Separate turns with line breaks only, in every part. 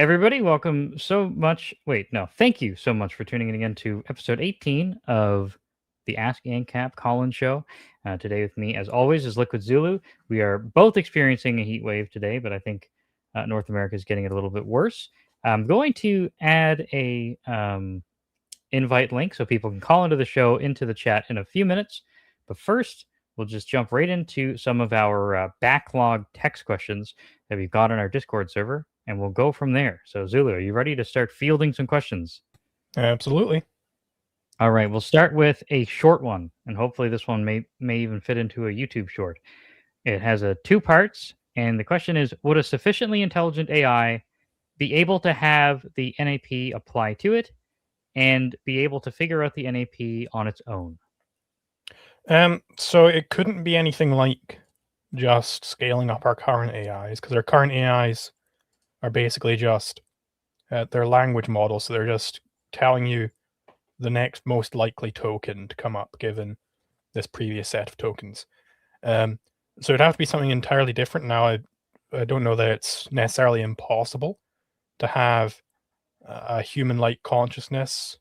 Everybody, welcome so much. Wait, no, thank you so much for tuning in again to episode 18 of the Ask Ancap Colin show. Today, with me, as always, is Liquid Zulu. We are both experiencing a heat wave today, but I think North America is getting it a little bit worse. I'm going to add a invite link so people can call into the show into the chat in a few minutes. But first, we'll just jump right into some of our backlog text questions that we've got on our Discord server, and we'll go from there. So, Zulu, are you ready to start fielding some questions?
Absolutely.
All right, we'll start with a short one, and hopefully this one may even fit into a YouTube short. It has two parts, and the question is, would a sufficiently intelligent AI be able to have the NAP apply to it and be able to figure out the NAP on its own?
So it couldn't be anything like just scaling up our current AIs, because our current AIs are basically just their language models. So they're just telling you the next most likely token to come up given this previous set of tokens. So it'd have to be something entirely different. Now, I don't know that it's necessarily impossible to have a human-like consciousness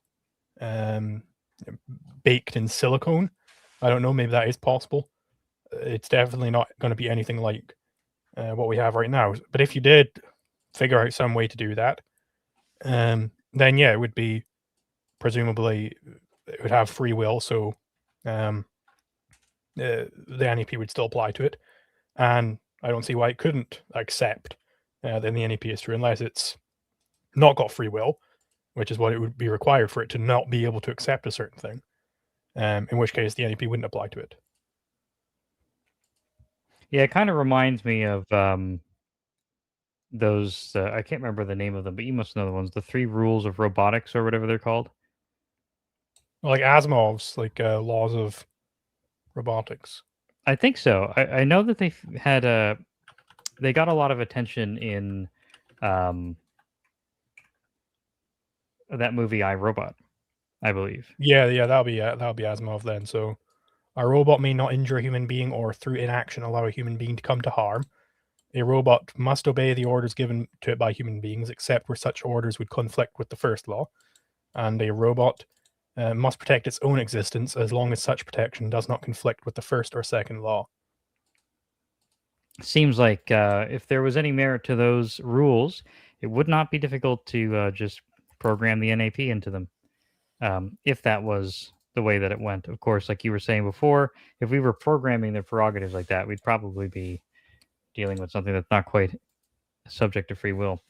baked in silicone. I don't know, maybe that is possible. It's definitely not going to be anything like what we have right now. But if you did figure out some way to do that, then yeah, it would be presumably it would have free will, so the NEP would still apply to it, and I don't see why it couldn't accept that the NEP is true unless it's not got free will, which is what it would be required for it to not be able to accept a certain thing. In which case the NEP wouldn't apply to it.
Yeah, it kind of reminds me of those. I can't remember the name of them, but you must know the ones. The 3 rules of robotics, or whatever they're called.
Like Asimov's, like laws of robotics.
I think so. I know that they had they got a lot of attention in that movie I, Robot, I believe.
Yeah, that'll be Asimov then. So a robot may not injure a human being or through inaction allow a human being to come to harm. A robot must obey the orders given to it by human beings, except where such orders would conflict with the first law. And a robot must protect its own existence as long as such protection does not conflict with the first or second law.
Seems like if there was any merit to those rules, it would not be difficult to just program the NAP into them. If that was the way that it went. Of course, like you were saying before, if we were programming their prerogatives like that, we'd probably be dealing with something that's not quite subject to free will.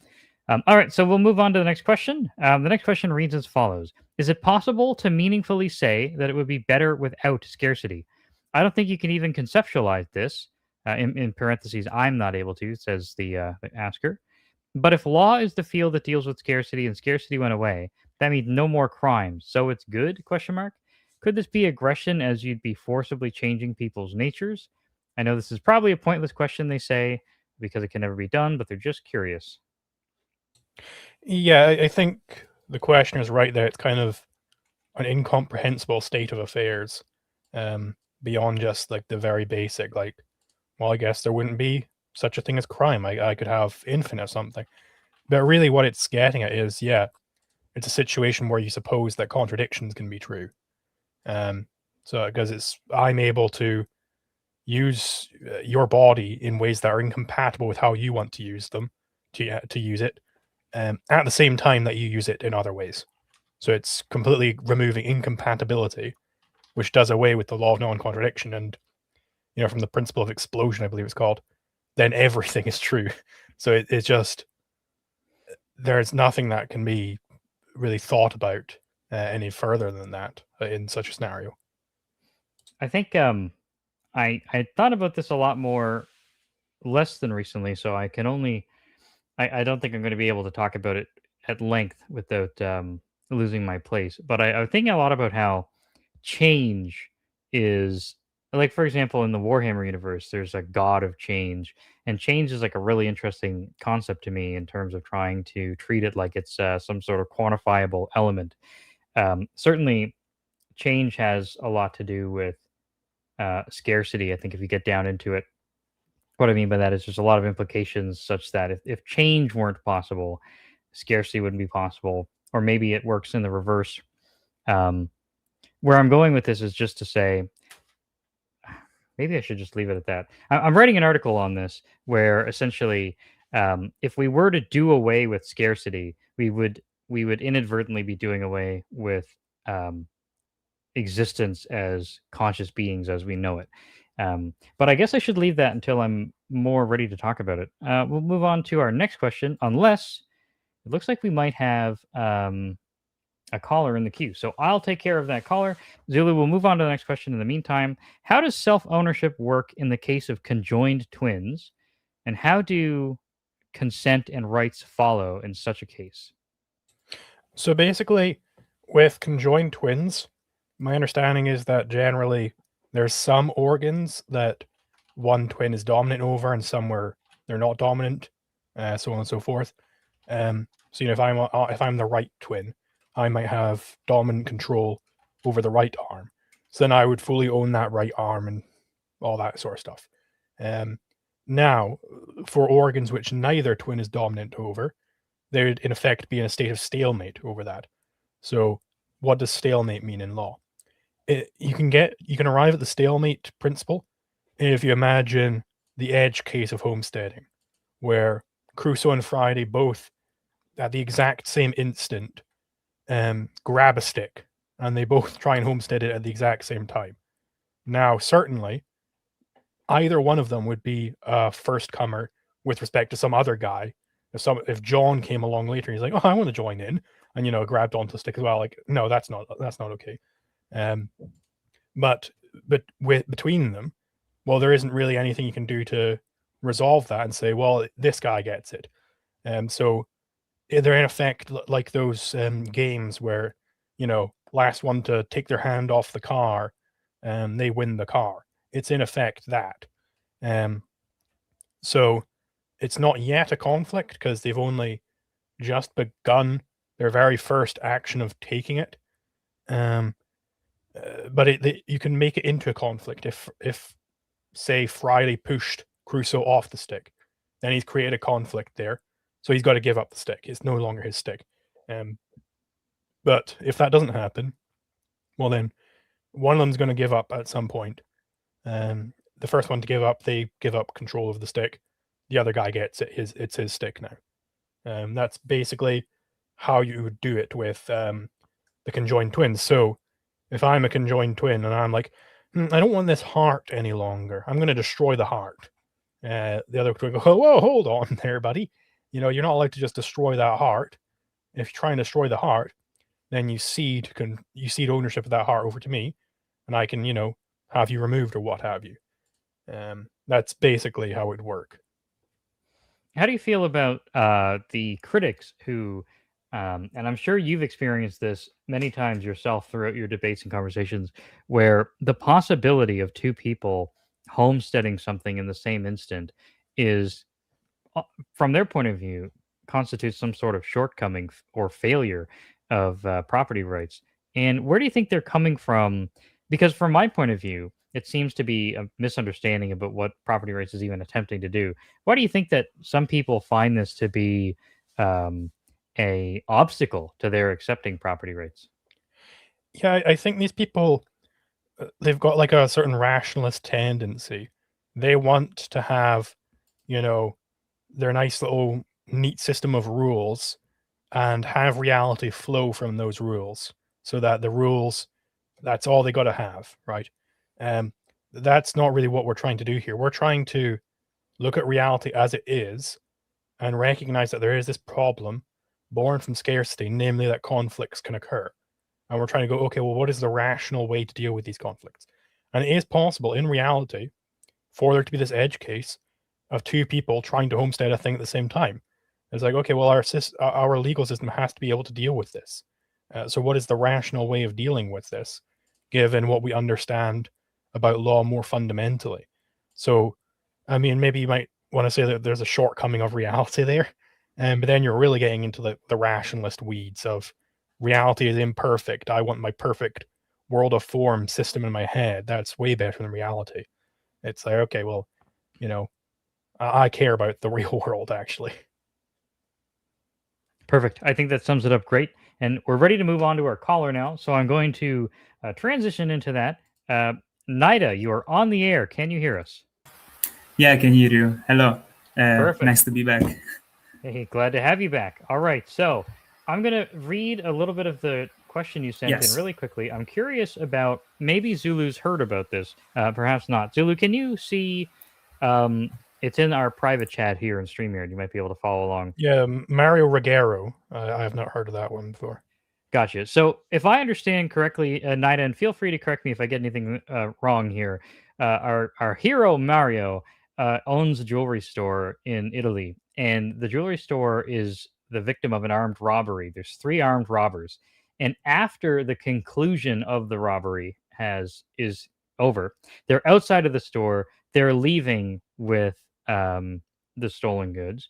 All right, so we'll move on to the next question. The next question reads as follows. Is it possible to meaningfully say that it would be better without scarcity? I don't think you can even conceptualize this. In parentheses, I'm not able to, says the asker. But if law is the field that deals with scarcity and scarcity went away, that means no more crimes. So it's good? Question mark. Could this be aggression as you'd be forcibly changing people's natures? I know this is probably a pointless question, they say, because it can never be done, but they're just curious.
Yeah, I think the question is right there. It's kind of an incomprehensible state of affairs beyond just like the very basic, like, well, I guess there wouldn't be such a thing as crime. I could have infinite something. But really what it's getting at is, yeah, it's a situation where you suppose that contradictions can be true. So because I'm able to use your body in ways that are incompatible with how you want to use them, to use it, at the same time that you use it in other ways. So it's completely removing incompatibility, which does away with the law of non-contradiction. And from the principle of explosion, I believe it's called, then everything is true. So it's just, there's nothing that can be really thought about any further than that in such a scenario.
I think I thought about this a lot more less than recently, so I can only I don't think I'm going to be able to talk about it at length without losing my place. But I'm thinking a lot about how change is, like, for example, in the Warhammer universe, there's a god of change, and change is like a really interesting concept to me in terms of trying to treat it like it's some sort of quantifiable element. Certainly, change has a lot to do with scarcity. I think if you get down into it, what I mean by that is there's a lot of implications such that if change weren't possible, scarcity wouldn't be possible, or maybe it works in the reverse. Um, where I'm going with this is just to say, maybe I should just leave it at that. I'm writing an article on this where essentially, if we were to do away with scarcity, we would inadvertently be doing away with um, existence as conscious beings as we know it. But I guess I should leave that until I'm more ready to talk about it. We'll move on to our next question, unless it looks like we might have a caller in the queue. So I'll take care of that caller. Zulu, we'll move on to the next question in the meantime. How does self ownership work in the case of conjoined twins? And how do consent and rights follow in such a case?
So basically, with conjoined twins, my understanding is that generally there's some organs that one twin is dominant over and some where they're not dominant, so on and so forth. So if I'm the right twin, I might have dominant control over the right arm. So then I would fully own that right arm and all that sort of stuff. Now, for organs which neither twin is dominant over, they would in effect be in a state of stalemate over that. So, what does stalemate mean in law? You can arrive at the stalemate principle if you imagine the edge case of homesteading, where Crusoe and Friday both, at the exact same instant, grab a stick, and they both try and homestead it at the exact same time. Now, certainly, either one of them would be a first comer with respect to some other guy. If John came along later, he's like, "Oh, I want to join in," and grabbed onto the stick as well. Like, no, that's not okay. But between them, well, there isn't really anything you can do to resolve that and say, well, this guy gets it. So they're in effect like those games where, last one to take their hand off the car, they win the car. It's in effect that. So it's not yet a conflict because they've only just begun their very first action of taking it. But you can make it into a conflict if say Friday pushed Crusoe off the stick, then he's created a conflict there, so he's got to give up the stick. It's no longer his stick. But if that doesn't happen, well then one of them's going to give up at some point. The first one to give up, they give up control of the stick. The other guy gets it. It's his stick now. That's basically how you would do it with the conjoined twins. So if I'm a conjoined twin and I'm like, I don't want this heart any longer, I'm going to destroy the heart. The other twin goes, whoa, hold on there, buddy. You're not allowed to just destroy that heart. If you try and destroy the heart, then you cede ownership of that heart over to me, and I can, have you removed or what have you. That's basically how it would work.
How do you feel about the critics who, and I'm sure you've experienced this many times yourself throughout your debates and conversations, where the possibility of two people homesteading something in the same instant is, from their point of view, constitutes some sort of shortcoming or failure of property rights? And where do you think they're coming from? Because from my point of view, it seems to be a misunderstanding about what property rights is even attempting to do. Why do you think that some people find this to be a obstacle to their accepting property rights?
Yeah, I think these people, they've got like a certain rationalist tendency. They want to have, their nice little neat system of rules and have reality flow from those rules so that the rules, that's all they got to have, right? That's not really what we're trying to do here. We're trying to look at reality as it is and recognize that there is this problem born from scarcity, namely that conflicts can occur. And we're trying to go, okay, well, what is the rational way to deal with these conflicts? And it is possible in reality for there to be this edge case of two people trying to homestead a thing at the same time. It's like, okay, well, our legal system has to be able to deal with this. So what is the rational way of dealing with this, given what we understand about law more fundamentally? So, I mean, maybe you might want to say that there's a shortcoming of reality there, but then you're really getting into the rationalist weeds of reality is imperfect. I want my perfect world of form system in my head. That's way better than reality. It's like, okay, well, I care about the real world, actually.
Perfect. I think that sums it up great. And we're ready to move on to our caller now. So I'm going to transition into that. Nida, you are on the air. Can you hear us?
Yeah, I can hear you. Hello.
Perfect.
Nice to be back.
Hey, glad to have you back. All right. So I'm going to read a little bit of the question you sent in
Yes.
really quickly. I'm curious about maybe Zulu's heard about this, perhaps not. Zulu, can you see? Um, it's in our private chat here in StreamYard. You might be able to follow along.
Yeah, Mario Ruggiero. I have not heard of that one before.
Gotcha. So, if I understand correctly, Nida, and feel free to correct me if I get anything wrong here. Our hero Mario owns a jewelry store in Italy, and the jewelry store is the victim of an armed robbery. There's three armed robbers, and after the conclusion of the robbery is over, they're outside of the store. They're leaving with the stolen goods.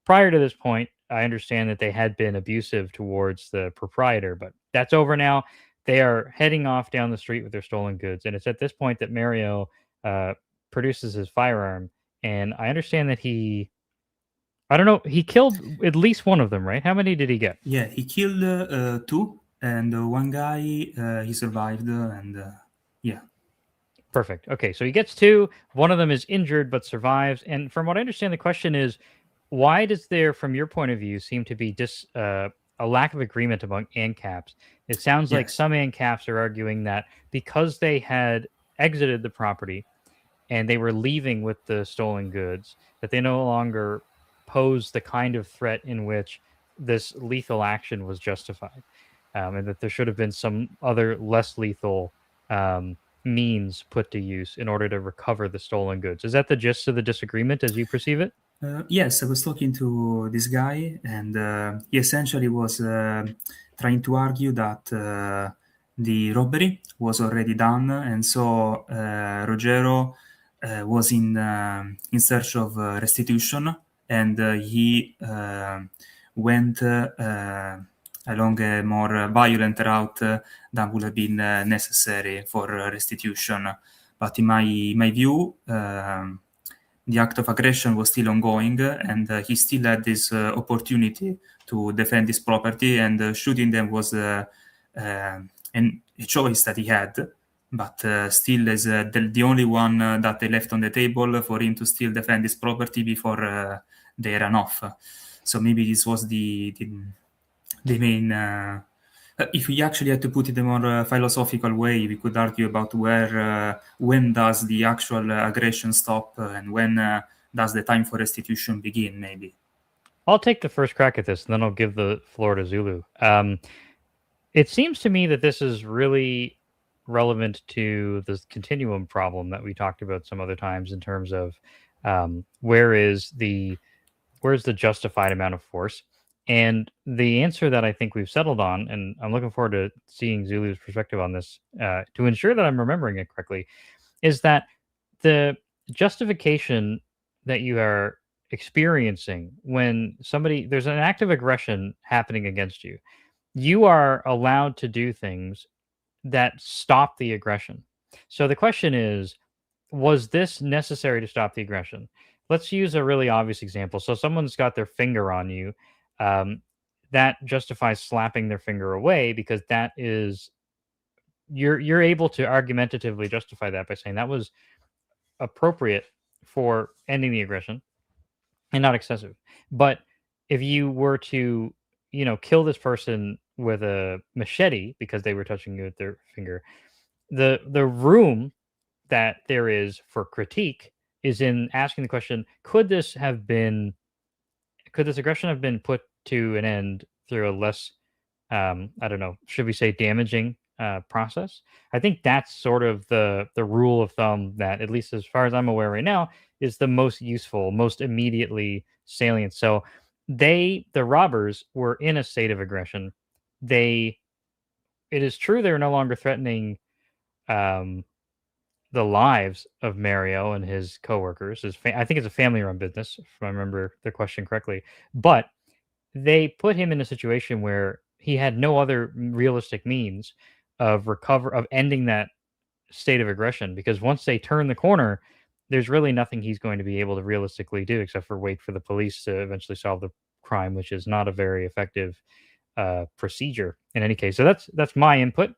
Prior to this point, I understand that they had been abusive towards the proprietor, but that's over now. They are heading off down the street with their stolen goods, and it's at this point that Mario uh, produces his firearm. And I understand that I don't know, he killed at least one of them, right? How many did he get?
Yeah, he killed two, and one guy he survived, and yeah.
Perfect. Okay, so he gets two. One of them is injured but survives. And from what I understand, the question is, why does there, from your point of view, seem to be a lack of agreement among ANCAPs? It sounds like
Yes.
some ANCAPs are arguing that because they had exited the property and they were leaving with the stolen goods, that they no longer pose the kind of threat in which this lethal action was justified, and that there should have been some other less lethal means put to use in order to recover the stolen goods. Is that the gist of the disagreement as you perceive it?
Yes, I was talking to this guy, and he essentially was trying to argue that the robbery was already done, and so Rogero was in search of restitution, and he went along a more violent route than would have been necessary for restitution. But in my view, the act of aggression was still ongoing, and he still had this opportunity to defend his property, and shooting them was a choice that he had. But still, is the only one that they left on the table for him to still defend his property before they ran off. So maybe this was the main. If we actually had to put it in a more philosophical way, we could argue about when does the actual aggression stop and when does the time for restitution begin, maybe.
I'll take the first crack at this, and then I'll give the floor to Zulu. It seems to me that this is really relevant to the continuum problem that we talked about some other times in terms of where's the justified amount of force. And the answer that I think we've settled on, and I'm looking forward to seeing Zulu's perspective on this to ensure that I'm remembering it correctly, is that the justification that you are experiencing when there's an act of aggression happening against you, you are allowed to do things that stop the aggression. So the question is, was this necessary to stop the aggression? Let's use a really obvious example. So someone's got their finger on you. Um, that justifies slapping their finger away because that is you're able to argumentatively justify that by saying that was appropriate for ending the aggression and not excessive. But if you were to, kill this person with a machete because they were touching you with their finger, the room that there is for critique is in asking the question: could this aggression have been put to an end through a less, I don't know, should we say damaging process? I think that's sort of the rule of thumb that, at least as far as I'm aware right now, is the most useful, most immediately salient. So the robbers were in a state of aggression. It is true they're no longer threatening um, the lives of Mario and his coworkers. I think it's a family-run business, if I remember the question correctly. But they put him in a situation where he had no other realistic means of ending that state of aggression, because once they turn the corner, there's really nothing he's going to be able to realistically do except for wait for the police to eventually solve the crime, which is not a very effective procedure in any case. So that's my input.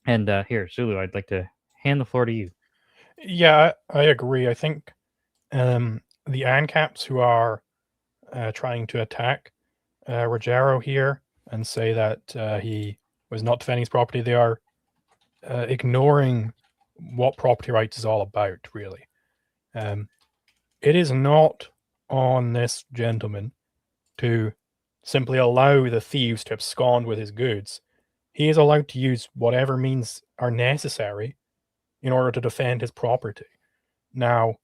And here, Zulu, I'd like to hand the floor to you.
Yeah, I agree. I think the Ancaps who are trying to attack Rogero here and say that he was not defending his property, they are ignoring what property rights is all about, really. It is not on this gentleman to simply allow the thieves to abscond with his goods. He is allowed to use whatever means are necessary in order to defend his property. Now,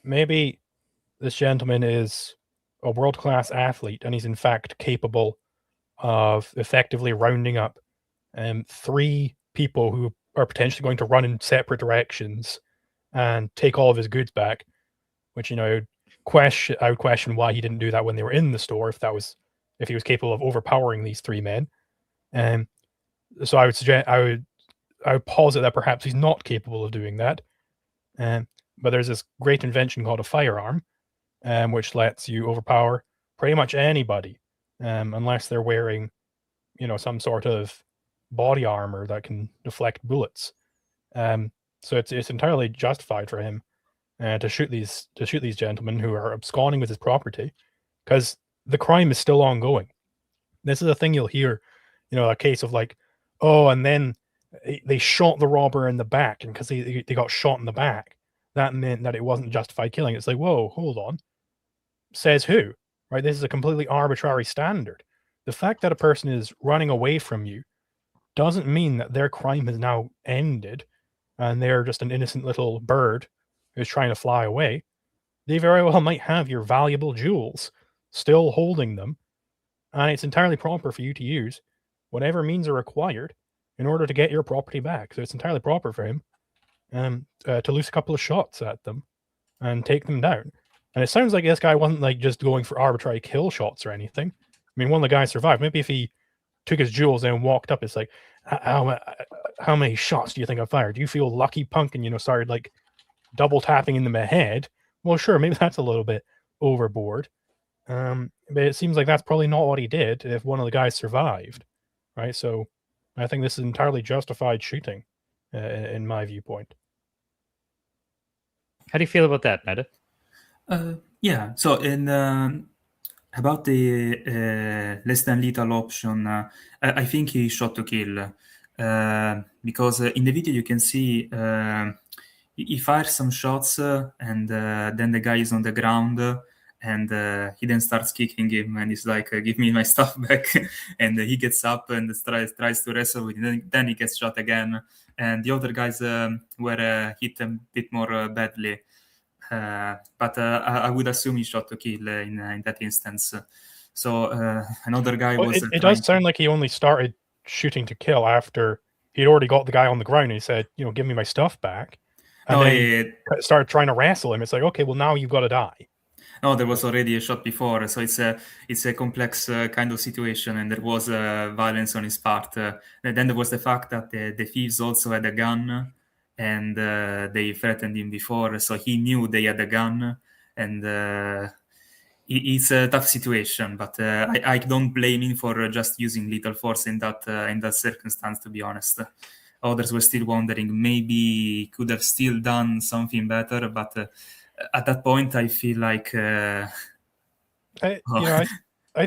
maybe this gentleman is a world-class athlete and he's in fact capable of effectively rounding up 3 people who are potentially going to run in separate directions and take all of his goods back, which, I would question why he didn't do that when they were in the store, if he was capable of overpowering these 3 men. So I would suggest I would posit that perhaps he's not capable of doing that. But there's this great invention called a firearm, which lets you overpower pretty much anybody, unless they're wearing, some sort of body armor that can deflect bullets. So it's entirely justified for him to shoot these gentlemen who are absconding with his property, because the crime is still ongoing. This is a thing you'll hear, a case of like, oh, and then they shot the robber in the back, and because they got shot in the back, that meant that it wasn't justified killing. It's like, whoa, hold on. Says who? Right? This is a completely arbitrary standard. The fact that a person is running away from you doesn't mean that their crime has now ended and they're just an innocent little bird who's trying to fly away. They very well might have your valuable jewels still holding them, and it's entirely proper for you to use whatever means are required in order to get your property back. So it's entirely proper for him to loose a couple of shots at them and take them down. And it sounds like this guy wasn't like just going for arbitrary kill shots or anything. I mean, one of the guys survived. Maybe if he took his jewels and walked up, it's like, how many shots do you think I fired? Do you feel lucky, punk? And, started like double tapping in the head. Well, sure, maybe that's a little bit overboard. But it seems like that's probably not what he did if one of the guys survived, right? So I think this is entirely justified shooting, in my viewpoint.
How do you feel about that, Neda?
Yeah, so in about the less than lethal option, I think he shot to kill, because in the video you can see he fires some shots and then the guy is on the ground, and he then starts kicking him and he's like, give me my stuff back. And he gets up and tries to wrestle with him. Then he gets shot again, and the other guys were hit a bit more badly. But I would assume he shot to kill in that instance. So another guy was...
It does sound like he only started shooting to kill after he'd already got the guy on the ground and he said, give me my stuff back. And then started trying to wrestle him. It's like, okay, well, now you've got to die.
No, there was already a shot before, so it's a complex kind of situation, and there was violence on his part. Then there was the fact that the thieves also had a gun, and they threatened him before, so he knew they had a gun, and it's a tough situation. But I don't blame him for just using lethal force in that circumstance. To be honest, others were still wondering maybe he could have still done something better, but. At that point, I feel like...
I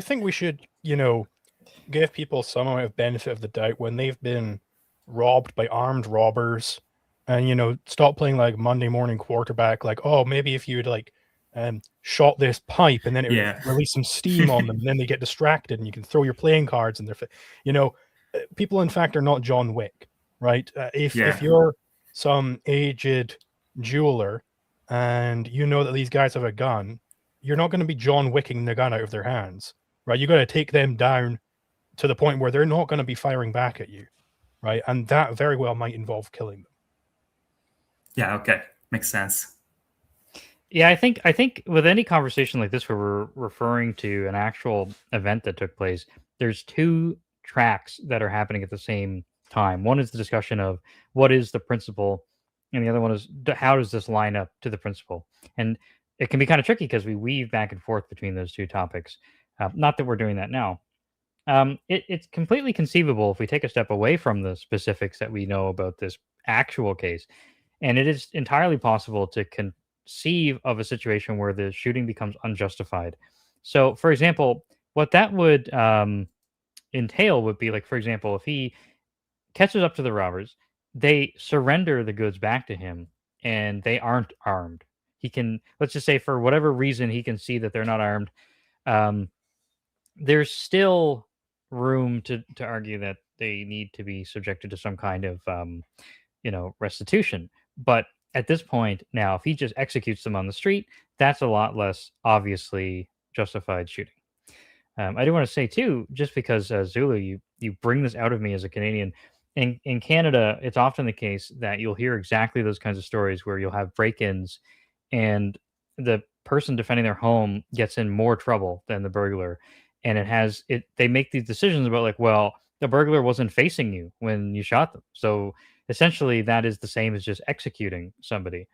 think we should, give people some amount of benefit of the doubt when they've been robbed by armed robbers, and, stop playing like Monday morning quarterback, like, oh, maybe if you'd like shot this pipe and then it would release some steam on them, and then they get distracted and you can throw your playing cards in their people, in fact, are not John Wick, right? If you're some aged jeweler, and you know that these guys have a gun, you're not going to be John Wicking the gun out of their hands, right? You got to take them down to the point where they're not going to be firing back at you, right? And that very well might involve killing them.
Yeah, okay. Makes sense.
Yeah, I think with any conversation like this where we're referring to an actual event that took place, there's 2 tracks that are happening at the same time. One is the discussion of what is the principle, and the other one is how does this line up to the principle. And it can be kind of tricky because we weave back and forth between those two topics. Not that we're doing that now. It's completely conceivable if we take a step away from the specifics that we know about this actual case, and it is entirely possible to conceive of a situation where the shooting becomes unjustified. So, for example, what that would entail would be like, for example, if he catches up to the robbers, they surrender the goods back to him, and they aren't armed. He can, let's just say, for whatever reason, he can see that they're not armed. Um, there's still room to argue that they need to be subjected to some kind of restitution. But at this point now, if he just executes them on the street, that's a lot less obviously justified shooting. I do want to say too, just because Zulu, you bring this out of me as a Canadian. In Canada, it's often the case that you'll hear exactly those kinds of stories where you'll have break-ins, and the person defending their home gets in more trouble than the burglar, and they make these decisions about like, well, the burglar wasn't facing you when you shot them, so essentially that is the same as just executing somebody.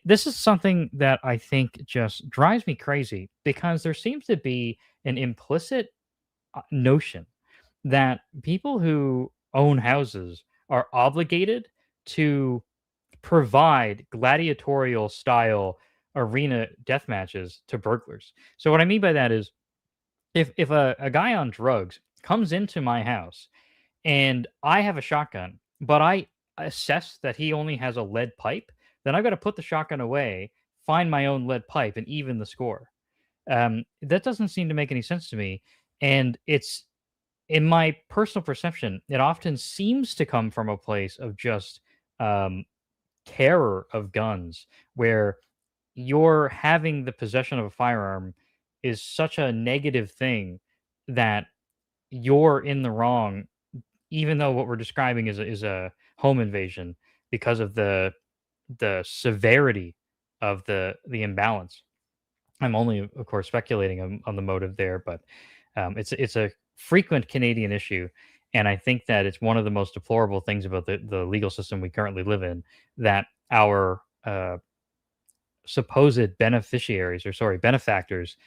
This is something that I think just drives me crazy because there seems to be an implicit notion that people who own houses are obligated to provide gladiatorial style arena death matches to burglars. So what I mean by that is if a guy on drugs comes into my house and I have a shotgun, but I assess that he only has a lead pipe, then I've got to put the shotgun away, find my own lead pipe, and even the score. That doesn't seem to make any sense to me. And it's, in my personal perception, it often seems to come from a place of just terror of guns, where you're having the possession of a firearm is such a negative thing that you're in the wrong, even though what we're describing is a home invasion because of the severity of the imbalance. I'm only, of course, speculating on the motive there, but it's a frequent Canadian issue, and I think that it's one of the most deplorable things about the legal system we currently live in, that our supposed beneficiaries, or sorry, benefactors,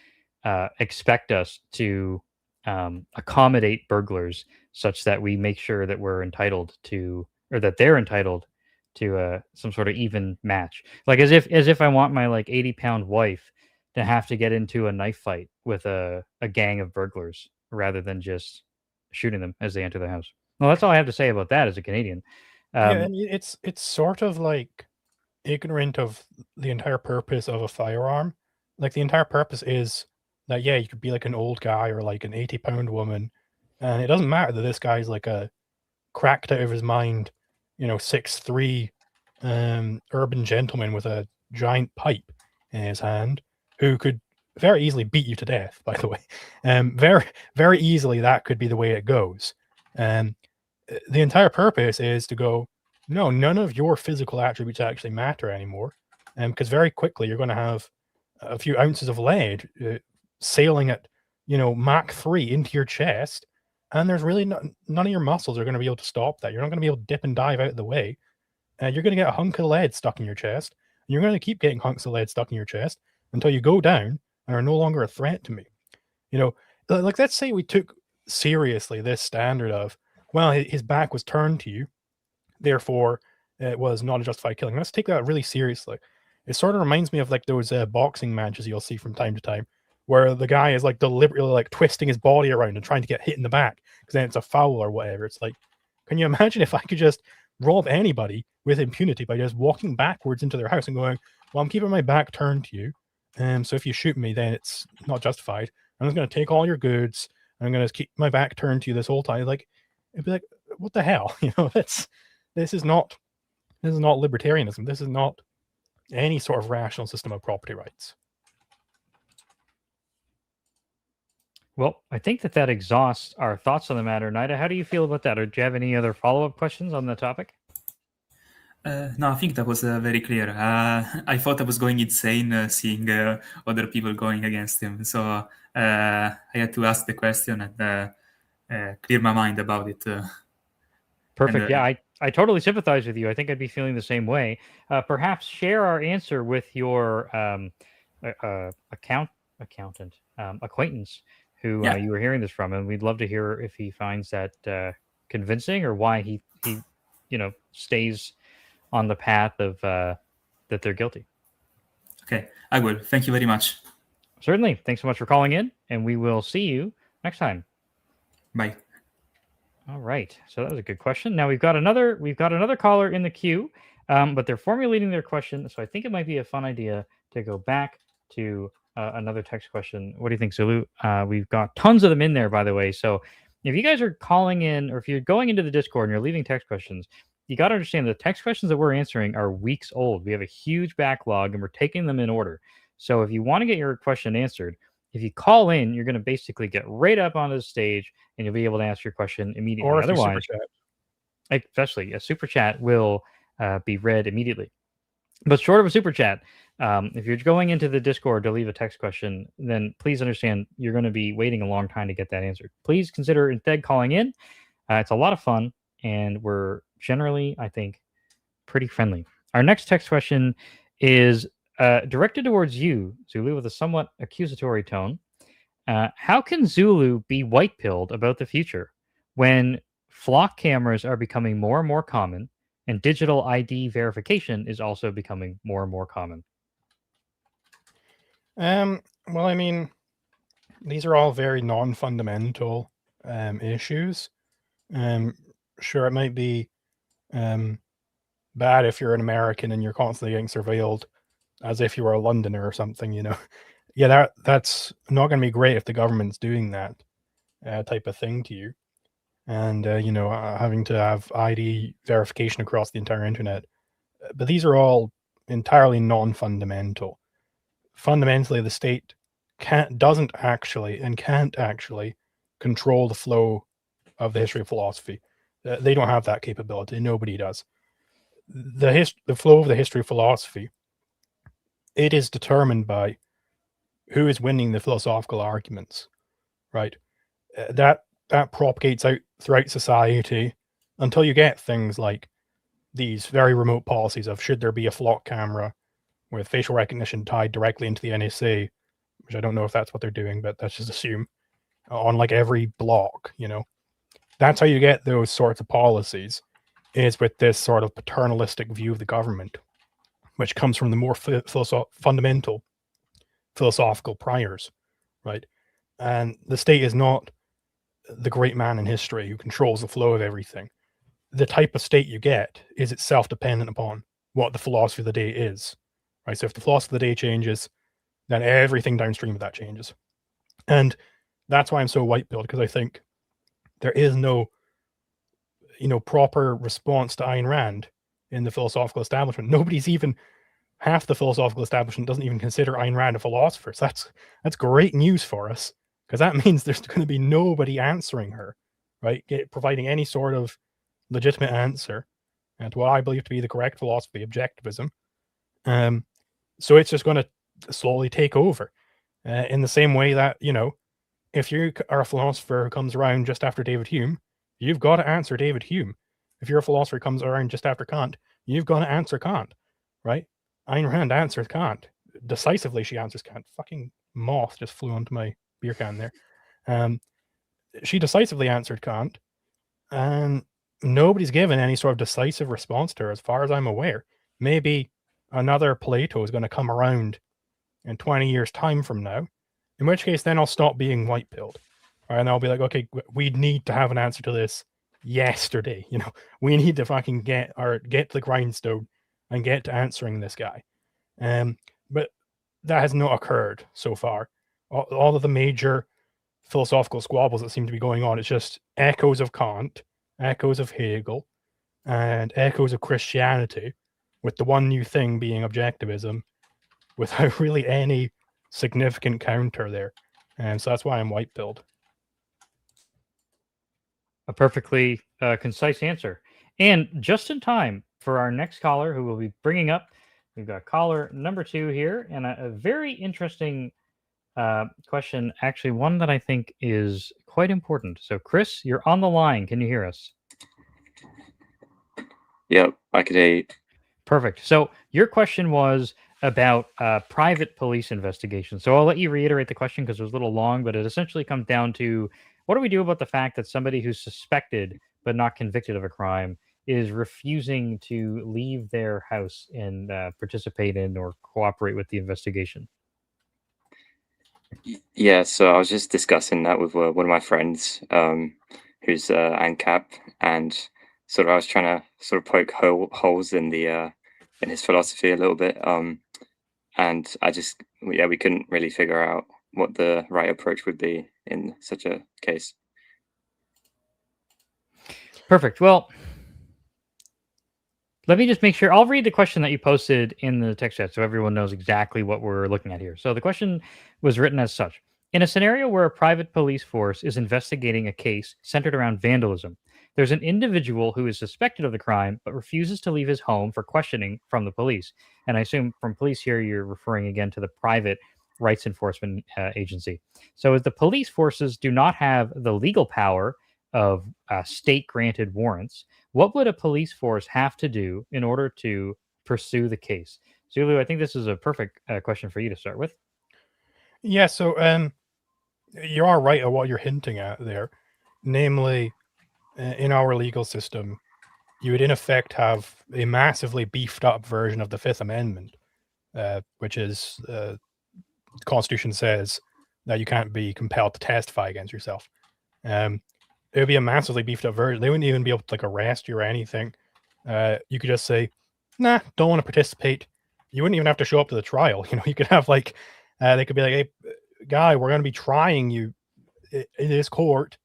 expect us to accommodate burglars such that we make sure that we're entitled to, or that they're entitled to some sort of even match. Like as if I want my like 80-pound wife to have to get into a knife fight with a gang of burglars rather than just shooting them as they enter the house. Well, that's all I have to say about that as a Canadian.
Yeah, and it's sort of like ignorant of the entire purpose of a firearm. Like the entire purpose is that, yeah, you could be like an old guy or like an 80-pound woman, and it doesn't matter that this guy's like a cracked out of his mind, 6'3" urban gentleman with a giant pipe in his hand who could very easily beat you to death, by the way. Very, very easily that could be the way it goes. The entire purpose is to go, no, none of your physical attributes actually matter anymore. Because very quickly you're going to have a few ounces of lead sailing at, Mach 3 into your chest. And there's really none of your muscles are going to be able to stop that. You're not going to be able to dip and dive out of the way. You're going to get a hunk of lead stuck in your chest. And you're going to keep getting hunks of lead stuck in your chest until you go down and are no longer a threat to me. Like let's say we took seriously this standard of, well, his back was turned to you, therefore it was not a justified killing. Let's take that really seriously. It sort of reminds me of like those boxing matches you'll see from time to time, where the guy is like deliberately like twisting his body around and trying to get hit in the back because then it's a foul or whatever. It's like, can you imagine if I could just rob anybody with impunity by just walking backwards into their house and going, well, I'm keeping my back turned to you, so if you shoot me, then it's not justified. I'm just going to take all your goods. I'm going to keep my back turned to you this whole time. Like, it'd be like, what the hell? This is not libertarianism. This is not any sort of rational system of property rights.
Well, I think that exhausts our thoughts on the matter. Nida, how do you feel about that? Or do you have any other follow-up questions on the topic?
No, I think that was very clear. I thought I was going insane seeing other people going against him. So I had to ask the question and clear my mind about it.
Perfect. Yeah, I totally sympathize with you. I think I'd be feeling the same way. Perhaps share our answer with your accountant acquaintance who
Yeah.
you were hearing this from, and we'd love to hear if he finds that convincing or why he stays on the path of that they're guilty.
Okay, I will. Thank you very much.
Certainly. Thanks so much for calling in, and we will see you next time.
Bye.
All right. So that was a good question. Now we've got another caller in the queue, but they're formulating their question. So I think it might be a fun idea to go back to another text question. What do you think, Zulu? We've got tons of them in there, by the way. So if you guys are calling in, or if you're going into the Discord and you're leaving text questions, you got to understand the text questions that we're answering are weeks old. We have a huge backlog, and we're taking them in order. So if you want to get your question answered, if you call in, you're going to basically get right up onto the stage and you'll be able to ask your question immediately.
Or if you super
Otherwise,
chat.
especially a super chat will be read immediately. But short of a super chat, if you're going into the Discord to leave a text question, then please understand you're going to be waiting a long time to get that answered. Please consider instead calling in. It's a lot of fun, and we're generally, I think, pretty friendly. Our next text question is directed towards you, Zulu, with a somewhat accusatory tone. How can Zulu be white-pilled about the future when flock cameras are becoming more and more common and digital ID verification is also becoming more and more common?
Well, I mean, these are all very non-fundamental issues. Sure, it might be bad if you're an American and you're constantly getting surveilled as if you were a Londoner or something, you know. Yeah, that's not going to be great if the government's doing that type of thing to you. And, having to have ID verification across the entire internet. But these are all entirely non-fundamental. Fundamentally, the state doesn't actually and can't actually control the flow of the history of philosophy. They don't have that capability. Nobody does. The flow of the history of philosophy, it is determined by who is winning the philosophical arguments, right? That propagates out throughout society until you get things like these very remote policies of should there be a flock camera with facial recognition tied directly into the NSA, which I don't know if that's what they're doing, but let's just assume, on like every block, you know. That's how you get those sorts of policies, is with this sort of paternalistic view of the government, which comes from the more fundamental philosophical priors, right? And the state is not the great man in history who controls the flow of everything. The type of state you get is itself dependent upon what the philosophy of the day is, right? So if the philosophy of the day changes, then everything downstream of that changes. And that's why I'm so white-pilled, because I think there is no, proper response to Ayn Rand in the philosophical establishment. Nobody's even, half the philosophical establishment doesn't even consider Ayn Rand a philosopher. So that's great news for us, because that means there's going to be nobody answering her, right? Providing any sort of legitimate answer to what I believe to be the correct philosophy, objectivism. So it's just going to slowly take over in the same way that, if you are a philosopher who comes around just after David Hume, you've got to answer David Hume. If you're a philosopher who comes around just after Kant, you've got to answer Kant, right? Ayn Rand answers Kant. Decisively, she answers Kant. Fucking moth just flew onto my beer can there. She decisively answered Kant, and nobody's given any sort of decisive response to her, as far as I'm aware. Maybe another Plato is going to come around in 20 years' time from now, in which case then I'll stop being white-pilled. Right? And I'll be like, okay, we need to have an answer to this yesterday. We need to fucking get to the grindstone and get to answering this guy. But that has not occurred so far. All of the major philosophical squabbles that seem to be going on, it's just echoes of Kant, echoes of Hegel, and echoes of Christianity, with the one new thing being objectivism, without really any significant counter there. And so that's why I'm white-pilled.
A perfectly concise answer. And just in time for our next caller, who we'll be bringing up. We've got caller number 2 here, and a very interesting question, actually one that I think is quite important. So, Chris, you're on the line. Can you hear us?
Yep, I could hear you.
Perfect. So your question was about private police investigation. So I'll let you reiterate the question because it was a little long, but it essentially comes down to what do we do about the fact that somebody who's suspected but not convicted of a crime is refusing to leave their house and participate in or cooperate with the investigation?
Yeah, so I was just discussing that with one of my friends, who's Ancap, and sort of I was trying to sort of poke holes in the in his philosophy a little bit, and we couldn't really figure out what the right approach would be in such a case.
Perfect. Well, let me just make sure. I'll read the question that you posted in the text chat so everyone knows exactly what we're looking at here. So the question was written as such. In a scenario where a private police force is investigating a case centered around vandalism, there's an individual who is suspected of the crime but refuses to leave his home for questioning from the police. And I assume from police here, you're referring again to the private rights enforcement agency. So as the police forces do not have the legal power of state granted warrants, what would a police force have to do in order to pursue the case? Zulu, I think this is a perfect question for you to start with.
Yeah, so you are right at what you're hinting at there. Namely, in our legal system, you would in effect have a massively beefed up version of the Fifth Amendment, which is the Constitution says that you can't be compelled to testify against yourself. It would be a massively beefed up version. They wouldn't even be able to like arrest you or anything. You could just say, "Nah, don't want to participate." You wouldn't even have to show up to the trial. You know, you could have like, they could be like, "Hey, guy, we're going to be trying you in this court.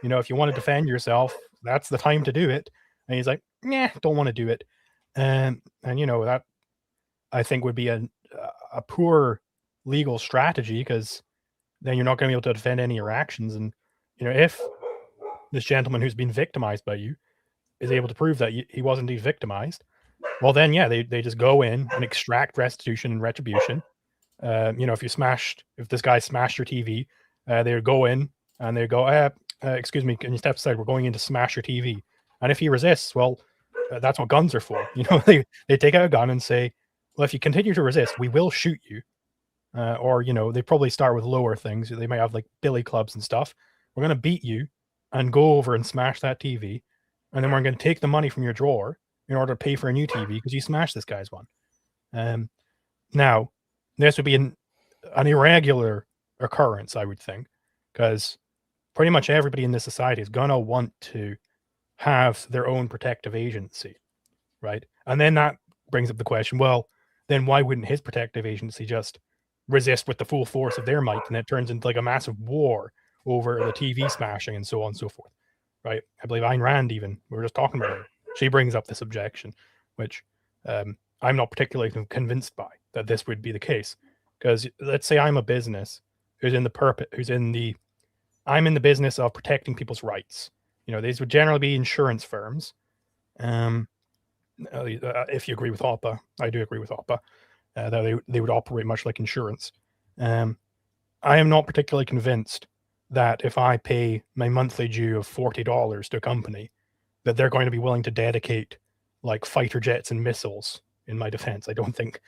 You know, if you want to defend yourself, that's the time to do it." And he's like, "Nah, don't want to do it." And you know that I think would be a poor legal strategy because then you're not going to be able to defend any of your actions. And you know, if this gentleman who's been victimized by you is able to prove that he was indeed victimized, well, then yeah, they just go in and extract restitution and retribution. You know, if this guy smashed your TV, they would go in and they go, excuse me, can you step aside? We're going in to smash your TV. And if he resists, well, that's what guns are for. You know, they take out a gun and say, well, if you continue to resist, we will shoot you. Or, you know, they probably start with lower things. They might have like billy clubs and stuff. We're going to beat you and go over and smash that TV. And then we're going to take the money from your drawer in order to pay for a new TV because you smashed this guy's one. Now, this would be an irregular occurrence, I would think, because pretty much everybody in this society is going to want to have their own protective agency, right? And then that brings up the question, well, then why wouldn't his protective agency just resist with the full force of their might, and it turns into like a massive war over the TV smashing and so on and so forth, right? I believe Ayn Rand, even, we were just talking about her, she brings up this objection, which I'm not particularly convinced by, that this would be the case. Because let's say I'm a business I'm in the business of protecting people's rights. You know, these would generally be insurance firms. If you agree with OPPA, I do agree with OPPA, that they would operate much like insurance. I am not particularly convinced that if I pay my monthly due of $40 to a company, that they're going to be willing to dedicate like fighter jets and missiles in my defense. I don't think,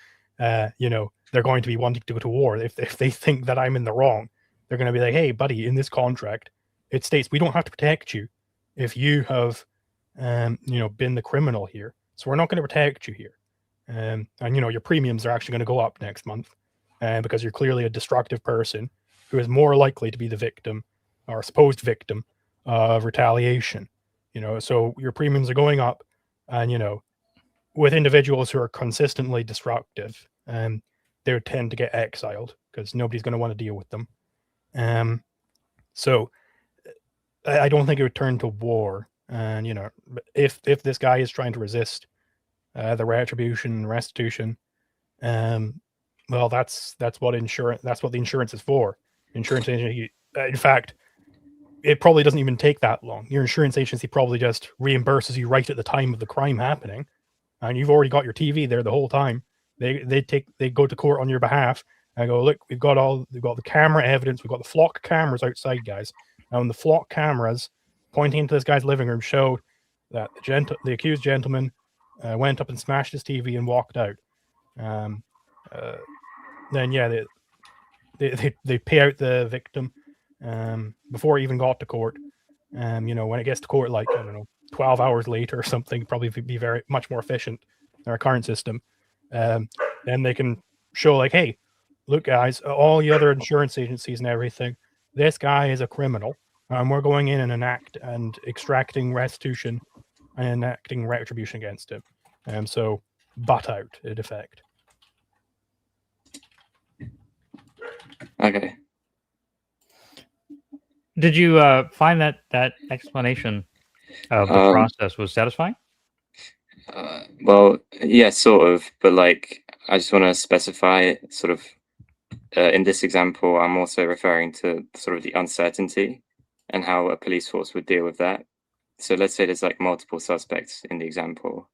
you know, they're going to be wanting to go to war. If they think that I'm in the wrong, they're going to be like, hey, buddy, in this contract, it states we don't have to protect you if you have, you know, been the criminal here. So we're not going to protect you here. And, you know, your premiums are actually going to go up next month because you're clearly a destructive person who is more likely to be the victim or supposed victim of retaliation. You know, so your premiums are going up, and, you know, with individuals who are consistently destructive, they would tend to get exiled because nobody's going to want to deal with them. So I don't think it would turn to war. And, you know, if this guy is trying to resist the retribution and restitution, well, that's what the insurance is for. Insurance agency, in fact, it probably doesn't even take that long. Your insurance agency probably just reimburses you right at the time of the crime happening, and you've already got your TV there the whole time. They go to court on your behalf and go, look, we've got the camera evidence, we've got the flock cameras outside, guys. And the flock cameras pointing into this guy's living room showed that the accused gentleman went up and smashed his TV and walked out. Then yeah, they pay out the victim before it even got to court. When it gets to court, like, I don't know, 12 hours later or something, probably be very much more efficient than our current system. Then they can show, like, hey, look, guys, all the other insurance agencies and everything, this guy is a criminal. We're going in and extracting restitution and enacting retribution against him. So butt out, in effect.
Okay.
Did you find that explanation of the process was satisfying?
Well, yeah, sort of, but like, I just want to specify sort of in this example, I'm also referring to sort of the uncertainty and how a police force would deal with that. So let's say there's like multiple suspects in the example,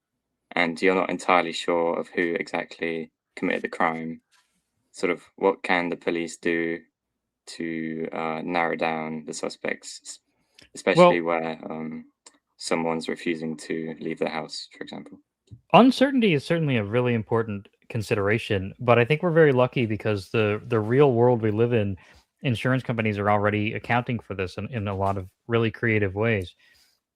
and you're not entirely sure of who exactly committed the crime. Sort of, what can the police do to narrow down the suspects, especially where someone's refusing to leave the house, for example?
Uncertainty is certainly a really important consideration, but I think we're very lucky because the real world we live in, insurance companies are already accounting for this in a lot of really creative ways.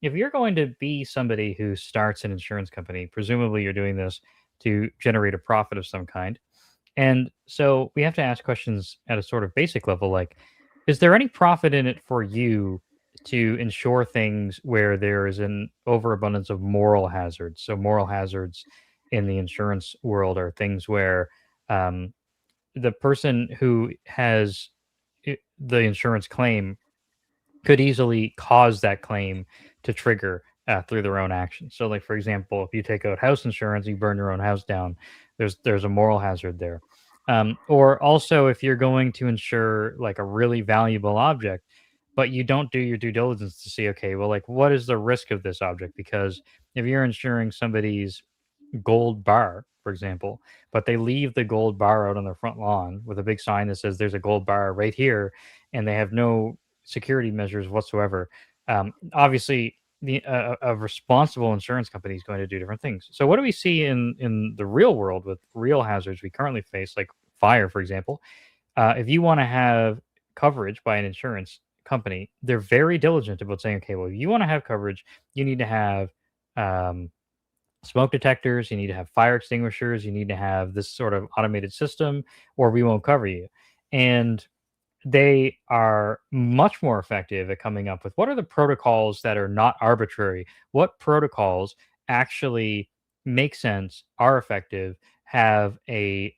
If you're going to be somebody who starts an insurance company, presumably you're doing this to generate a profit of some kind. And so we have to ask questions at a sort of basic level, like, is there any profit in it for you to insure things where there is an overabundance of moral hazards? So moral hazards in the insurance world are things where the person who has the insurance claim could easily cause that claim to trigger through their own actions. So, like, for example, if you take out house insurance, you burn your own house down, there's a moral hazard there. Or also, if you're going to insure like a really valuable object, but you don't do your due diligence to see, okay, well, like, what is the risk of this object? Because if you're insuring somebody's gold bar, for example, but they leave the gold bar out on their front lawn with a big sign that says there's a gold bar right here, and they have no security measures whatsoever. Obviously, a responsible insurance company is going to do different things. So, what do we see in the real world with real hazards we currently face, like fire, for example? If you want to have coverage by an insurance company, they're very diligent about saying, okay, well, if you want to have coverage, you need to have smoke detectors, you need to have fire extinguishers, you need to have this sort of automated system, or we won't cover you. And they are much more effective at coming up with what are the protocols that are not arbitrary, what protocols actually make sense, are effective, have a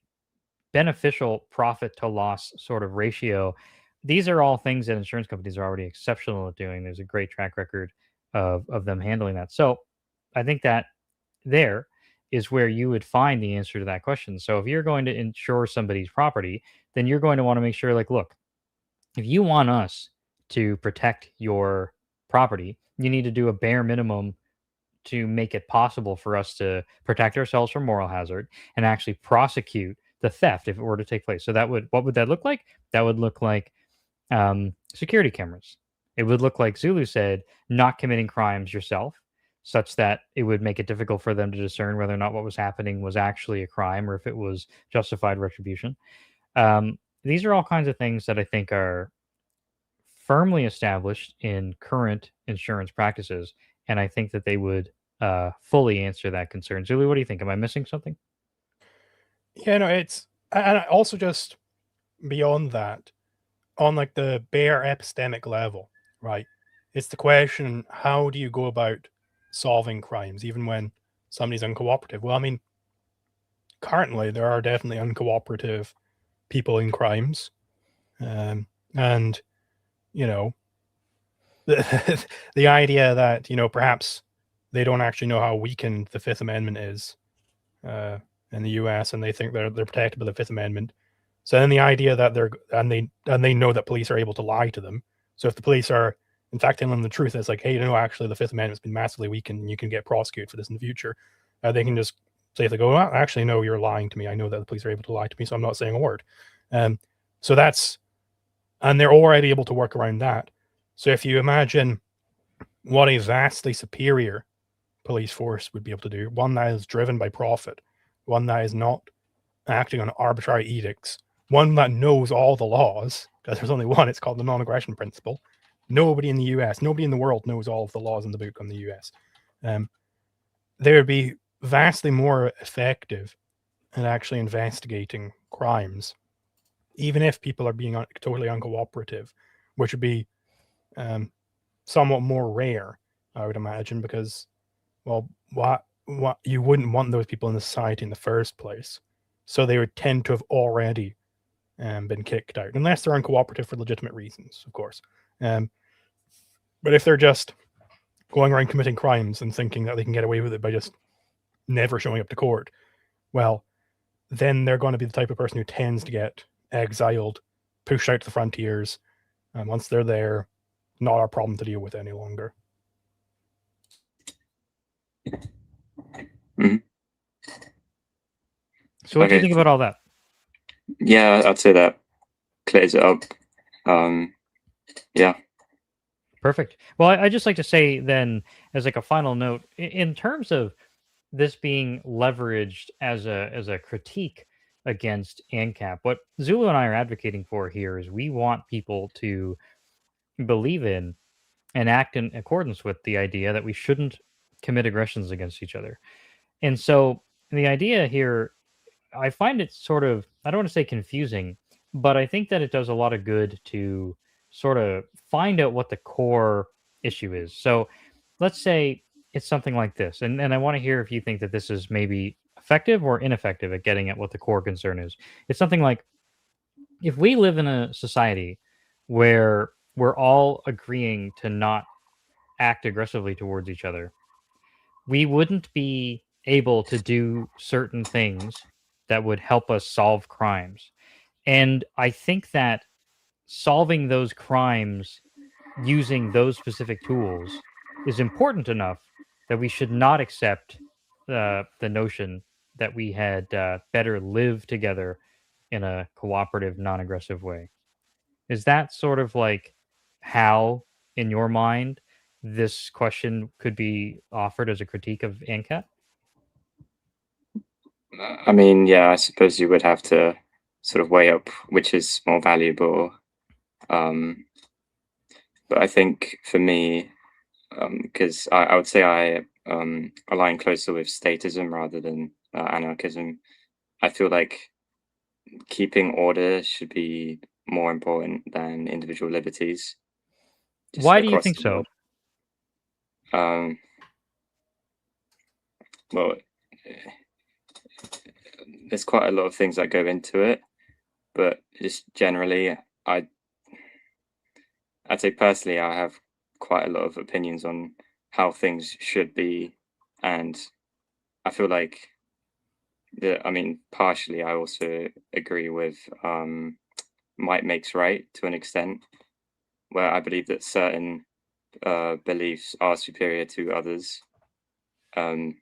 beneficial profit to loss sort of ratio. These are all things that insurance companies are already exceptional at doing. There's a great track record of them handling that. So I think that there is where you would find the answer to that question. So if you're going to insure somebody's property, then you're going to want to make sure, like, look, if you want us to protect your property, you need to do a bare minimum to make it possible for us to protect ourselves from moral hazard and actually prosecute the theft if it were to take place. So what would that look like? That would look like security cameras. It would look like Zulu said, not committing crimes yourself, such that it would make it difficult for them to discern whether or not what was happening was actually a crime or if it was justified retribution. These are all kinds of things that I think are firmly established in current insurance practices, and I think that they would fully answer that concern. Zulu, what do you think? Am I missing something?
Yeah, no, it's, and also just beyond that, on like the bare epistemic level, right? It's the question, how do you go about solving crimes, even when somebody's uncooperative? Well, I mean, currently there are definitely uncooperative people in crimes. And, you know, the idea that, you know, perhaps they don't actually know how weakened the Fifth Amendment is in the US, and they think they're protected by the Fifth Amendment. So then the idea that they know that police are able to lie to them. So if the police are in fact telling them the truth, it's like, hey, you know, actually the Fifth Amendment's been massively weakened and you can get prosecuted for this in the future. They can just say, if they go, well, actually, no, you're lying to me. I know that the police are able to lie to me, so I'm not saying a word. So that's, and they're already able to work around that. So if you imagine what a vastly superior police force would be able to do. One that is driven by profit, one that is not acting on arbitrary edicts, one that knows all the laws, because there's only one, it's called the non-aggression principle. Nobody in the US, nobody in the world knows all of the laws in the book on the US. They would be vastly more effective at actually investigating crimes, even if people are being totally uncooperative, which would be somewhat more rare, I would imagine, because, well, what you wouldn't want those people in the society in the first place, so they would tend to have already been kicked out, unless they're uncooperative for legitimate reasons, of course. But if they're just going around committing crimes and thinking that they can get away with it by just never showing up to court, well, then they're going to be the type of person who tends to get exiled, pushed out to the frontiers, and once they're there, not our problem to deal with any longer.
Mm-hmm.
So what do you think about all that?
Yeah, I'd say that clears it up. Yeah.
Perfect. Well, I just like to say then, as like a final note, in terms of this being leveraged as a critique against Ancap, what Zulu and I are advocating for here is we want people to believe in and act in accordance with the idea that we shouldn't commit aggressions against each other. And so the idea here, I find it sort of, I don't want to say confusing, but I think that it does a lot of good to sort of find out what the core issue is. So let's say it's something like this, and I want to hear if you think that this is maybe effective or ineffective at getting at what the core concern is. It's something like, if we live in a society where we're all agreeing to not act aggressively towards each other, we wouldn't be able to do certain things that would help us solve crimes. And I think that solving those crimes using those specific tools is important enough that we should not accept the notion that we had better live together in a cooperative, non-aggressive way. Is that sort of like how, in your mind, this question could be offered as a critique of Ancap?
I mean, yeah, I suppose you would have to sort of weigh up which is more valuable. But I think for me, because I would say I align closer with statism rather than anarchism, I feel like keeping order should be more important than individual liberties.
Why do you think so?
Well, there's quite a lot of things that go into it, but just generally, I'd say personally, I have quite a lot of opinions on how things should be, and I feel like partially, I also agree with might makes right to an extent, where I believe that certain beliefs are superior to others, and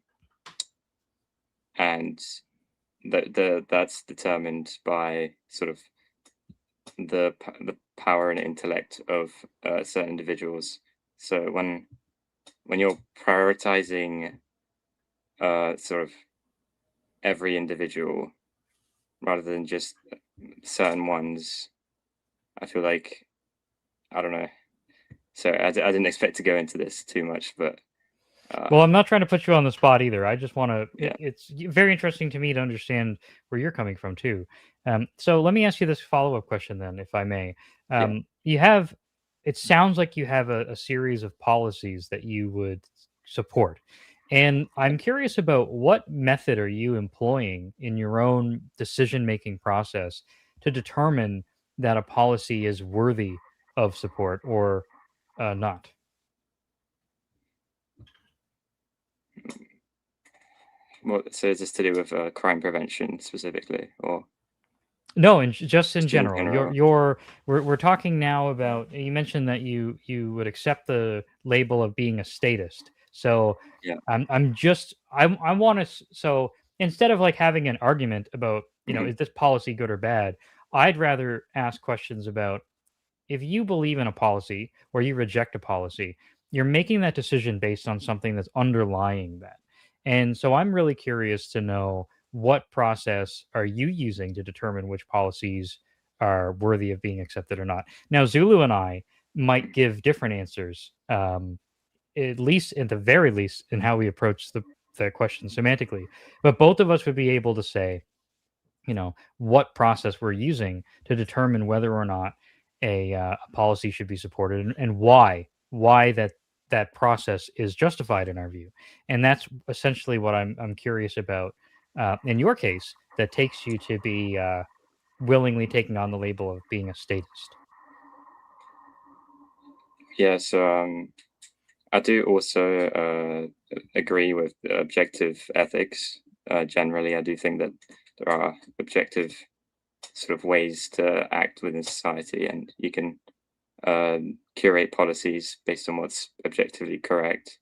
that's determined by sort of the power and intellect of certain individuals. So when you're prioritizing sort of every individual rather than just certain ones, I feel like, I don't know. So I didn't expect to go into this too much, but
well, I'm not trying to put you on the spot either. I just want to.
Yeah.
It's very interesting to me to understand where you're coming from too. So let me ask you this follow-up question then, if I may. You have. It sounds like you have a series of policies that you would support, and I'm curious about what method are you employing in your own decision-making process to determine that a policy is worthy of support or not.
Well, so is this to do with crime prevention specifically, or?
No, and just in
Just in
general.
general.
We're talking now about, you mentioned that you would accept the label of being a statist. So
Yeah.
I want to, so instead of like having an argument about, is this policy good or bad? I'd rather ask questions about, if you believe in a policy or you reject a policy, you're making that decision based on something that's underlying that. And so I'm really curious to know, what process are you using to determine which policies are worthy of being accepted or not? Now, Zulu and I might give different answers, at least, at the very least, in how we approach the question semantically. But both of us would be able to say, what process we're using to determine whether or not a policy should be supported, and why that process is justified in our view. And that's essentially what I'm curious about in your case, that takes you to be willingly taking on the label of being a statist.
Yeah, so I do also agree with objective ethics. Generally, I do think that there are objective sort of ways to act within society, and you can curate policies based on what's objectively correct.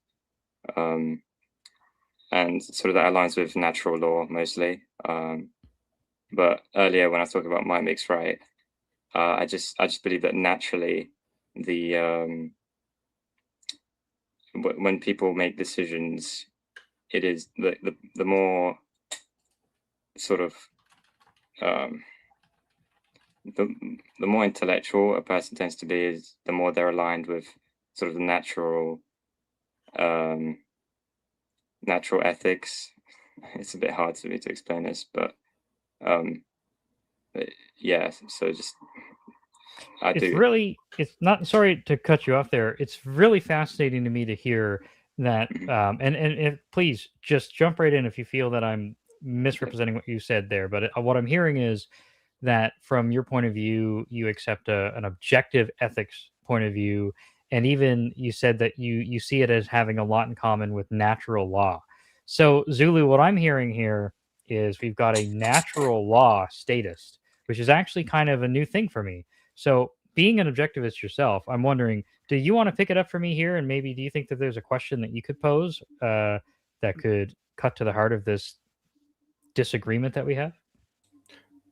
And sort of that aligns with natural law mostly. But earlier when I was talking about might makes right, I just believe that naturally the when people make decisions, it is the more sort of the more intellectual a person tends to be, is the more they're aligned with sort of the natural ethics. It's a bit hard for me to explain this, but yeah. So just
It's not, sorry to cut you off there. It's really fascinating to me to hear that. And please just jump right in if you feel that I'm misrepresenting what you said there. But what I'm hearing is that from your point of view, you accept an objective ethics point of view, and even you said that you see it as having a lot in common with natural law. So Zulu, what I'm hearing here is we've got a natural law statist, which is actually kind of a new thing for me. So being an objectivist yourself, I'm wondering, do you want to pick it up for me here? And maybe do you think that there's a question that you could pose that could cut to the heart of this disagreement that we have?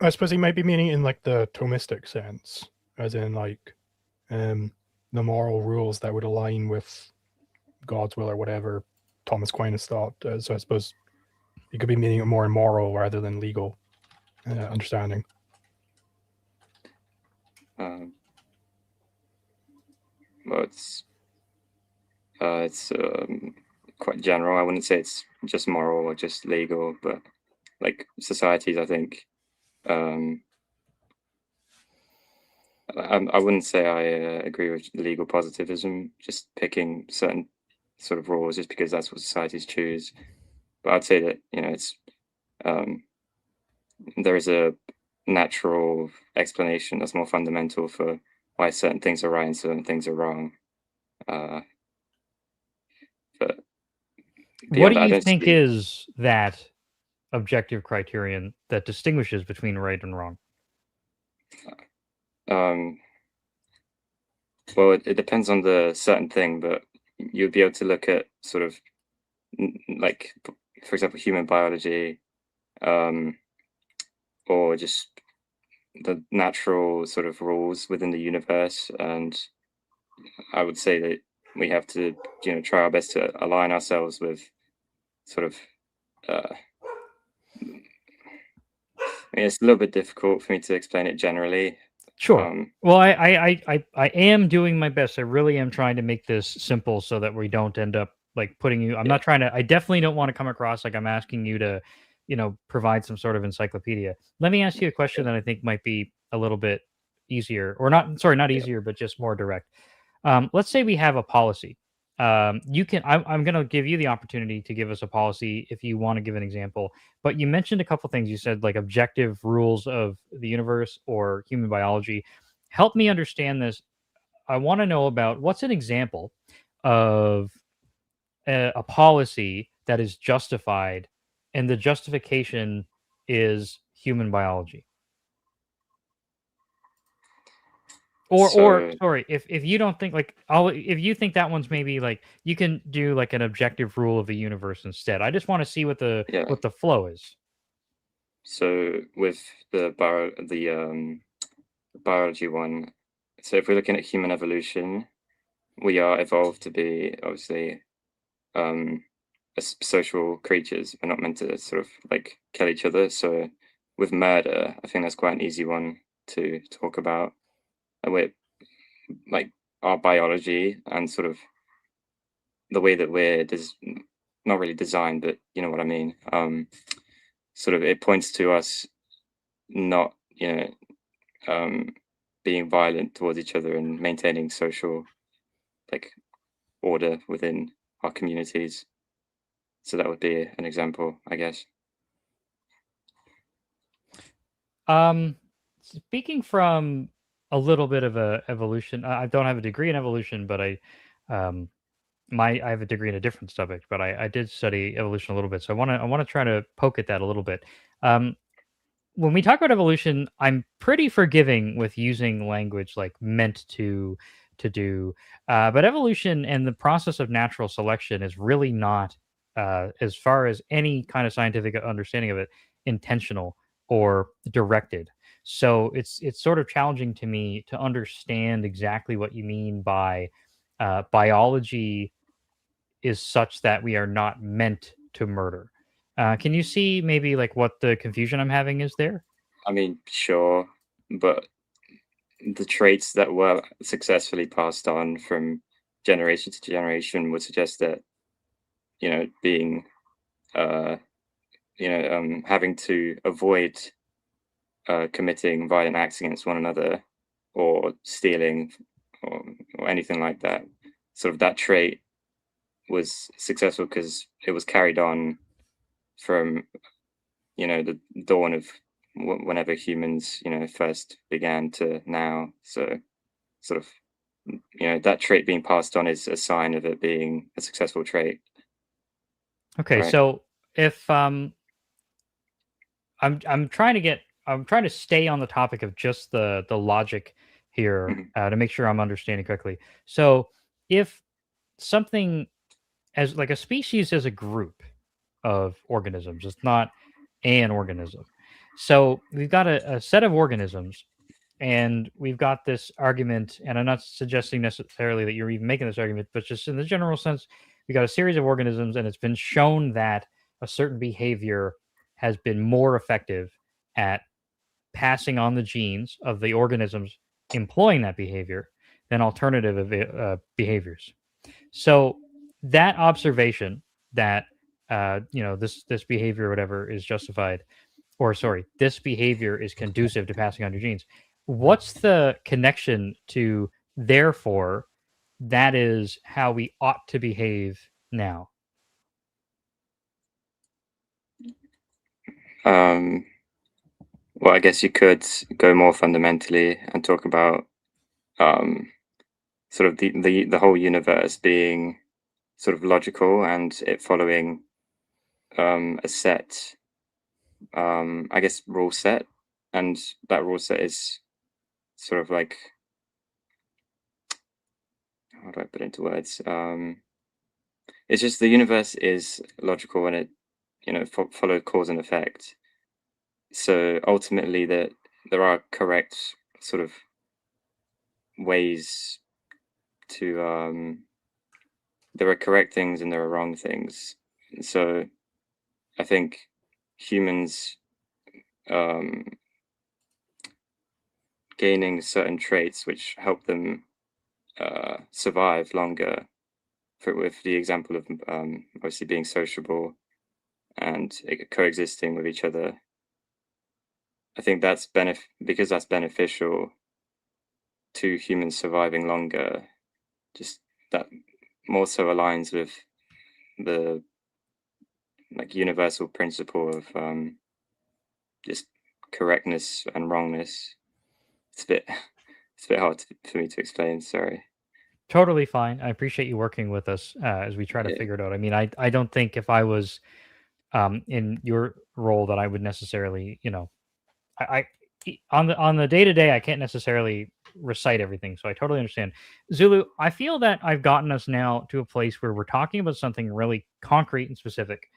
I suppose he might be meaning in like the Thomistic sense, as in like the moral rules that would align with God's will or whatever Thomas Aquinas thought. So I suppose he could be meaning it more in moral rather than legal understanding.
Well, it's quite general. I wouldn't say it's just moral or just legal, but like societies, I think. I wouldn't say I agree with legal positivism, just picking certain sort of rules just because that's what societies choose. But I'd say that it's there is a natural explanation that's more fundamental for why certain things are right and certain things are wrong. But
what do you think is that objective criterion that distinguishes between right and wrong?
Well, it depends on the certain thing, but you'd be able to look at sort of like, for example, human biology, or just the natural sort of rules within the universe. And I would say that we have to, try our best to align ourselves with sort of, it's a little bit difficult for me to explain it generally.
Sure. Well, I am doing my best. I really am trying to make this simple so that we don't end up like putting you. I'm not trying to. I definitely don't want to come across like I'm asking you to, provide some sort of encyclopedia. Let me ask you a question that I think might be a little bit easier, or not. Sorry, not easier, but just more direct. Let's say we have a policy. You can. I'm going to give you the opportunity to give us a policy if you want to give an example. But you mentioned a couple things. You said like objective rules of the universe or human biology. Help me understand this. I want to know about what's an example of a policy that is justified, and the justification is human biology. Or sorry, if you don't think like if you think that one's maybe like, you can do like an objective rule of the universe instead. I just want to see what the flow is.
So with the biology one, so if we're looking at human evolution, we are evolved to be obviously social creatures. We're not meant to sort of like kill each other. So with murder, I think that's quite an easy one to talk about. And with like our biology and sort of the way that we're not really designed, but you know what I mean. Sort of it points to us not, being violent towards each other and maintaining social like order within our communities. So that would be an example, I guess.
Speaking from a little bit of a evolution, I don't have a degree in evolution, but I have a degree in a different subject, but I did study evolution a little bit. So I want to try to poke at that a little bit. When we talk about evolution, I'm pretty forgiving with using language like meant to do, but evolution and the process of natural selection is really not, as far as any kind of scientific understanding of it, intentional or directed. So it's sort of challenging to me to understand exactly what you mean by biology is such that we are not meant to murder. Can you see maybe like what the confusion I'm having is there?
I mean, sure, but the traits that were successfully passed on from generation to generation would suggest that, being, having to avoid committing violent acts against one another or stealing or anything like that. Sort of that trait was successful because it was carried on from the dawn of whenever humans first began to now. So sort of that trait being passed on is a sign of it being a successful trait.
Okay,
Right.
so if I'm trying to stay on the topic of just the logic here, to make sure I'm understanding correctly. So if something as like a species as a group of organisms, it's not an organism. So we've got a set of organisms, and we've got this argument, and I'm not suggesting necessarily that you're even making this argument, but just in the general sense, we got a series of organisms, and it's been shown that a certain behavior has been more effective at passing on the genes of the organisms employing that behavior than alternative behaviors. So that observation that this behavior or whatever is justified, or sorry, this behavior is conducive to passing on your genes. What's the connection to therefore that is how we ought to behave now?
Well, I guess you could go more fundamentally and talk about sort of the whole universe being sort of logical and it following a set, I guess, rule set, and that rule set is sort of like, how do I put it into words? It's just the universe is logical and it, follow cause and effect. So ultimately, that there are correct sort of ways to there are correct things and there are wrong things. So I think humans gaining certain traits which help them survive longer, with the example of obviously being sociable and coexisting with each other. I think that's because that's beneficial to humans surviving longer. Just that more so aligns with the like universal principle of just correctness and wrongness. It's a bit hard for me to explain. Sorry.
Totally fine. I appreciate you working with us as we try to figure it out. I mean, I don't think if I was in your role that I would necessarily, I on the day to day, I can't necessarily recite everything. So I totally understand. Zulu, I feel that I've gotten us now to a place where we're talking about something really concrete and specific.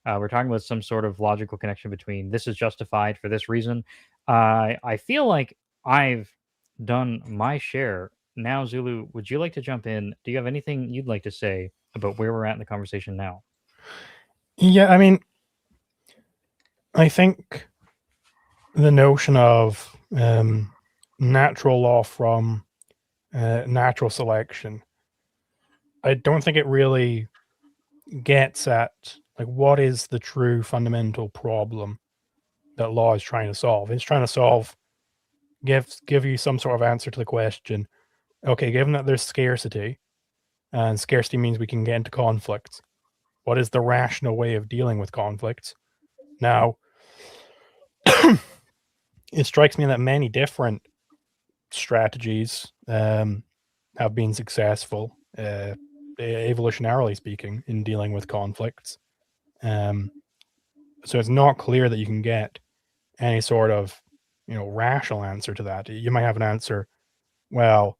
We're talking about some sort of logical connection between this is justified for this reason. I feel like I've done my share now, Zulu, would you like to jump in? Do you have anything you'd like to say about where we're at in the conversation now?
Yeah, I mean, I think the notion of natural law from natural selection, I don't think it really gets at like what is the true fundamental problem that law is trying to solve. It's trying to give you some sort of answer to the question. Okay, given that there's scarcity, and scarcity means we can get into conflicts, what is the rational way of dealing with conflicts? Now, it strikes me that many different strategies have been successful, evolutionarily speaking, in dealing with conflicts. So it's not clear that you can get any sort of rational answer to that. You might have an answer, well,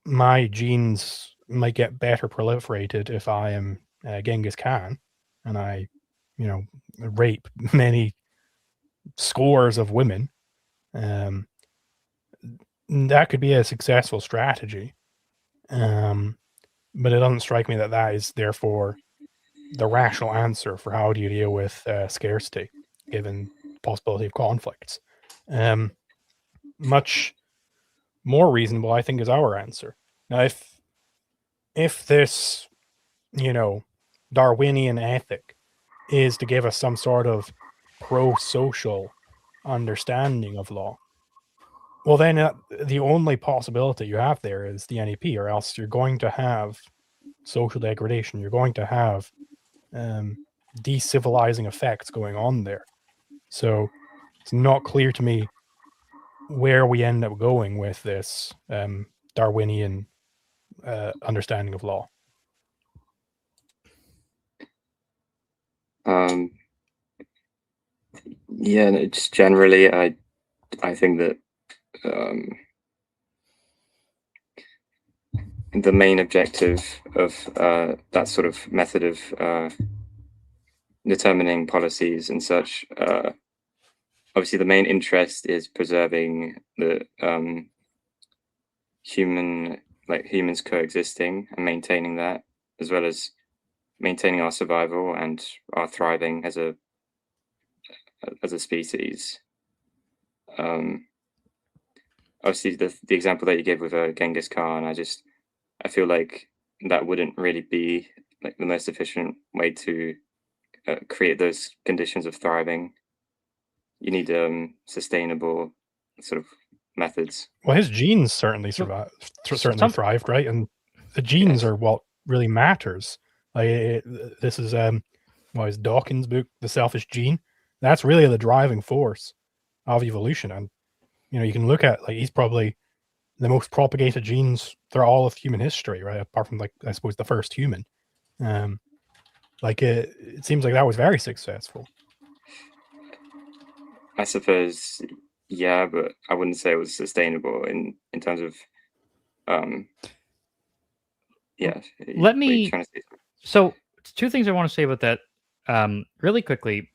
my genes might get better proliferated if I am Genghis Khan and I rape many scores of women. That could be a successful strategy, but it doesn't strike me that that is therefore the rational answer for how do you deal with scarcity given the possibility of conflicts. Much more reasonable, I think, is our answer. Now, if this Darwinian ethic is to give us some sort of pro-social understanding of law, well, then the only possibility you have there is the NEP, or else you're going to have social degradation. You're going to have decivilizing effects going on there. So it's not clear to me where we end up going with this Darwinian understanding of law.
Yeah, no, just generally, I think that the main objective of that sort of method of determining policies and such, obviously the main interest is preserving the humans coexisting and maintaining that, as well as maintaining our survival and our thriving as a species. Obviously, the example that you gave with Genghis Khan, I feel like that wouldn't really be like the most efficient way to create those conditions of thriving. You need sustainable sort of methods.
Well, his genes certainly thrived, right? And the genes are what really matters. Like this is is Dawkins' book, The Selfish Gene. That's really the driving force of evolution. And you can look at he's probably the most propagated genes through all of human history, right? Apart from I suppose the first human. It seems like that was very successful.
I suppose, yeah, but I wouldn't say it was sustainable in terms of yeah.
Let me. So, two things I want to say about that really quickly.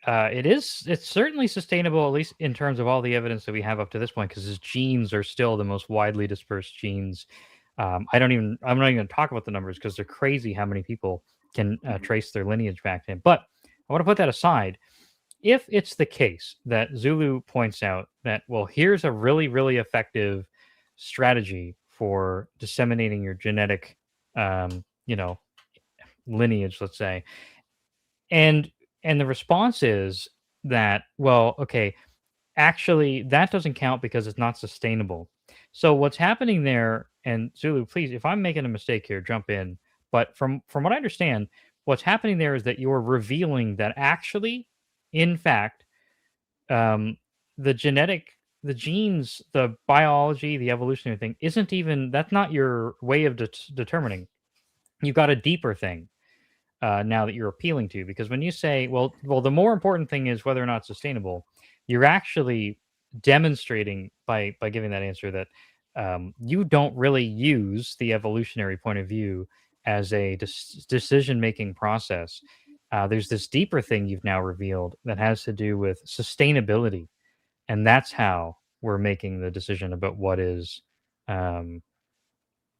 It's certainly sustainable, at least in terms of all the evidence that we have up to this point, because his genes are still the most widely dispersed genes. I'm not even going to talk about the numbers because they're crazy how many people can trace their lineage back to him. But I want to put that aside. If it's the case that Zulu points out that, well, here's a really, really effective strategy for disseminating your genetic, lineage, let's say, and the response is that, well, okay, actually that doesn't count because it's not sustainable. So what's happening there, and Zulu, please, if I'm making a mistake here, jump in. But from what I understand, what's happening there is that you're revealing that actually, in fact, the genes, the biology, the evolutionary thing that's not your way of determining. You've got a deeper thing now that you're appealing to, because when you say, well, the more important thing is whether or not it's sustainable, you're actually demonstrating by giving that answer that you don't really use the evolutionary point of view as a decision-making process. There's this deeper thing you've now revealed that has to do with sustainability, and that's how we're making the decision about what is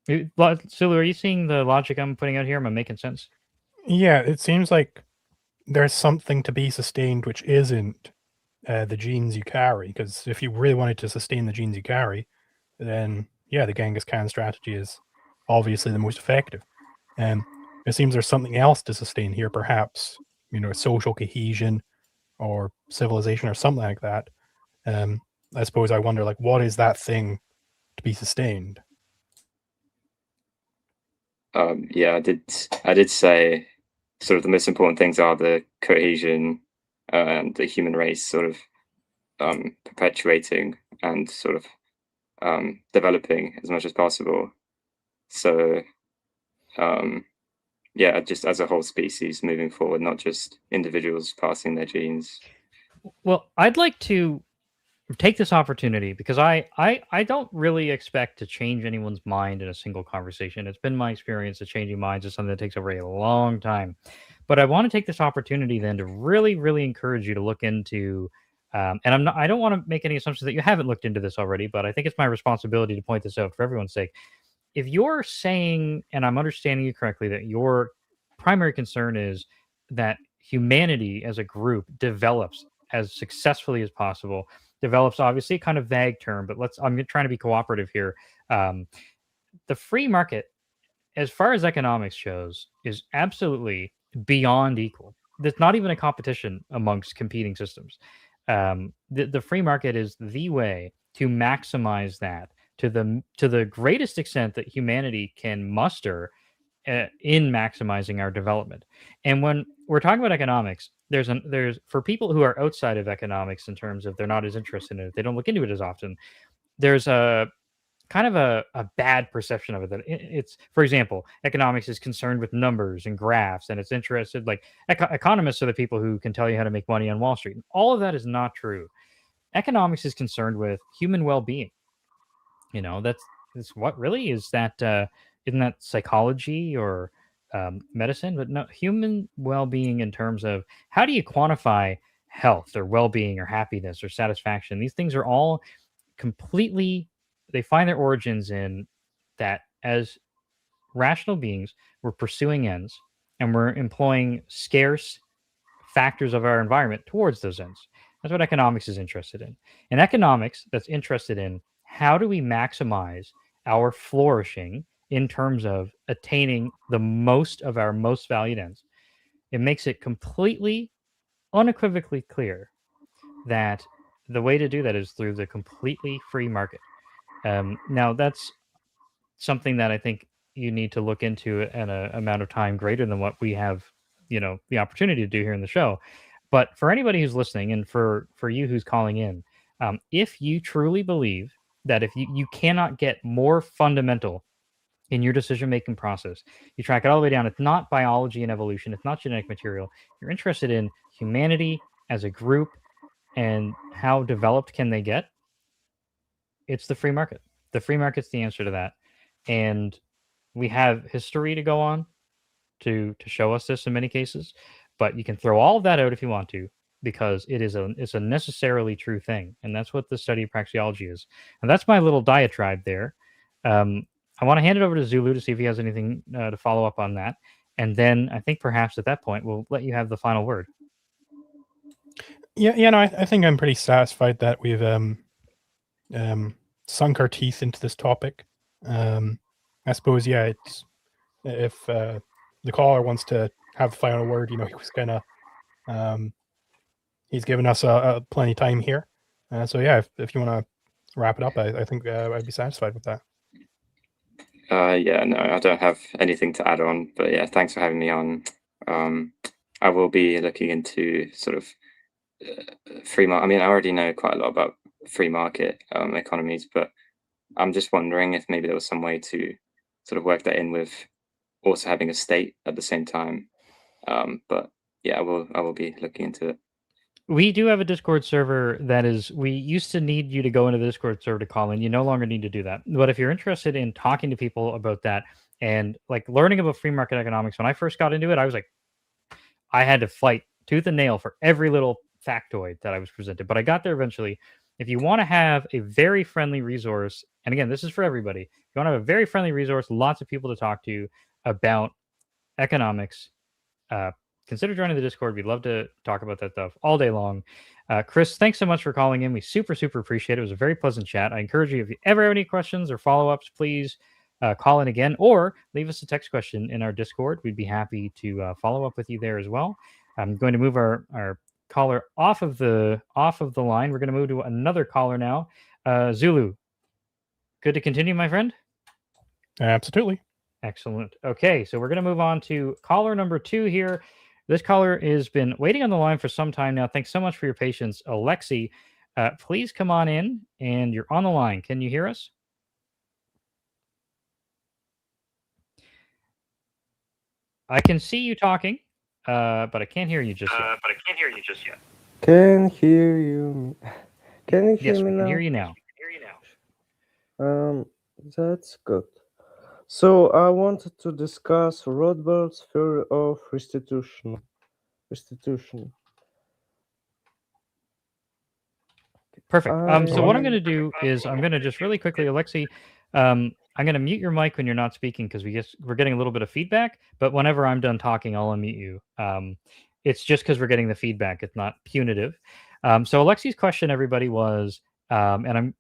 Sulu, are you seeing the logic I'm putting out here? Am I making sense?
Yeah, it seems like there's something to be sustained which isn't the genes you carry. Because if you really wanted to sustain the genes you carry, then yeah, the Genghis Khan strategy is obviously the most effective. It seems there's something else to sustain here, perhaps social cohesion or civilization or something like that. I suppose I wonder, like, what is that thing to be sustained?
Yeah, I did say sort of the most important things are the cohesion and the human race sort of perpetuating and sort of developing as much as possible. So yeah, just as a whole species moving forward, not just individuals passing their genes.
Well, I'd like to take this opportunity because I don't really expect to change anyone's mind in a single conversation. It's been my experience that changing minds is something that takes a very long time. But I want to take this opportunity then to really, really encourage you to look into. And I don't want to make any assumptions that you haven't looked into this already, but I think it's my responsibility to point this out for everyone's sake. If you're saying, and I'm understanding you correctly, that your primary concern is that humanity as a group develops as successfully as possible, develops obviously a kind of vague term, but I'm trying to be cooperative here. Um, the free market, as far as economics shows, is absolutely beyond equal. There's not even a competition amongst competing systems. The free market is the way to maximize that to the greatest extent that humanity can muster in maximizing our development. And when we're talking about economics, there's for people who are outside of economics in terms of they're not as interested in it, they don't look into it as often. There's a kind of a bad perception of it that it's, for example, economics is concerned with numbers and graphs, and it's interested like economists are the people who can tell you how to make money on Wall Street. All of that is not true. Economics is concerned with human well-being. That's what really is that. Isn't that psychology or medicine? But no, human well-being in terms of how do you quantify health or well-being or happiness or satisfaction? These things are all completely, they find their origins in that as rational beings, we're pursuing ends and we're employing scarce factors of our environment towards those ends. That's what economics is interested in. And economics that's interested in how do we maximize our flourishing in terms of attaining the most of our most valued ends. It makes it completely, unequivocally clear that the way to do that is through the completely free market. Now, that's something that I think you need to look into at an amount of time greater than what we have, the opportunity to do here in the show. But for anybody who's listening, and for you who's calling in, if you truly believe that if you cannot get more fundamental in your decision making process, you track it all the way down. It's not biology and evolution. It's not genetic material. You're interested in humanity as a group and how developed can they get. It's the free market. The free market's the answer to that. And we have history to go on to show us this in many cases. But you can throw all of that out if you want to, because it's a necessarily true thing, and that's what the study of praxeology is. And that's my little diatribe there. I want to hand it over to Zulu to see if he has anything to follow up on that, and then I think perhaps at that point we'll let you have the final word.
Yeah, no, I think I'm pretty satisfied that we've sunk our teeth into this topic. I suppose, yeah, it's if the caller wants to have the final word, he was gonna. He's given us plenty of time here, so yeah, if you want to wrap it up, I think I'd be satisfied with that.
Yeah, no, I don't have anything to add on, but yeah, thanks for having me on. I will be looking into sort of free market. I mean, I already know quite a lot about free market economies, but I'm just wondering if maybe there was some way to sort of work that in with also having a state at the same time. But yeah, I will be looking into it.
We do have a Discord server we used to need you to go into the Discord server to call in. You no longer need to do that. But if you're interested in talking to people about that and like learning about free market economics, when I first got into it, I was like, I had to fight tooth and nail for every little factoid that I was presented, but I got there eventually. if you want to have a very friendly resource, and again, this is for everybody, if you want to have a very friendly resource, lots of people to talk to about economics, consider joining the Discord. We'd love to talk about that stuff all day long. Chris, thanks so much for calling in. We super appreciate it. It was a very pleasant chat. I encourage you, if you ever have any questions or follow-ups, please call in again or leave us a text question in our Discord. We'd be happy to follow up with you there as well. I'm going to move our caller off of the line. We're going to move to another caller now. Zulu, good to continue, my friend?
Absolutely.
Excellent. Okay, so we're going to move on to caller number 2 here. This caller has been waiting on the line for some time now. Thanks so much for your patience. Alexi, please come on in, and you're on the line. Can you hear us? I can see you talking, but I can't hear you just yet.
Can hear you. Can you hear
Yes,
me
we can
now?
hear you now.
That's good. So I wanted to discuss Rothbard's theory of restitution.
Perfect. So what I'm going to do is I'm going to just really quickly, Alexi, I'm going to mute your mic when you're not speaking because we're getting a little bit of feedback. But whenever I'm done talking, I'll unmute you. It's just because we're getting the feedback. It's not punitive. So Alexi's question, everybody, was, and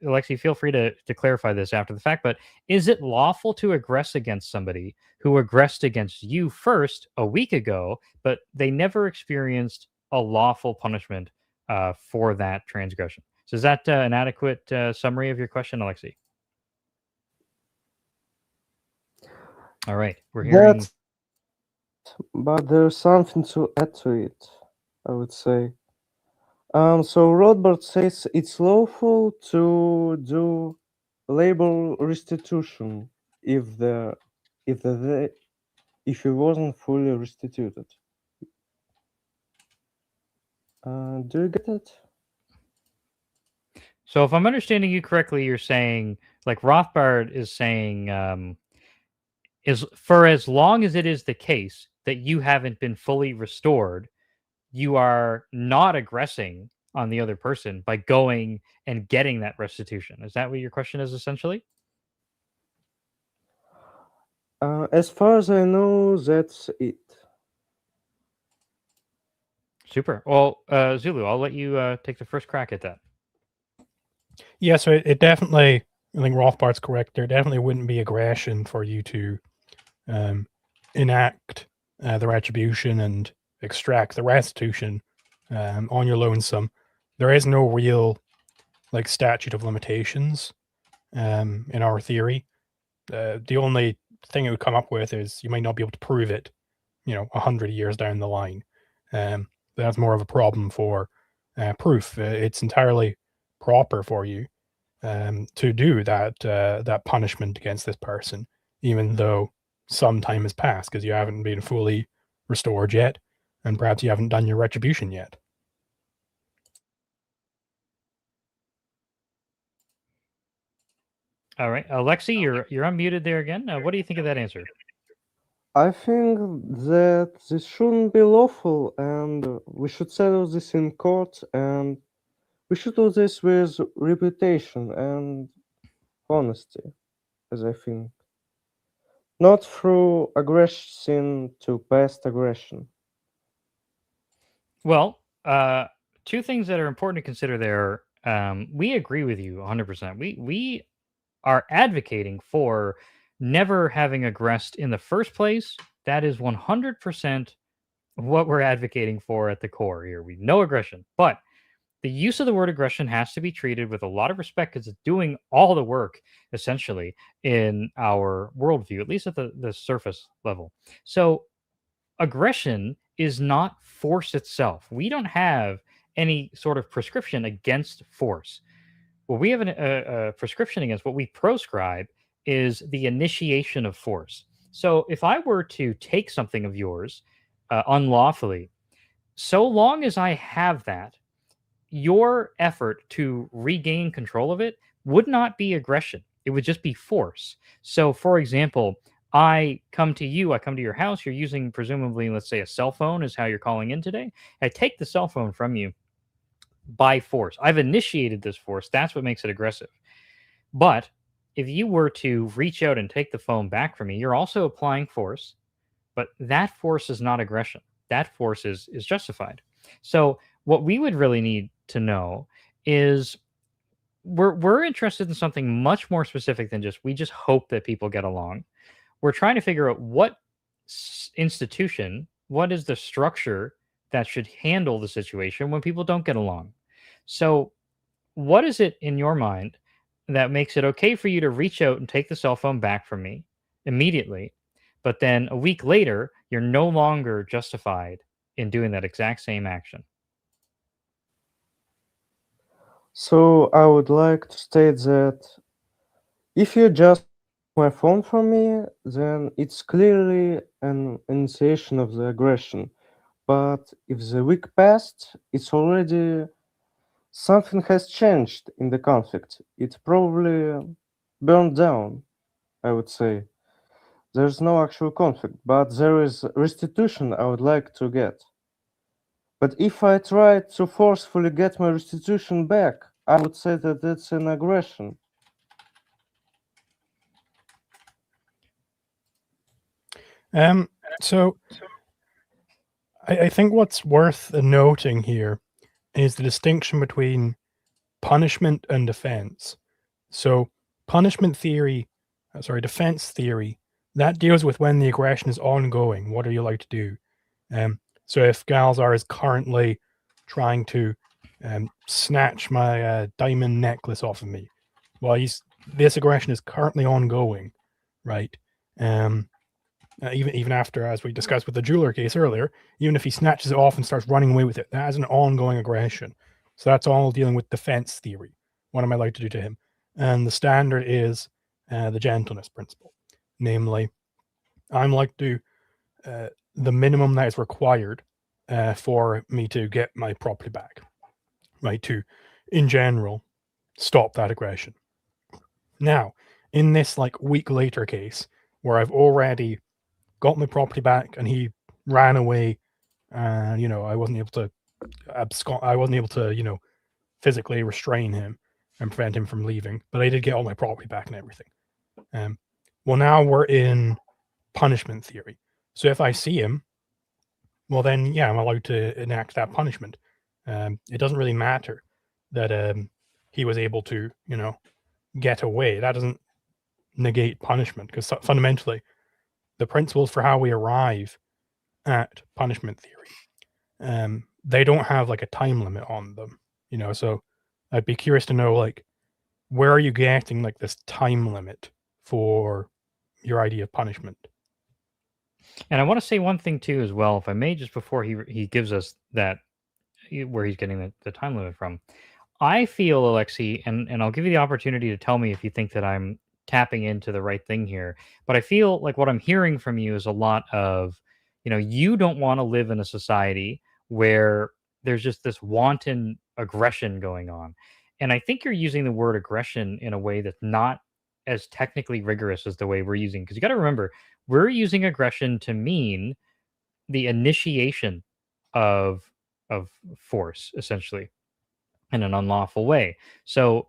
Alexi, feel free to clarify this after the fact, but is it lawful to aggress against somebody who aggressed against you first a week ago, but they never experienced a lawful punishment for that transgression? So is that an adequate summary of your question, Alexi? All right, we're hearing.
But there's something to add to it, I would say. So Rothbard says it's lawful to do labor restitution if he wasn't fully restituted. Do you get it?
So if I'm understanding you correctly, you're saying, like Rothbard is saying, is for as long as it is the case that you haven't been fully restored, you are not aggressing on the other person by going and getting that restitution. Is that what your question is essentially?
As far as I know, that's it.
Super. Well, Zulu, I'll let you take the first crack at that.
Yeah, so it definitely, I think Rothbard's correct. There definitely wouldn't be aggression for you to enact the retribution and extract the restitution on your lonesome. There is no real like statute of limitations in our theory. The only thing it would come up with is you might not be able to prove it, 100 years down the line. That's more of a problem for proof. It's entirely proper for you to do that punishment against this person, even though some time has passed because you haven't been fully restored yet, and perhaps you haven't done your retribution yet.
All right, Alexi, you're unmuted there again. What do you think of that answer?
I think that this shouldn't be lawful, and we should settle this in court, and we should do this with reputation and honesty, as I think. Not through aggression to past aggression.
Well, two things that are important to consider there. We agree with you 100%. We are advocating for never having aggressed in the first place. That is 100% what we're advocating for at the core here. We no aggression, but the use of the word aggression has to be treated with a lot of respect because it's doing all the work essentially in our worldview, at least at the surface level. So aggression is not force itself. We don't have any sort of prescription against force. What we have a prescription against, what we proscribe, is the initiation of force. So if I were to take something of yours unlawfully, so long as I have that, your effort to regain control of it would not be aggression. It would just be force. So, for example, I come to you, I come to your house, you're using presumably, let's say, a cell phone is how you're calling in today. I take the cell phone from you. by force. I've initiated this force. That's what makes it aggressive. But if you were to reach out and take the phone back from me, you're also applying force, but that force is not aggression. That force is justified. So what we would really need to know is we're interested in something much more specific than just we just hope that people get along. We're trying to figure out what institution, what is the structure that should handle the situation when people don't get along. So what is it in your mind that makes it okay for you to reach out and take the cell phone back from me immediately, but then a week later, you're no longer justified in doing that exact same action?
So I would like to state that if you just my phone from me, then it's clearly an initiation of the aggression. But if the week passed, it's already something has changed in the conflict. It probably burned down, I would say. There's no actual conflict, but there is restitution I would like to get. But if I try to forcefully get my restitution back, I would say that it's an aggression.
So I think what's worth noting here is the distinction between punishment and defense. So defense theory, that deals with when the aggression is ongoing. What are you allowed to do? So if Galzar is currently trying to snatch my diamond necklace off of me, well, this aggression is currently ongoing, right? Even after, as we discussed with the jeweler case earlier, even if he snatches it off and starts running away with it, that is an ongoing aggression. So that's all dealing with defense theory. What am I allowed to do to him? And the standard is the gentleness principle. Namely, I'm like to do the minimum that is required for me to get my property back, right? To, in general, stop that aggression. Now, in this like week later case, where I've already got my property back and he ran away, and I wasn't able to physically restrain him and prevent him from leaving, but I did get all my property back and everything. Well, now we're in punishment theory. So if I see him, well then, yeah, I'm allowed to enact that punishment. It doesn't really matter that he was able to, get away. That doesn't negate punishment, because fundamentally, the principles for how we arrive at punishment theory, they don't have like a time limit on them, so I'd be curious to know, like, where are you getting like this time limit for your idea of punishment?
And I want to say one thing too, as well, if I may, just before he gives us that where he's getting the time limit from. I feel, Alexi, and I'll give you the opportunity to tell me if you think that I'm tapping into the right thing here. But I feel like what I'm hearing from you is a lot of, you don't want to live in a society where there's just this wanton aggression going on. And I think you're using the word aggression in a way that's not as technically rigorous as the way we're using. Because you got to remember, we're using aggression to mean the initiation of force, essentially, in an unlawful way. So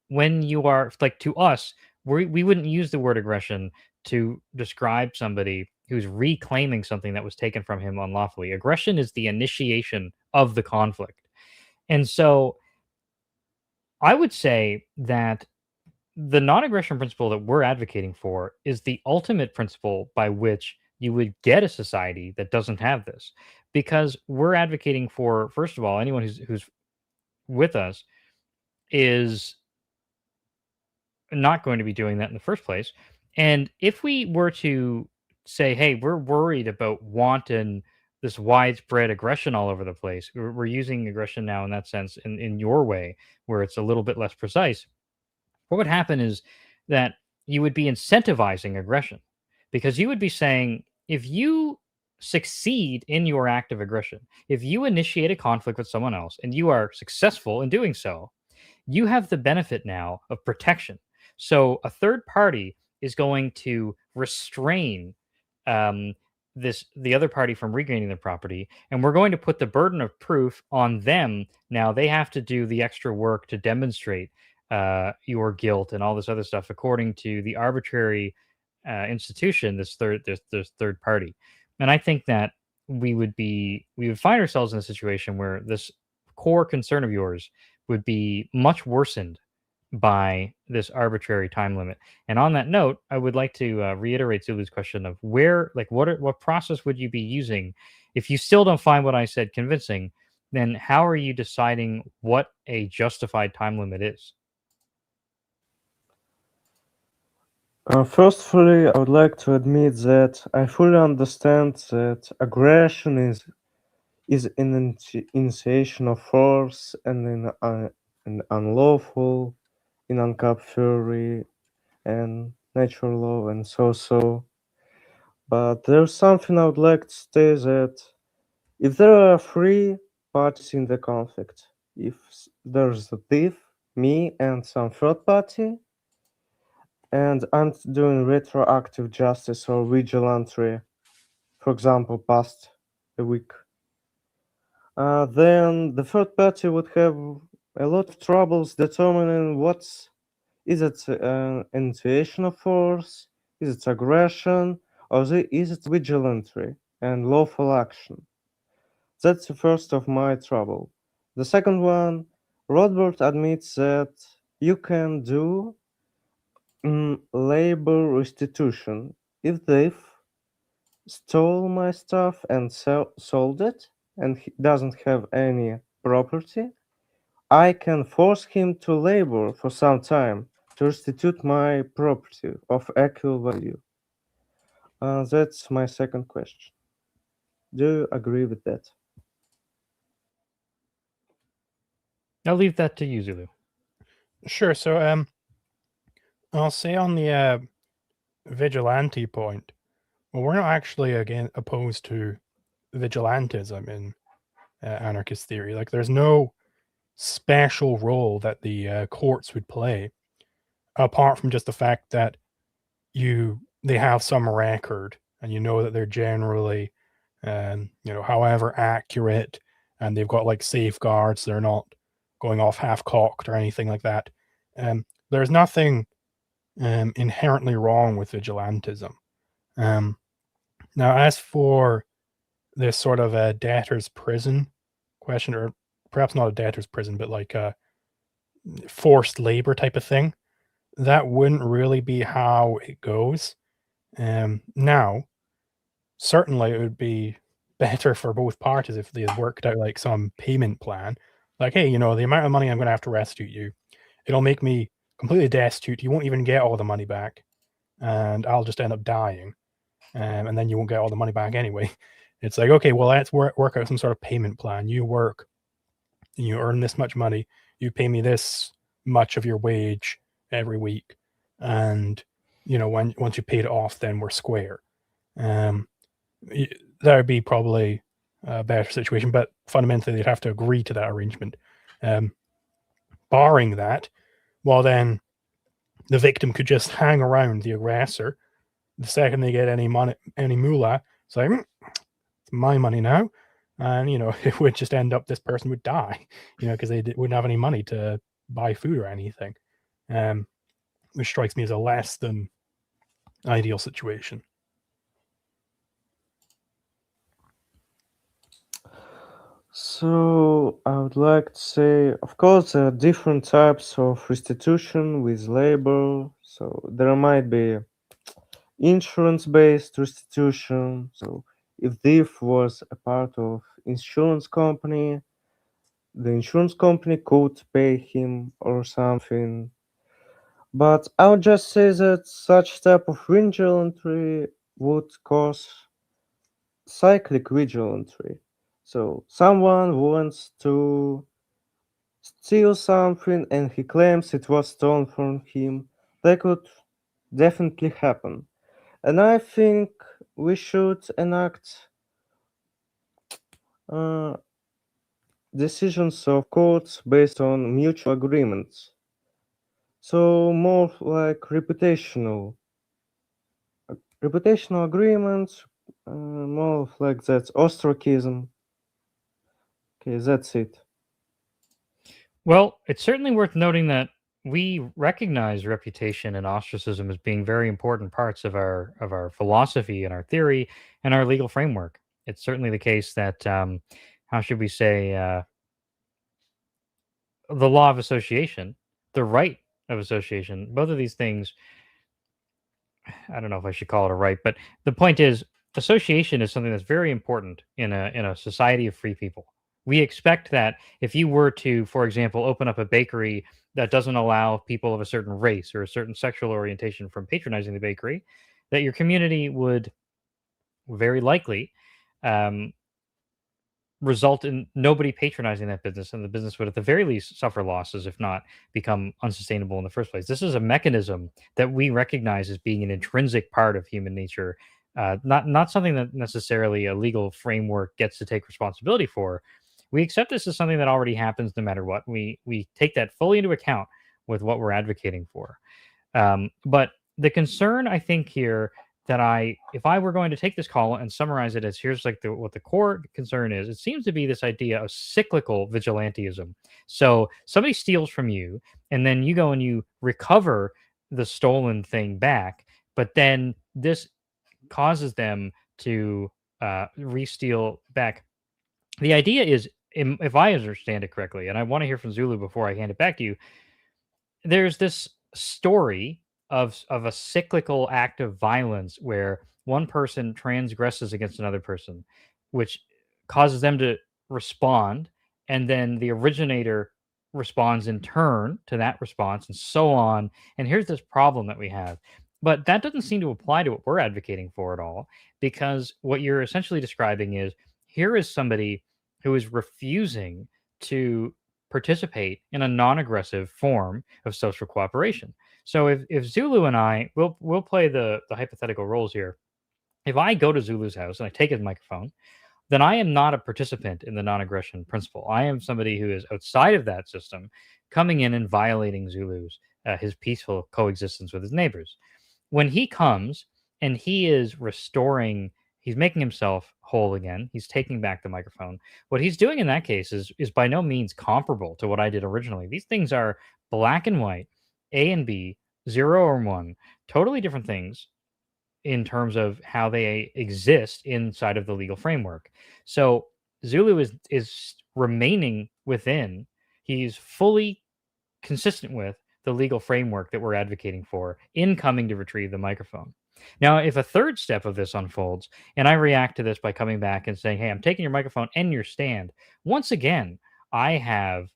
when you are like, to us, we wouldn't use the word aggression to describe somebody who's reclaiming something that was taken from him unlawfully. Aggression is the initiation of the conflict. And so I would say that the non-aggression principle that we're advocating for is the ultimate principle by which you would get a society that doesn't have this, because we're advocating for, first of all, anyone who's with us is not going to be doing that in the first place. And if we were to say, hey, we're worried about wanton, this widespread aggression all over the place, we're using aggression now in that sense, in your way, where it's a little bit less precise, what would happen is that you would be incentivizing aggression, because you would be saying, if you succeed in your act of aggression, if you initiate a conflict with someone else and you are successful in doing so, you have the benefit now of protection. So a third party is going to restrain the other party from regaining their property, and we're going to put the burden of proof on them. Now they have to do the extra work to demonstrate your guilt and all this other stuff according to the arbitrary institution, this third party. And I think that we would find ourselves in a situation where this core concern of yours would be much worsened by this arbitrary time limit. And on that note, I would like to reiterate Zulu's question of what process would you be using if you still don't find what I said convincing? Then how are you deciding what a justified time limit is?
Firstly, I would like to admit that I fully understand that aggression is an initiation of force and an unlawful in Ancap theory and natural law and so. But there's something I would like to say that if there are three parties in the conflict, if there's the thief, me, and some third party, and I'm doing retroactive justice or vigilante, for example, past a week, then the third party would have a lot of troubles determining is it an initiation of force, is it aggression, or is it vigilante and lawful action. That's the first of my trouble. The second one, Rothbard admits that you can do labor restitution. If they stole my stuff and sold it, and he doesn't have any property, I can force him to labor for some time to restitute my property of equal value. That's my second question. Do you agree with that?
I'll leave that to you, Zulu.
Sure. So I'll say on the vigilante point, well, we're not actually again opposed to vigilantism in anarchist theory. Like, there's no special role that the courts would play, apart from just the fact that they have some record, and you know that they're generally, however accurate, and they've got like safeguards. They're not going off half cocked or anything like that. There's nothing inherently wrong with vigilantism. Now, as for this sort of a debtor's prison question, or perhaps not a debtor's prison, but like a forced labor type of thing, that wouldn't really be how it goes. Now, certainly it would be better for both parties if they had worked out like some payment plan. Like, hey, the amount of money I'm going to have to restitute you, it'll make me completely destitute. You won't even get all the money back, and I'll just end up dying. And then you won't get all the money back anyway. It's like, okay, well, let's work out some sort of payment plan. You work, you earn this much money, you pay me this much of your wage every week, and once you paid it off, then we're square. That would be probably a better situation, but fundamentally they'd have to agree to that arrangement. Barring that, well, then the victim could just hang around the aggressor. The second they get any money, any moolah, it's like, it's my money now. And, it would just end up this person would die, because they wouldn't have any money to buy food or anything, which strikes me as a less than ideal situation.
So I would like to say, of course, there are different types of restitution with labor. So there might be insurance-based restitution. So if thief was a part of insurance company, the insurance company could pay him or something. But I would just say that such type of vigilantry would cause cyclic vigilantry. So someone wants to steal something and he claims it was stolen from him. That could definitely happen. And I think we should enact decisions of courts based on mutual agreements. So more like reputational agreements, more of like that ostracism. Okay, that's it.
Well, it's certainly worth noting that we recognize reputation and ostracism as being very important parts of our philosophy and our theory and our legal framework. It's certainly the case that how should we say the law of association, the right of association, both of these things. I don't know if I should call it a right, but the point is, association is something that's very important in a society of free people. We expect that if you were to, for example, open up a bakery that doesn't allow people of a certain race or a certain sexual orientation from patronizing the bakery, that your community would very likely um, result in nobody patronizing that business, and the business would at the very least suffer losses, if not become unsustainable in the first place. This is a mechanism that we recognize as being an intrinsic part of human nature, not something that necessarily a legal framework gets to take responsibility for. We accept this as something that already happens no matter what. We take that fully into account with what we're advocating for. But the concern I think here that if I were going to take this call and summarize it as here's like what the core concern is, it seems to be this idea of cyclical vigilantism. So somebody steals from you, and then you go and you recover the stolen thing back, but then this causes them to re-steal back. The idea is, if I understand it correctly, and I want to hear from Zulu before I hand it back to you, there's this story of a cyclical act of violence where one person transgresses against another person, which causes them to respond, and then the originator responds in turn to that response, and so on. And here's this problem that we have. But that doesn't seem to apply to what we're advocating for at all, because what you're essentially describing is here is somebody who is refusing to participate in a non-aggressive form of social cooperation. So if Zulu and I we'll play the hypothetical roles here. If I go to Zulu's house and I take his microphone, then I am not a participant in the non-aggression principle. I am somebody who is outside of that system, coming in and violating Zulu's his peaceful coexistence with his neighbors. When he comes and he is restoring, he's making himself whole again. He's taking back the microphone. What he's doing in that case is by no means comparable to what I did originally. These things are black and white, A and B, 0 or 1, totally different things in terms of how they exist inside of the legal framework. So Zulu is remaining within, he's fully consistent with the legal framework that we're advocating for in coming to retrieve the microphone. Now, if a third step of this unfolds and I react to this by coming back and saying, hey, I'm taking your microphone and your stand, once again, I have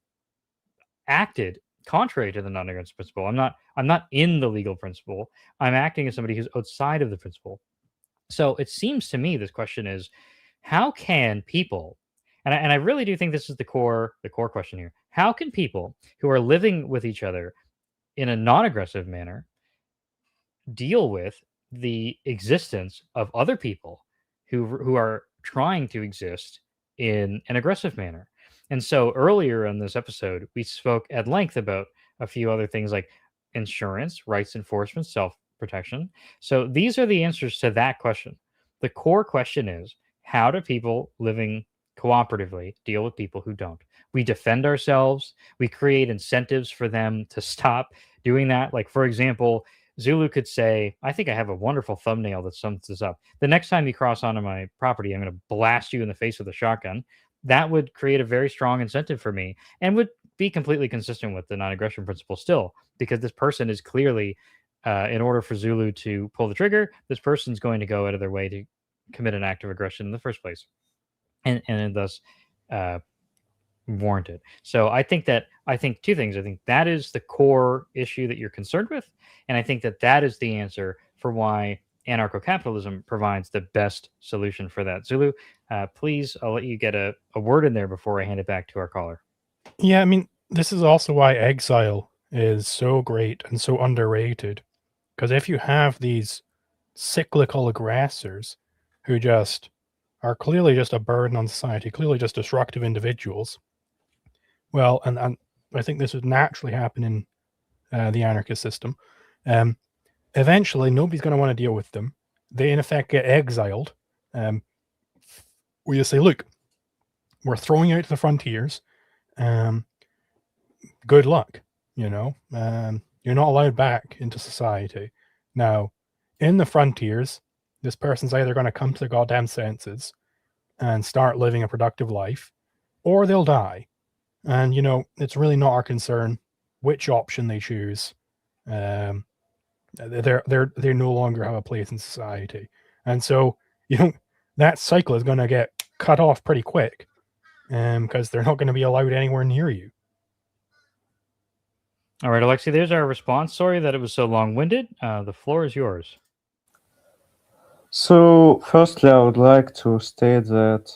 acted contrary to the non-aggression principle. I'm not in the legal principle. I'm acting as somebody who's outside of the principle. So it seems to me this question is, how can people, and I really do think this is the core question here, how can people who are living with each other in a non-aggressive manner deal with the existence of other people who are trying to exist in an aggressive manner? And so earlier in this episode, we spoke at length about a few other things like insurance, rights enforcement, self protection. So these are the answers to that question. The core question is, how do people living cooperatively deal with people who don't? We defend ourselves, we create incentives for them to stop doing that. Like, for example, Zulu could say, I think I have a wonderful thumbnail that sums this up. The next time you cross onto my property, I'm going to blast you in the face with a shotgun. That would create a very strong incentive for me and would be completely consistent with the non-aggression principle still, because this person is clearly, in order for Zulu to pull the trigger, this person's going to go out of their way to commit an act of aggression in the first place, and thus warranted. So I think two things. I think that is the core issue that you're concerned with, and I think that is the answer for why anarcho-capitalism provides the best solution for that. Zulu, please, I'll let you get a word in there before I hand it back to our caller.
Yeah, I mean, this is also why exile is so great and so underrated. Because if you have these cyclical aggressors who just are clearly just a burden on society, clearly just destructive individuals, well, and I think this would naturally happen in the anarchist system, eventually nobody's going to want to deal with them. They, in effect, get exiled, We just say, look, we're throwing you out to the frontiers. Good luck. You're not allowed back into society. Now, in the frontiers, this person's either going to come to their goddamn senses and start living a productive life, or they'll die. And it's really not our concern which option they choose. They no longer have a place in society, and so that cycle is going to get cut off pretty quick, because they're not going to be allowed anywhere near you.
All right, Alexi, there's our response. Sorry that it was so long-winded. The floor is yours.
So, firstly, I would like to state that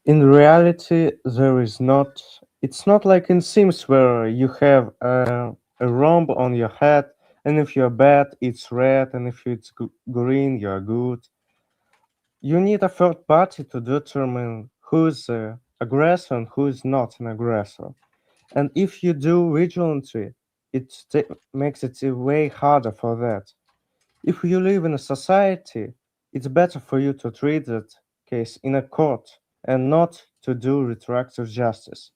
in reality, it's not like in Sims where you have a rhomb on your head, and if you're bad, it's red, and if it's green, you're good. You need a third party to determine who's the aggressor and who is not an aggressor. And if you do vigilantly, it makes it way harder for that. If you live in a society, it's better for you to treat that case in a court and not to do retroactive justice.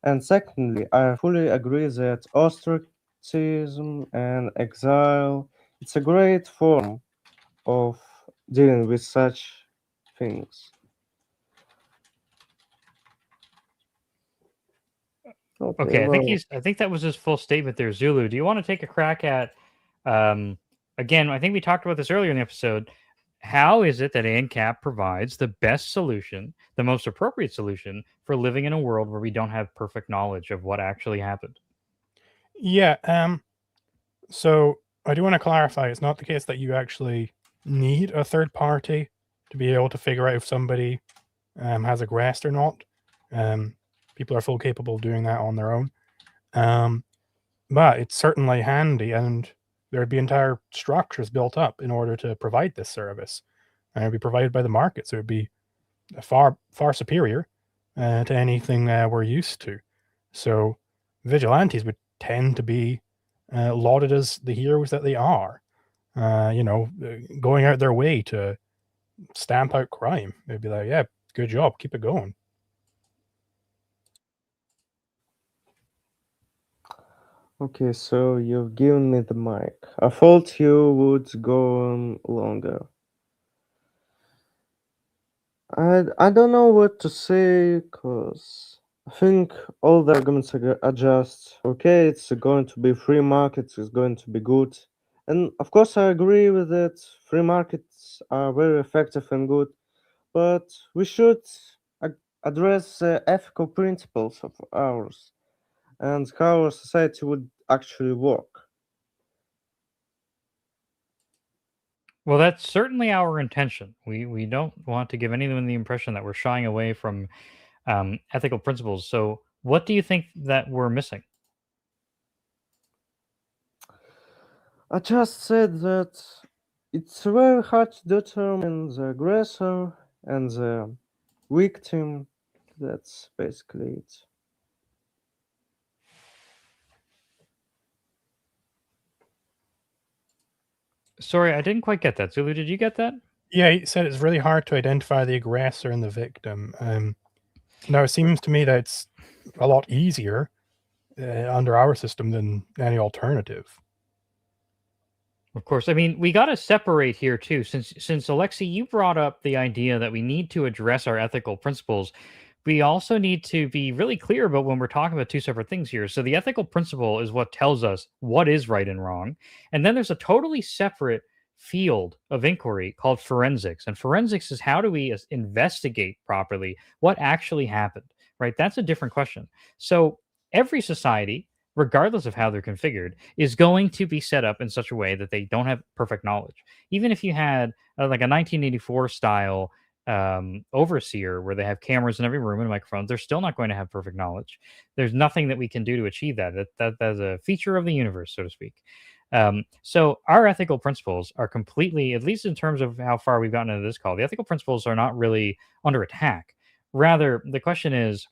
And secondly, I fully agree that ostracism and exile, it's a great form of dealing with such things.
Okay, I think that was his full statement there. Zulu, do you want to take a crack at again, I think we talked about this earlier in the episode. How is it that Ancap provides the best solution, the most appropriate solution for living in a world where we don't have perfect knowledge of what actually happened?
Yeah, so I do want to clarify, it's not the case that you actually need a third party to be able to figure out if somebody has aggressed or not. People are fully capable of doing that on their own. But it's certainly handy, and there'd be entire structures built up in order to provide this service. And it'd be provided by the market, so it'd be far, far superior to anything we're used to. So vigilantes would tend to be lauded as the heroes that they are, going out their way to stamp out crime. They'd be like, yeah, good job, keep it going.
Okay, so you've given me the mic. I thought you would go on longer. I don't know what to say, because I think all the arguments are just okay. It's going to be free markets. It's going to be good, and of course I agree with that. Free markets are very effective and good, but we should address the ethical principles of ours and how our society would actually work.
Well, that's certainly our intention. We don't want to give anyone the impression that we're shying away from ethical principles. So, what do you think that we're missing?
I just said that it's very hard to determine the aggressor and the victim. That's basically it.
Sorry, I didn't quite get that. Zulu, did you get that?
Yeah, he said it's really hard to identify the aggressor and the victim. Now, it seems to me that it's a lot easier under our system than any alternative.
Of course. I mean, we got to separate here too, since Alexi, you brought up the idea that we need to address our ethical principles. We also need to be really clear about when we're talking about two separate things here. So the ethical principle is what tells us what is right and wrong, and then there's a totally separate field of inquiry called forensics. And forensics is how do we investigate properly what actually happened, right? That's a different question. So every society, regardless of how they're configured, is going to be set up in such a way that they don't have perfect knowledge. Even if you had like a 1984 style overseer where they have cameras in every room and microphones, they're still not going to have perfect knowledge. There's nothing that we can do to achieve that. That's a feature of the universe, so to speak. So our ethical principles are completely, at least in terms of how far we've gotten into this call, the ethical principles are not really under attack. Rather, the question is,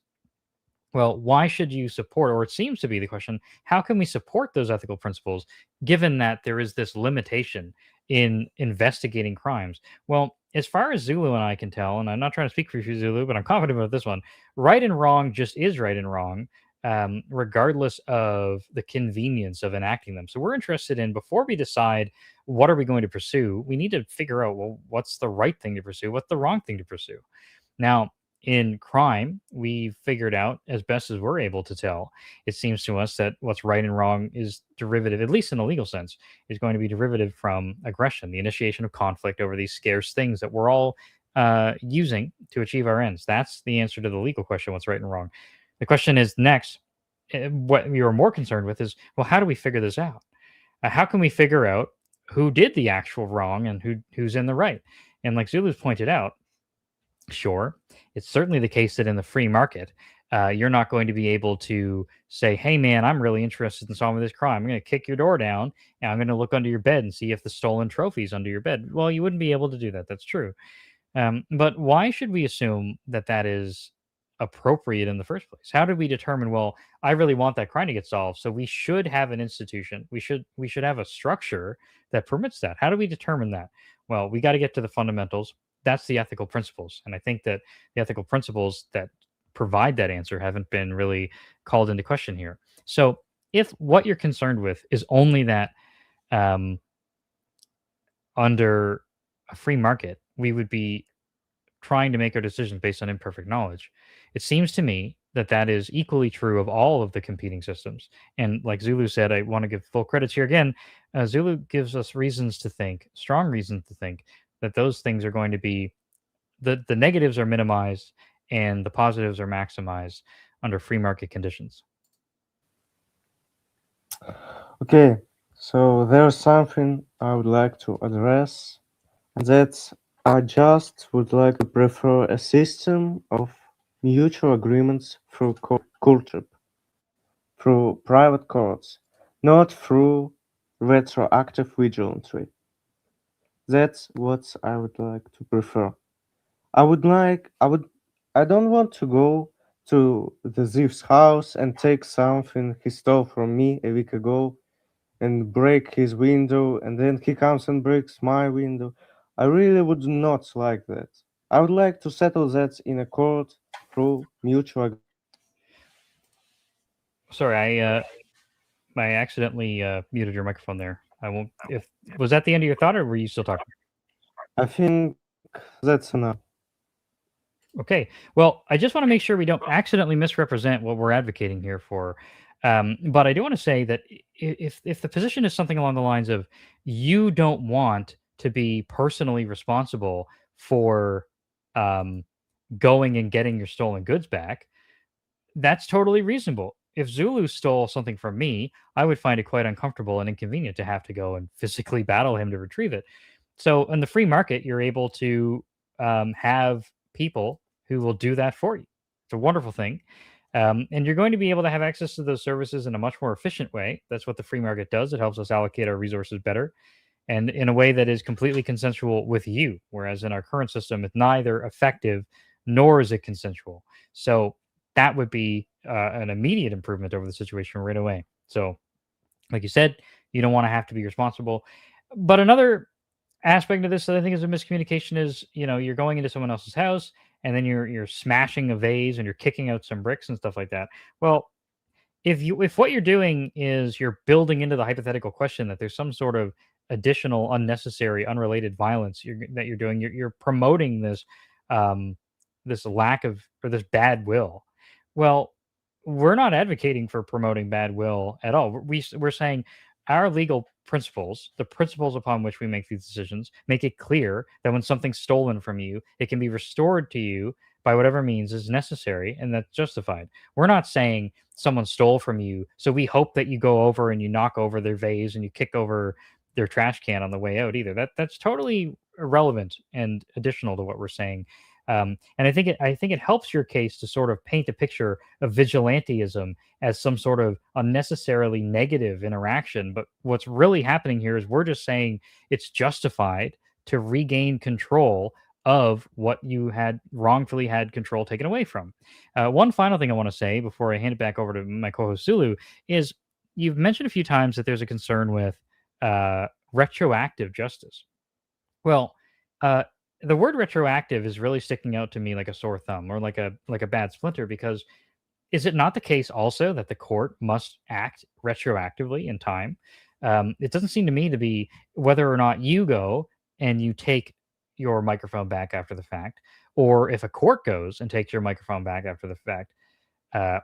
well, why should you support, or it seems to be the question, how can we support those ethical principles given that there is this limitation in investigating crimes? Well, as far as Zulu and I can tell, and I'm not trying to speak for you, Zulu, but I'm confident about this one. Right and wrong just is right and wrong, regardless of the convenience of enacting them. So we're interested in, before we decide what are we going to pursue, we need to figure out, well, what's the right thing to pursue, what's the wrong thing to pursue. Now, in crime, we figured out, as best as we're able to tell, it seems to us that what's right and wrong is derivative, at least in a legal sense, is going to be derivative from aggression, the initiation of conflict over these scarce things that we're all using to achieve our ends. That's the answer to the legal question, what's right and wrong. The question is next, what we were more concerned with is, well, how do we figure this out? How can we figure out who did the actual wrong and who's in the right? And like Zulu's pointed out, sure, it's certainly the case that in the free market, you're not going to be able to say, hey, man, I'm really interested in solving this crime. I'm going to kick your door down and I'm going to look under your bed and see if the stolen trophy's under your bed. Well, you wouldn't be able to do that. That's true. But why should we assume that that is appropriate in the first place? How did we determine, well, I really want that crime to get solved, so we should have an institution. We should have a structure that permits that. How do we determine that? Well, we got to get to the fundamentals. That's the ethical principles. And I think that the ethical principles that provide that answer haven't been really called into question here. So if what you're concerned with is only that under a free market, we would be trying to make our decisions based on imperfect knowledge, it seems to me that that is equally true of all of the competing systems. And like Zulu said, I want to give full credits here again. Zulu gives us reasons to think, strong reasons to think, that those things are going to be, the negatives are minimized and the positives are maximized under free market conditions.
Okay, so there's something I would like to address, and that's I just would like to prefer a system of mutual agreements through courtship, through private courts, not through retroactive vigilance. That's what I would like to prefer. I don't want to go to the thief's house and take something he stole from me a week ago and break his window, and then he comes and breaks my window. I really would not like that. I would like to settle that in a court through mutual.
Sorry, I accidentally muted your microphone there. I won't. If was that the end of your thought, or were you still talking?
I think that's enough.
Okay. Well, I just want to make sure we don't accidentally misrepresent what we're advocating here for. But I do want to say that if the position is something along the lines of you don't want to be personally responsible for going and getting your stolen goods back, that's totally reasonable. If Zulu stole something from me, I would find it quite uncomfortable and inconvenient to have to go and physically battle him to retrieve it. So in the free market, you're able to have people who will do that for you. It's a wonderful thing. And you're going to be able to have access to those services in a much more efficient way. That's what the free market does. It helps us allocate our resources better and in a way that is completely consensual with you. Whereas in our current system, it's neither effective nor is it consensual. So that would be an immediate improvement over the situation right away. So, like you said, you don't want to have to be responsible. But another aspect of this that I think is a miscommunication is, you're going into someone else's house and then you're smashing a vase and you're kicking out some bricks and stuff like that. Well, if what you're doing is you're building into the hypothetical question that there's some sort of additional, unnecessary, unrelated violence that you're doing, you're promoting this this lack of, or this bad will. Well, we're not advocating for promoting bad will at all. We're saying our legal principles, the principles upon which we make these decisions, make it clear that when something's stolen from you, it can be restored to you by whatever means is necessary and that's justified. We're not saying someone stole from you, so we hope that you go over and you knock over their vase and you kick over their trash can on the way out either. That's totally irrelevant and additional to what we're saying. And I think it helps your case to sort of paint a picture of vigilantism as some sort of unnecessarily negative interaction. But what's really happening here is we're just saying it's justified to regain control of what you had wrongfully had control taken away from. One final thing I want to say before I hand it back over to my co-host Zulu is you've mentioned a few times that there's a concern with retroactive justice. Well, the word retroactive is really sticking out to me like a sore thumb or like a bad splinter, because is it not the case also that the court must act retroactively in time? It doesn't seem to me to be whether or not you go and you take your microphone back after the fact, or if a court goes and takes your microphone back after the fact, uh,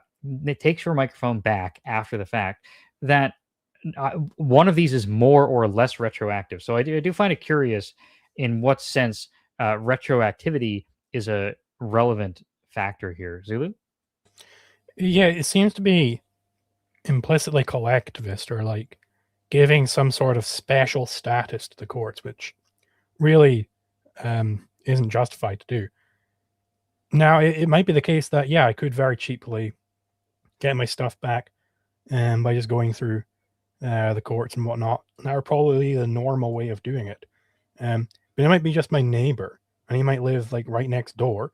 it takes your microphone back after the fact, that one of these is more or less retroactive. So I do find it curious in what sense retroactivity is a relevant factor here. Zulu?
Yeah, it seems to be implicitly collectivist, or like giving some sort of special status to the courts, which really isn't justified to do. Now, it might be the case that, yeah, I could very cheaply get my stuff back by just going through the courts and whatnot. That would probably be the normal way of doing it. But it might be just my neighbor, and he might live like right next door,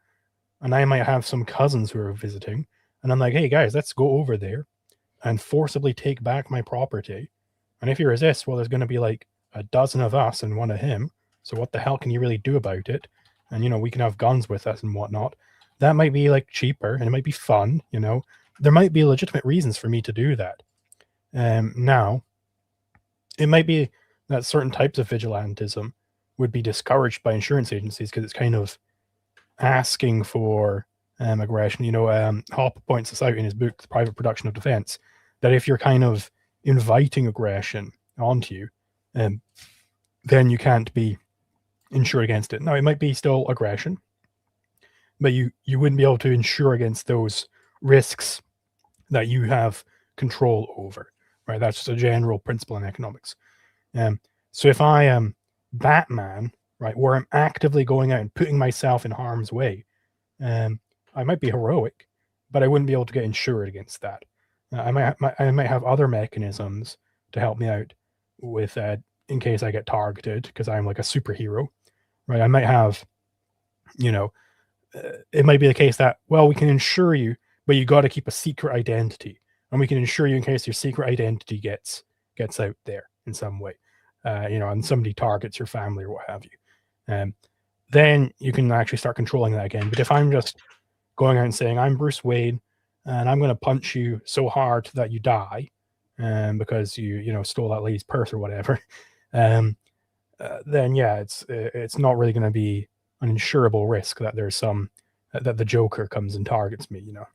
and I might have some cousins who are visiting, and I'm like, hey guys, let's go over there and forcibly take back my property. And if he resists, well, there's going to be like a dozen of us and one of him. So what the hell can you really do about it? And, you know, we can have guns with us and whatnot. That might be like cheaper, and it might be fun, you know. There might be legitimate reasons for me to do that. Now, it might be that certain types of vigilantism would be discouraged by insurance agencies because it's kind of asking for aggression. You know, Hopper points this out in his book, The Private Production of Defense, that if you're kind of inviting aggression onto you, then you can't be insured against it. Now, it might be still aggression, but you wouldn't be able to insure against those risks that you have control over, right? That's just a general principle in economics. So if I am Batman, right, where I'm actively going out and putting myself in harm's way, I might be heroic, but I wouldn't be able to get insured against that. I might have other mechanisms to help me out with in case I get targeted because I'm like a superhero, right? I might have, you know, it might be the case that, well, we can insure you, but you got to keep a secret identity, and we can insure you in case your secret identity gets out there in some way, you know, and somebody targets your family or what have you. Then you can actually start controlling that again. But if I'm just going out and saying, I'm Bruce Wayne, and I'm going to punch you so hard that you die, because you know stole that lady's purse or whatever, then yeah, it's not really going to be an insurable risk that there's some that the Joker comes and targets me, you know.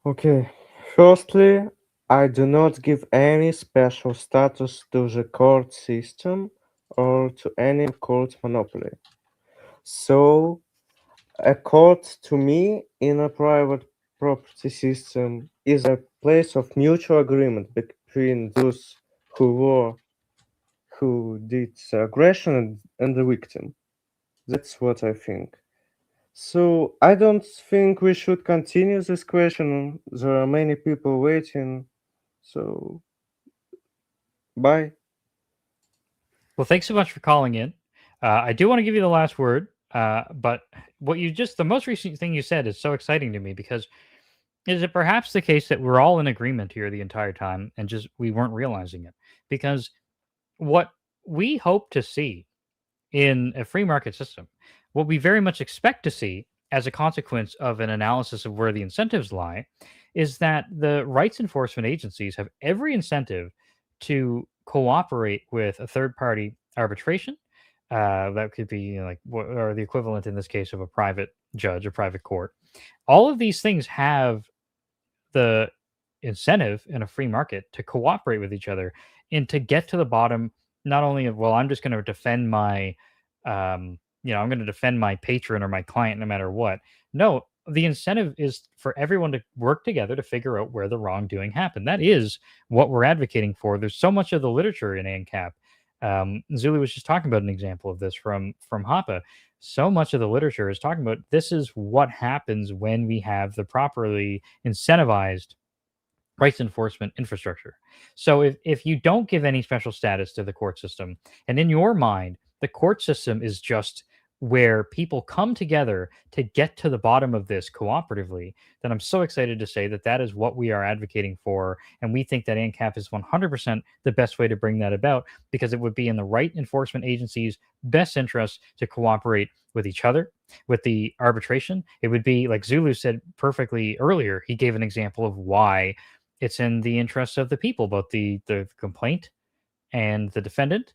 Okay, firstly, I do not give any special status to the court system or to any court monopoly. So, a court to me in a private property system is a place of mutual agreement between those who did the aggression and the victim. That's what I think. So I don't think we should continue this question. There are many people waiting. So bye.
Well, thanks so much for calling in. I do want to give you the last word, but the most recent thing you said is so exciting to me, because is it perhaps the case that we're all in agreement here the entire time and just we weren't realizing it? Because what we hope to see in a free market system, what we very much expect to see as a consequence of an analysis of where the incentives lie, is that the rights enforcement agencies have every incentive to cooperate with a third party arbitration. That could be or the equivalent in this case of a private judge, a private court. All of these things have the incentive in a free market to cooperate with each other and to get to the bottom, not only of, well, I'm just going to defend my I'm going to defend my patron or my client no matter what. No, the incentive is for everyone to work together to figure out where the wrongdoing happened. That is what we're advocating for. There's so much of the literature in Ancap. Zulu was just talking about an example of this from Hoppe. So much of the literature is talking about this is what happens when we have the properly incentivized rights enforcement infrastructure. So if you don't give any special status to the court system, and in your mind, the court system is just where people come together to get to the bottom of this cooperatively, then I'm so excited to say that that is what we are advocating for. And we think that Ancap is 100% the best way to bring that about, because it would be in the right enforcement agencies' best interest to cooperate with each other, with the arbitration. It would be, like Zulu said perfectly earlier, he gave an example of why it's in the interest of the people, both the complaint and the defendant.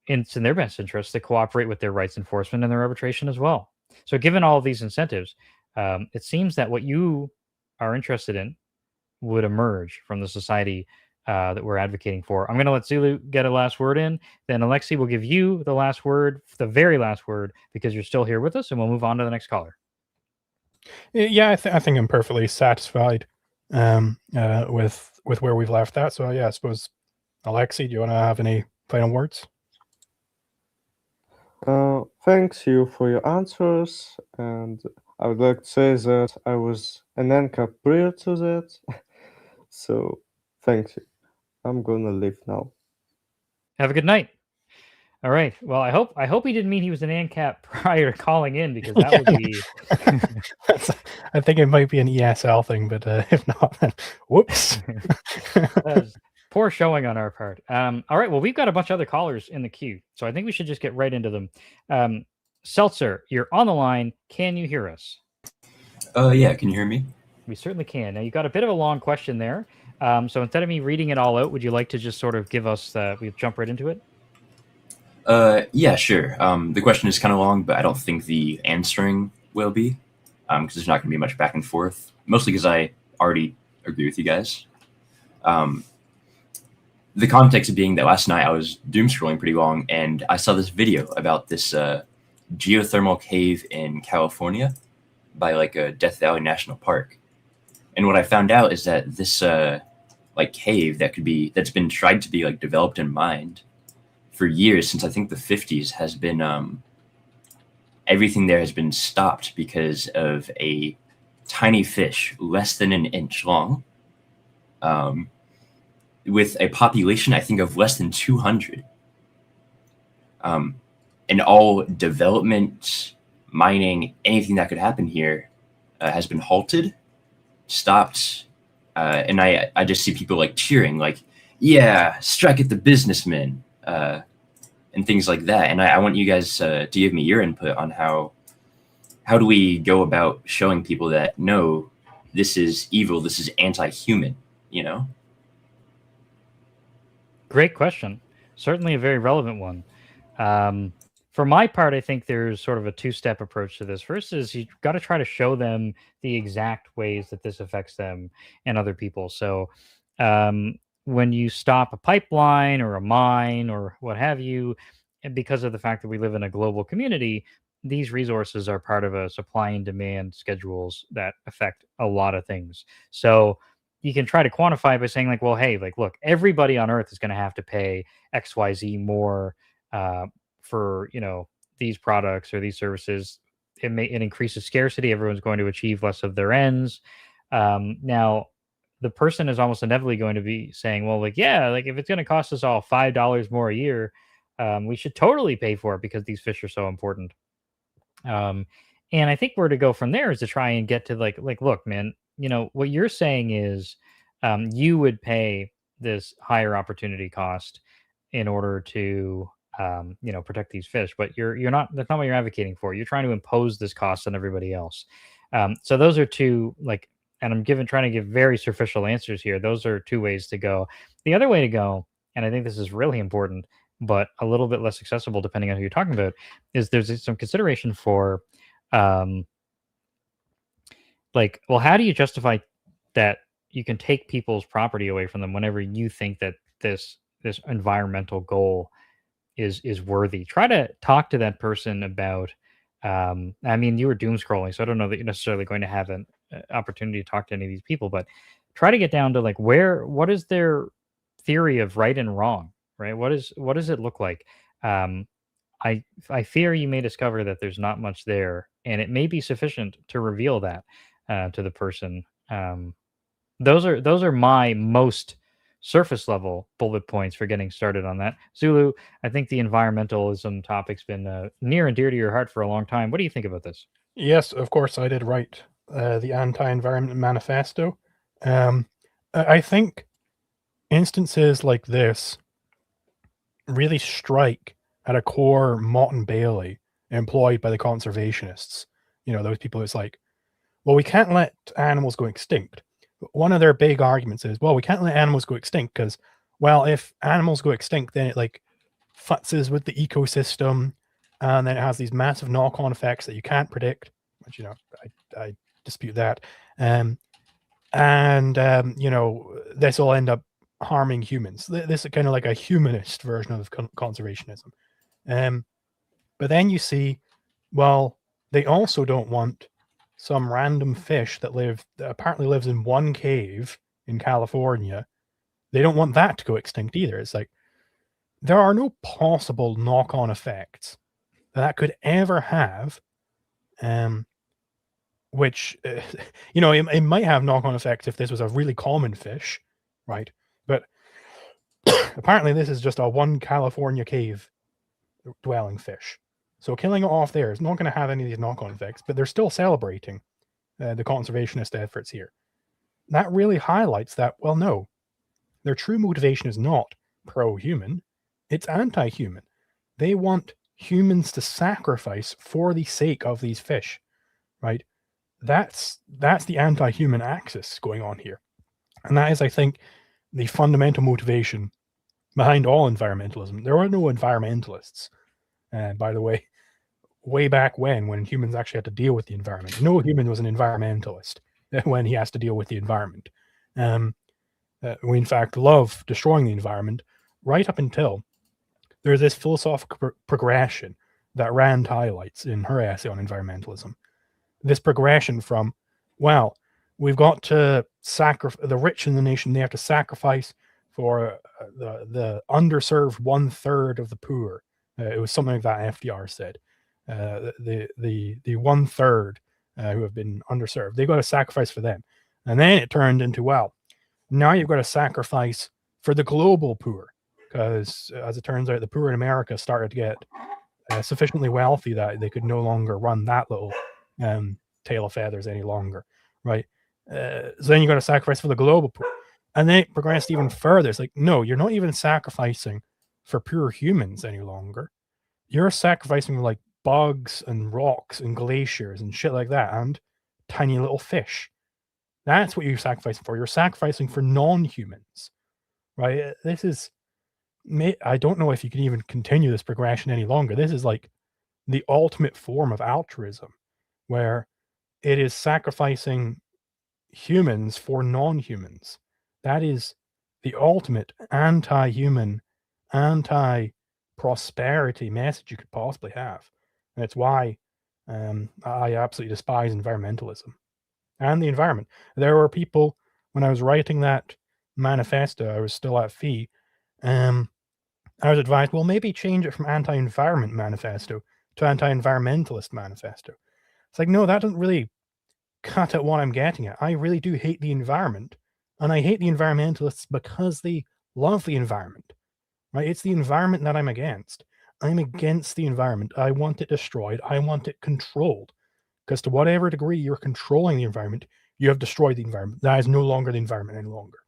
It's in their best interest to cooperate with their rights enforcement and their arbitration as well. So, given all of these incentives, it seems that what you are interested in would emerge from the society that we're advocating for. I'm going to let Zulu get a last word in. Then Alexi will give you the last word, the very last word, because you're still here with us, and we'll move on to the next caller.
Yeah, I think I'm perfectly satisfied with where we've left that. So yeah, I suppose, Alexi, do you want to have any final words?
Thanks you for your answers, and I would like to say that I was an Ancap prior to that, so thank you. I'm gonna leave now.
Have a good night. All right. Well, I hope he didn't mean he was an ANCAP prior to calling in, because that would be.
I think it might be an ESL thing, but if not, then whoops.
Poor showing on our part. All right. Well, we've got a bunch of other callers in the queue, so I think we should just get right into them. Seltzer, you're on the line. Can you hear us?
Yeah. Can you hear me?
We certainly can. Now, you got a bit of a long question there. So instead of me reading it all out, would you like to just sort of give us we jump right into it?
Yeah, sure. The question is kind of long, but I don't think the answering will be, because there's not going to be much back and forth, mostly because I already agree with you guys. The context being that last night I was doom scrolling pretty long, and I saw this video about this geothermal cave in California by like a Death Valley National Park. And what I found out is that this like cave that's been tried to be like developed and mined for years, since I think the 50s, has been everything there has been stopped because of a tiny fish less than an inch long, with a population I think of less than 200. And all development, mining, anything that could happen here has been halted, stopped, and I just see people like cheering, like, yeah, strike at the businessmen, and things like that. And I want you guys to give me your input on how do we go about showing people that, no, this is evil, this is anti-human, you know?
Great question. Certainly a very relevant one. For my part, I think there's sort of a two-step approach to this. First is you've got to try to show them the exact ways that this affects them and other people. So when you stop a pipeline or a mine or what have you, and because of the fact that we live in a global community, these resources are part of a supply and demand schedules that affect a lot of things. So you can try to quantify by saying like, well, hey, like, look, everybody on Earth is going to have to pay XYZ more for, these products or these services. It increases scarcity. Everyone's going to achieve less of their ends. Now, the person is almost inevitably going to be saying, well, like, yeah, like if it's going to cost us all $5 more a year, we should totally pay for it because these fish are so important. And I think where to go from there is to try and get to like, look, man, what you're saying is you would pay this higher opportunity cost in order to, protect these fish, but you're not, that's not what you're advocating for. You're trying to impose this cost on everybody else. So those are two, like, and I'm trying to give very superficial answers here. Those are two ways to go. The other way to go, and I think this is really important, but a little bit less accessible depending on who you're talking about, is there's some consideration for, like, well, how do you justify that you can take people's property away from them whenever you think that this environmental goal is worthy? Try to talk to that person about. I mean, you were doom scrolling, so I don't know that you're necessarily going to have an opportunity to talk to any of these people, but try to get down to like what is their theory of right and wrong, right? What does it look like? I fear you may discover that there's not much there, and it may be sufficient to reveal that to the person. Those are my most surface level bullet points for getting started on that. Zulu, I think the environmentalism topic's been near and dear to your heart for a long time. What do you think about this?
Yes, of course, I did write the Anti-Environment Manifesto. I think instances like this really strike at a core Mott and Bailey employed by the conservationists. Those people, it's like, well, we can't let animals go extinct. One of their big arguments is, well, we can't let animals go extinct because, well, if animals go extinct, then it like futzes with the ecosystem, and then it has these massive knock-on effects that you can't predict, which, I dispute that. This will end up harming humans. This is kind of like a humanist version of conservationism. But then you see, well, they also don't want some random fish that apparently lives in one cave in California. They don't want that to go extinct either. It's like, there are no possible knock-on effects that could ever have, which, it might have knock-on effects if this was a really common fish, right? But apparently this is just a one California cave dwelling fish. So killing it off there is not going to have any of these knock-on effects, but they're still celebrating the conservationist efforts here. That really highlights that, well, no, their true motivation is not pro-human, it's anti-human. They want humans to sacrifice for the sake of these fish, right? That's the anti-human axis going on here. And that is, I think, the fundamental motivation behind all environmentalism. There are no environmentalists, by the way back when humans actually had to deal with the environment. No human was an environmentalist when he has to deal with the environment. We, in fact, love destroying the environment right up until there's this philosophical progression that Rand highlights in her essay on environmentalism. This progression from, well, we've got to sacrifice the rich in the nation, they have to sacrifice for the underserved 1/3 of the poor. It was something like that FDR said. The 1/3 who have been underserved, they've got to sacrifice for them. And then it turned into, well, now you've got to sacrifice for the global poor, because as it turns out, the poor in America started to get sufficiently wealthy that they could no longer run that little tail of feathers any longer, right? So then you got to sacrifice for the global poor. And then it progressed even further. It's like, no, you're not even sacrificing for pure humans any longer. You're sacrificing like bugs and rocks and glaciers and shit like that, and tiny little fish. That's what you're sacrificing for. You're sacrificing for non-humans, right? This is, I don't know if you can even continue this progression any longer. This is like the ultimate form of altruism, where it is sacrificing humans for non-humans. That is the ultimate anti-human, anti-prosperity message you could possibly have. And it's why I absolutely despise environmentalism and the environment. There were people, when I was writing that manifesto, I was still at FEE, I was advised, well, maybe change it from anti-environment manifesto to anti-environmentalist manifesto. It's like, no, that doesn't really cut at what I'm getting at. I really do hate the environment, and I hate the environmentalists because they love the environment, right? It's the environment that I'm against. I'm against the environment. I want it destroyed. I want it controlled, because to whatever degree you're controlling the environment, you have destroyed the environment. That is no longer the environment any longer.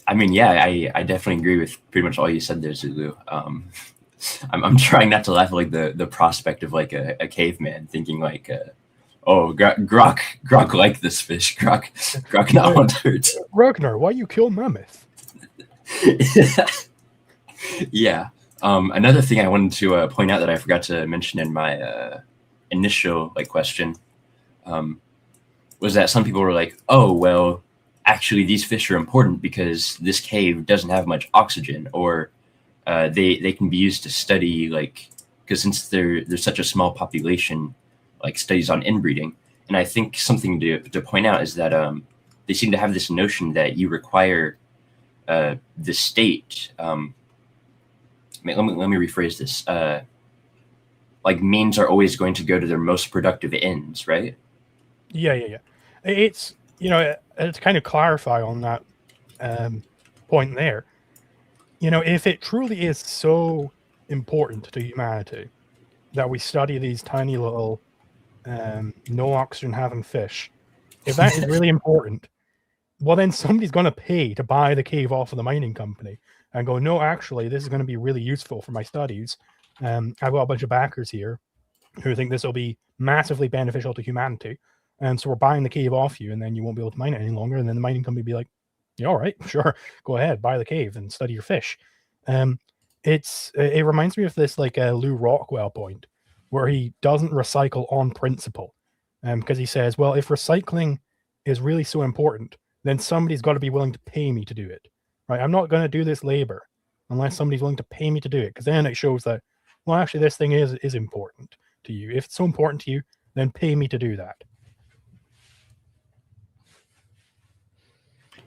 I mean, yeah, I definitely agree with pretty much all you said there, Zulu. I'm trying not to laugh at like the prospect of like a caveman thinking like, oh, Grok like this fish. Grok not want to hurt.
Ragnar, why you kill mammoth?
Yeah. Another thing I wanted to point out that I forgot to mention in my initial like question was that some people were like, oh, well, actually these fish are important because this cave doesn't have much oxygen, or they can be used to study, like, because since there's such a small population, like studies on inbreeding. And I think something to point out is that they seem to have this notion that you require the state. Let me rephrase this. like means are always going to go to their most productive ends, right?
Yeah. It's, to kind of clarify on that point there, if it truly is so important to humanity that we study these tiny little no oxygen having fish, if that is really important, well, then somebody's going to pay to buy the cave off of the mining company and go, no, actually, this is going to be really useful for my studies. I've got a bunch of backers here who think this will be massively beneficial to humanity. And so we're buying the cave off you, and then you won't be able to mine it any longer. And then the mining company will be like, yeah, all right, sure, go ahead, buy the cave and study your fish. It reminds me of this like Lou Rockwell point where he doesn't recycle on principle, because he says, well, if recycling is really so important, then somebody's got to be willing to pay me to do it, right? I'm not going to do this labor unless somebody's willing to pay me to do it, because then it shows that, well, actually, this thing is important to you. If it's so important to you, then pay me to do that.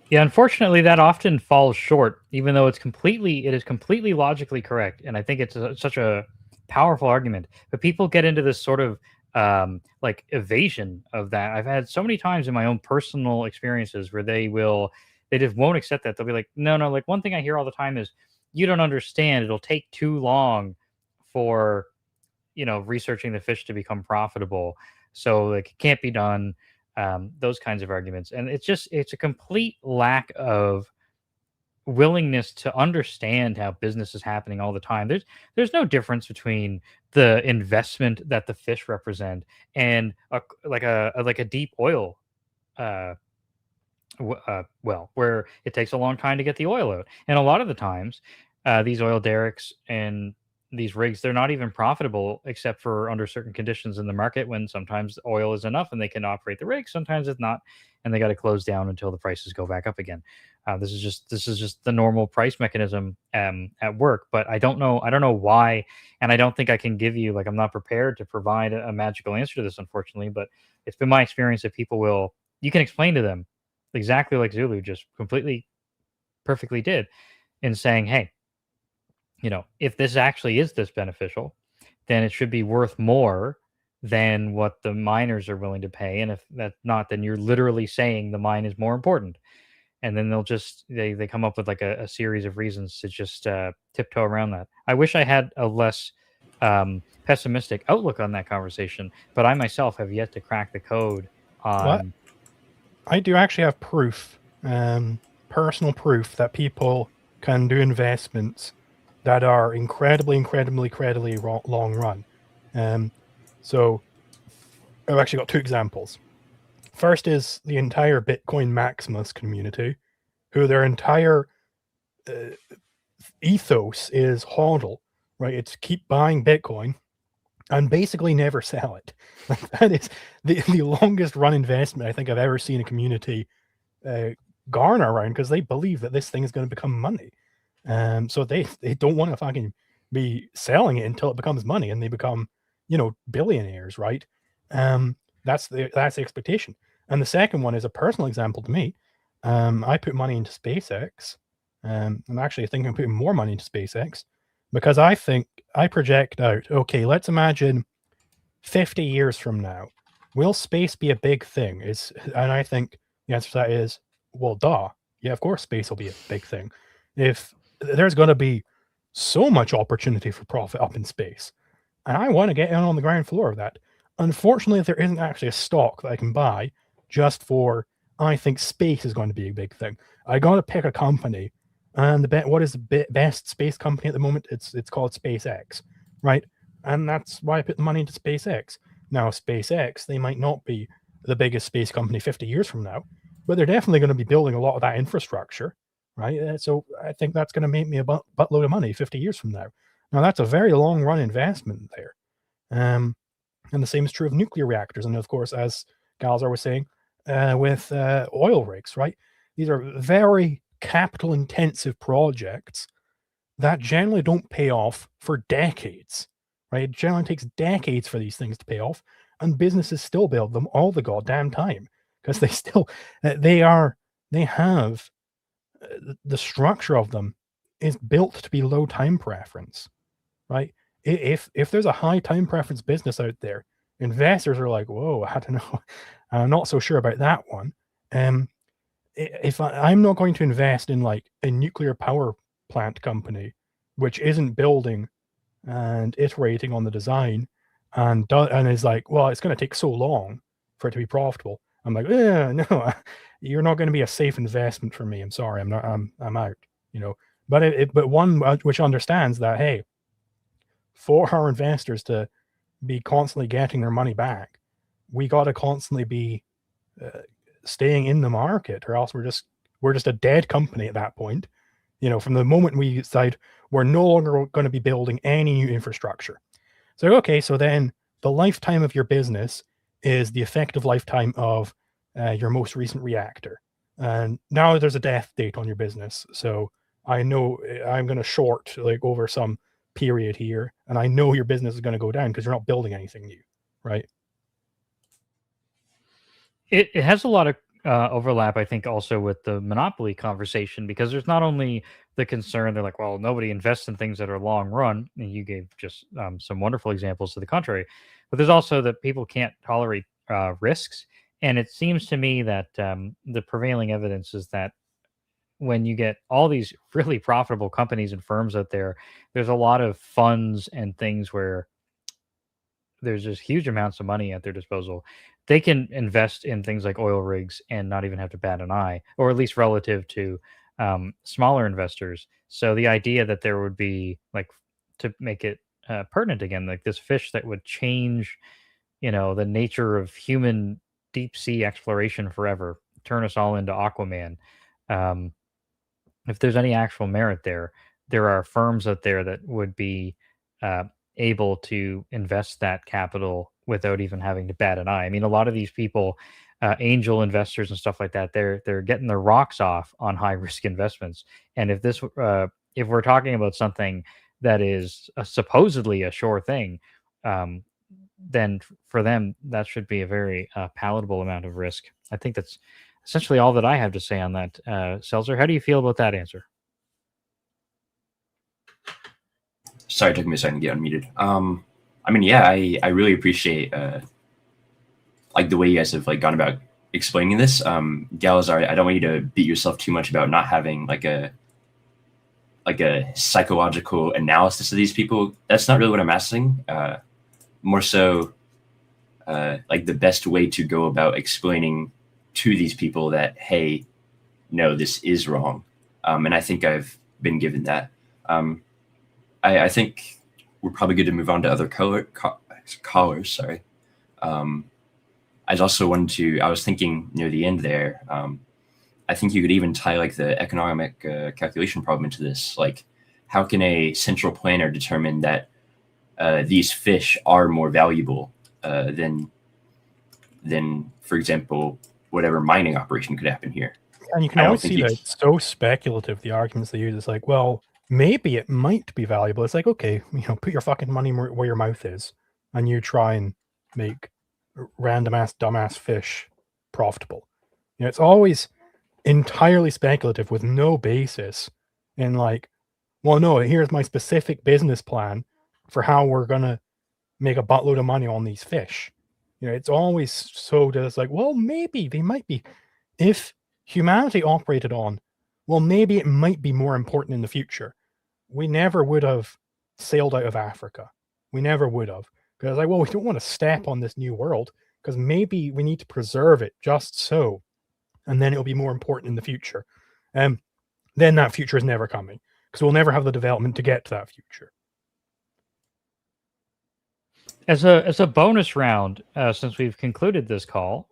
Yeah, unfortunately, that often falls short, even though it is completely logically correct, and I think it's such a powerful argument. But people get into this sort of like evasion of that. I've had so many times in my own personal experiences where they just won't accept that. They'll be like, no. Like one thing I hear all the time is, you don't understand. It'll take too long for researching the fish to become profitable, so like it can't be done. Those kinds of arguments, and it's a complete lack of willingness to understand how business is happening all the time. There's no difference between the investment that the fish represent and a deep oil well, where it takes a long time to get the oil out, and a lot of the times these oil derricks and these rigs, they're not even profitable except for under certain conditions in the market, when sometimes oil is enough and they can operate the rig, sometimes it's not, and they got to close down until the prices go back up again. This is just the normal price mechanism at work. But I don't know why, and I don't think I can give you, like, I'm not prepared to provide a magical answer to this, unfortunately. But it's been my experience that you can explain to them exactly like Zulu just perfectly did, in saying, hey, if this actually is this beneficial, then it should be worth more than what the miners are willing to pay. And if that's not, then you're literally saying the mine is more important. And then they'll just, they come up with like a series of reasons to just tiptoe around that. I wish I had a less pessimistic outlook on that conversation, but I myself have yet to crack the code on...
What? I do actually have proof, personal proof, that people can do investments that are incredibly long run. So I've actually got two examples. First is the entire Bitcoin Maximus community, who their entire ethos is hodl, right? It's keep buying Bitcoin and basically never sell it. Like, that is the longest run investment I think I've ever seen a community garner around, because they believe that this thing is going to become money. So they don't want to fucking be selling it until it becomes money and they become, billionaires, right? That's the expectation. And the second one is a personal example to me. I put money into SpaceX. I'm actually thinking of putting more money into SpaceX, because I think I project out, okay, let's imagine 50 years from now, will space be a big thing? And I think the answer to that is, well, duh. Yeah, of course space will be a big thing. If there's going to be so much opportunity for profit up in space, and I want to get in on the ground floor of that. Unfortunately, there isn't actually a stock that I can buy just for, I think space is going to be a big thing. I got to pick a company, and what is the best space company at the moment? It's called SpaceX, right? And that's why I put the money into SpaceX. Now, SpaceX, they might not be the biggest space company 50 years from now, but they're definitely going to be building a lot of that infrastructure, right? So I think that's going to make me a buttload of money 50 years from now. Now, that's a very long run investment there. And the same is true of nuclear reactors. And of course, as Galzar was saying, with oil rigs, right? These are very capital intensive projects that generally don't pay off for decades, right? It generally takes decades for these things to pay off, and businesses still build them all the goddamn time, because they have the structure of them is built to be low time preference, right? if there's a high time preference business out there, investors are like, whoa, I don't know, I'm not so sure about that one. If I'm not going to invest in like a nuclear power plant company, which isn't building and iterating on the design, and is like, well, it's going to take so long for it to be profitable. I'm like, no, you're not going to be a safe investment for me. I'm sorry, I'm not. I'm out. You know, but one which understands that, hey, for our investors to be constantly getting their money back, we got to constantly be staying in the market, or else we're just a dead company at that point. You know, from the moment we decide we're no longer going to be building any new infrastructure. So, okay, so then the lifetime of your business is the effective lifetime of your most recent reactor. And now there's a death date on your business. So I know I'm going to short like over some period here, and I know your business is going to go down because you're not building anything new, right?
It has a lot of overlap, I think, also with the monopoly conversation, because there's not only the concern they're like, well, nobody invests in things that are long run, and you gave just some wonderful examples to the contrary, but there's also that people can't tolerate risks. And it seems to me that the prevailing evidence is that when you get all these really profitable companies and firms out there, there's a lot of funds and things where there's just huge amounts of money at their disposal. They can invest in things like oil rigs and not even have to bat an eye, or at least relative to smaller investors. So the idea that there would be, like, to make it pertinent again, like this fish that would change, the nature of human deep sea exploration forever, turn us all into Aquaman. Um, if there's any actual merit there, there are firms out there that would be uh, able to invest that capital without even having to bat an eye. I mean, a lot of these people, angel investors and stuff like that, they're getting their rocks off on high risk investments. And if we're talking about something that is supposedly a sure thing, um, then for them that should be a very palatable amount of risk. I think that's essentially all that I have to say on that. Seltzer, how do you feel about that answer?
Sorry, it took me a second to get unmuted. I mean, yeah, I really appreciate like the way you guys have like gone about explaining this. Galazar, I don't want you to beat yourself too much about not having like a psychological analysis of these people. That's not really what I'm asking. More so, like the best way to go about explaining to these people that, hey, no, this is wrong. And I think I've been given that. I think we're probably good to move on to other callers. Sorry. I also wanted to, I was thinking near the end there, I think you could even tie like the economic calculation problem into this. Like, how can a central planner determine that these fish are more valuable than, for example, whatever mining operation could happen here?
And you can always see that it's so speculative, the arguments they use. It's like, well, maybe it might be valuable. It's like, okay, put your fucking money where your mouth is, and you try and make random ass dumbass fish profitable. It's always entirely speculative with no basis in like, well, no, here's my specific business plan for how we're gonna make a buttload of money on these fish. It's always so just like, well, maybe they might be. If humanity operated on, well, maybe it might be more important in the future. We never would have sailed out of Africa. We never would have. Because like, well, we don't want to step on this new world because maybe we need to preserve it just so. And then it'll be more important in the future. Then that future is never coming because we'll never have the development to get to that future.
As a bonus round, since we've concluded this call,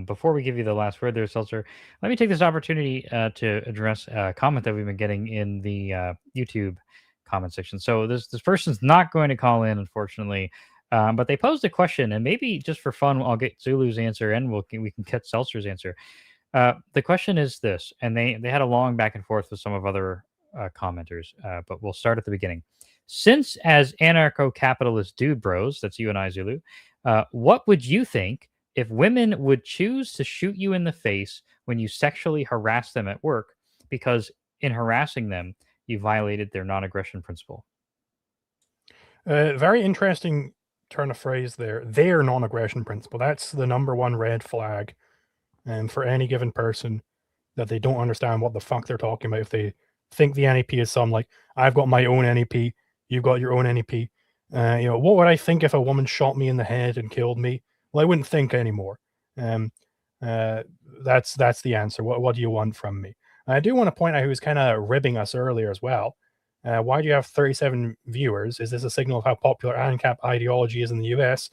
before we give you the last word there, Seltzer, let me take this opportunity to address a comment that we've been getting in the YouTube comment section. So this person's not going to call in, unfortunately, but they posed a question, and maybe just for fun, I'll get Zulu's answer and we can get Seltzer's answer. The question is this, and they had a long back and forth with some of other commenters, but we'll start at the beginning. Since as anarcho-capitalist dude bros, that's you and I, Zulu, what would you think if women would choose to shoot you in the face when you sexually harass them at work because in harassing them, you violated their non-aggression principle?
Very interesting turn of phrase there. Their non-aggression principle. That's the number one red flag, and for any given person that they don't understand what the fuck they're talking about. If they think the NAP is some like, I've got my own NAP, you've got your own NAP. What would I think if a woman shot me in the head and killed me? Well, I wouldn't think anymore. That's the answer. What do you want from me? I do want to point out who was kind of ribbing us earlier as well. Why do you have 37 viewers? Is this a signal of how popular Ancap ideology is in the US?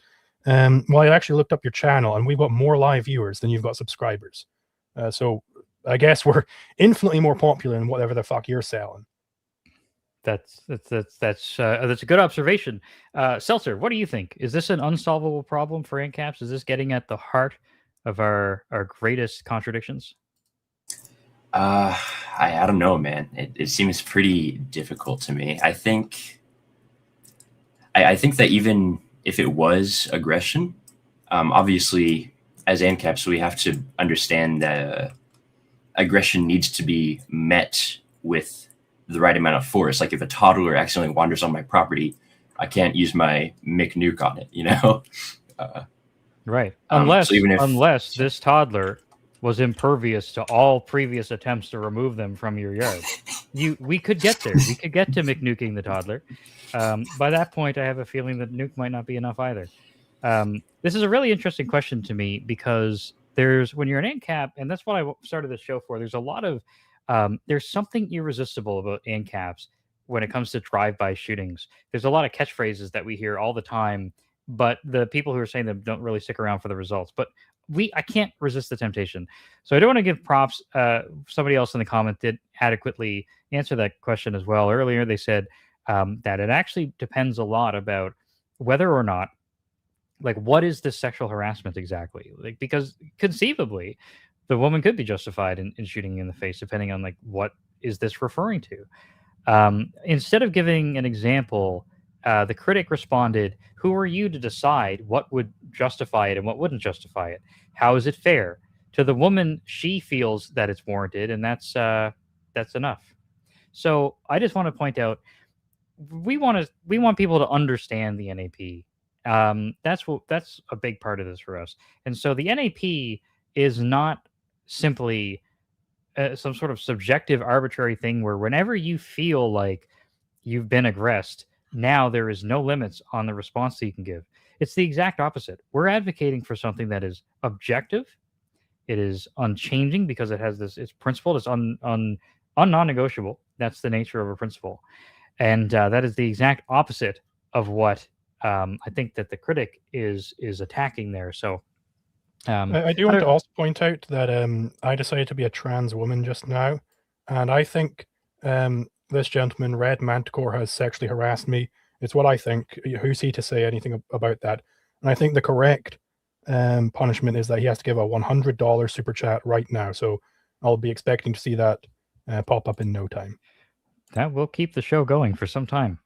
Well, I actually looked up your channel, and we've got more live viewers than you've got subscribers. So I guess we're infinitely more popular than whatever the fuck you're selling.
That's a good observation. Seltzer, what do you think? Is this an unsolvable problem for Ancaps? Is this getting at the heart of our greatest contradictions?
I don't know, man. It seems pretty difficult to me. I think that even if it was aggression, obviously as ANCAPs we have to understand that aggression needs to be met with the right amount of force. Like if a toddler accidentally wanders on my property, I can't use my McNuke on it, you know?
Right. Unless
so even if,
unless this toddler was impervious to all previous attempts to remove them from your yard. We could get there. We could get to McNuking the toddler. By that point, I have a feeling that nuke might not be enough either. This is a really interesting question to me because when you're an ANCAP, and that's what I started this show for, there's a lot of, there's something irresistible about ANCAPs when it comes to drive-by shootings. There's a lot of catchphrases that we hear all the time, but the people who are saying them don't really stick around for the results. But I can't resist the temptation. So I do want to give props. Somebody else in the comment did adequately answer that question as well. Earlier, they said that it actually depends a lot about whether or not, like, what is this sexual harassment exactly? Like, because conceivably, the woman could be justified in shooting you in the face, depending on, like, what is this referring to? Instead of giving an example, the critic responded, "Who are you to decide what would justify it and what wouldn't justify it? How is it fair? To the woman, she feels that it's warranted, and that's enough." So I just want to point out, we want people to understand the NAP. That's a big part of this for us. And so the NAP is not simply some sort of subjective, arbitrary thing where whenever you feel like you've been aggressed, now there is no limits on the response that you can give. It's the exact opposite. We're advocating for something that is objective. It is unchanging because it has it's principled. It's non-negotiable. That's the nature of a principle. And that is the exact opposite of what I think that the critic is attacking there. So
I do want to also point out that I decided to be a trans woman just now, and I think this gentleman, Red Manticore, has sexually harassed me. It's what I think. Who's he to say anything about that? And I think the correct punishment is that he has to give a $100 super chat right now. So I'll be expecting to see that pop up in no time.
That will keep the show going for some time.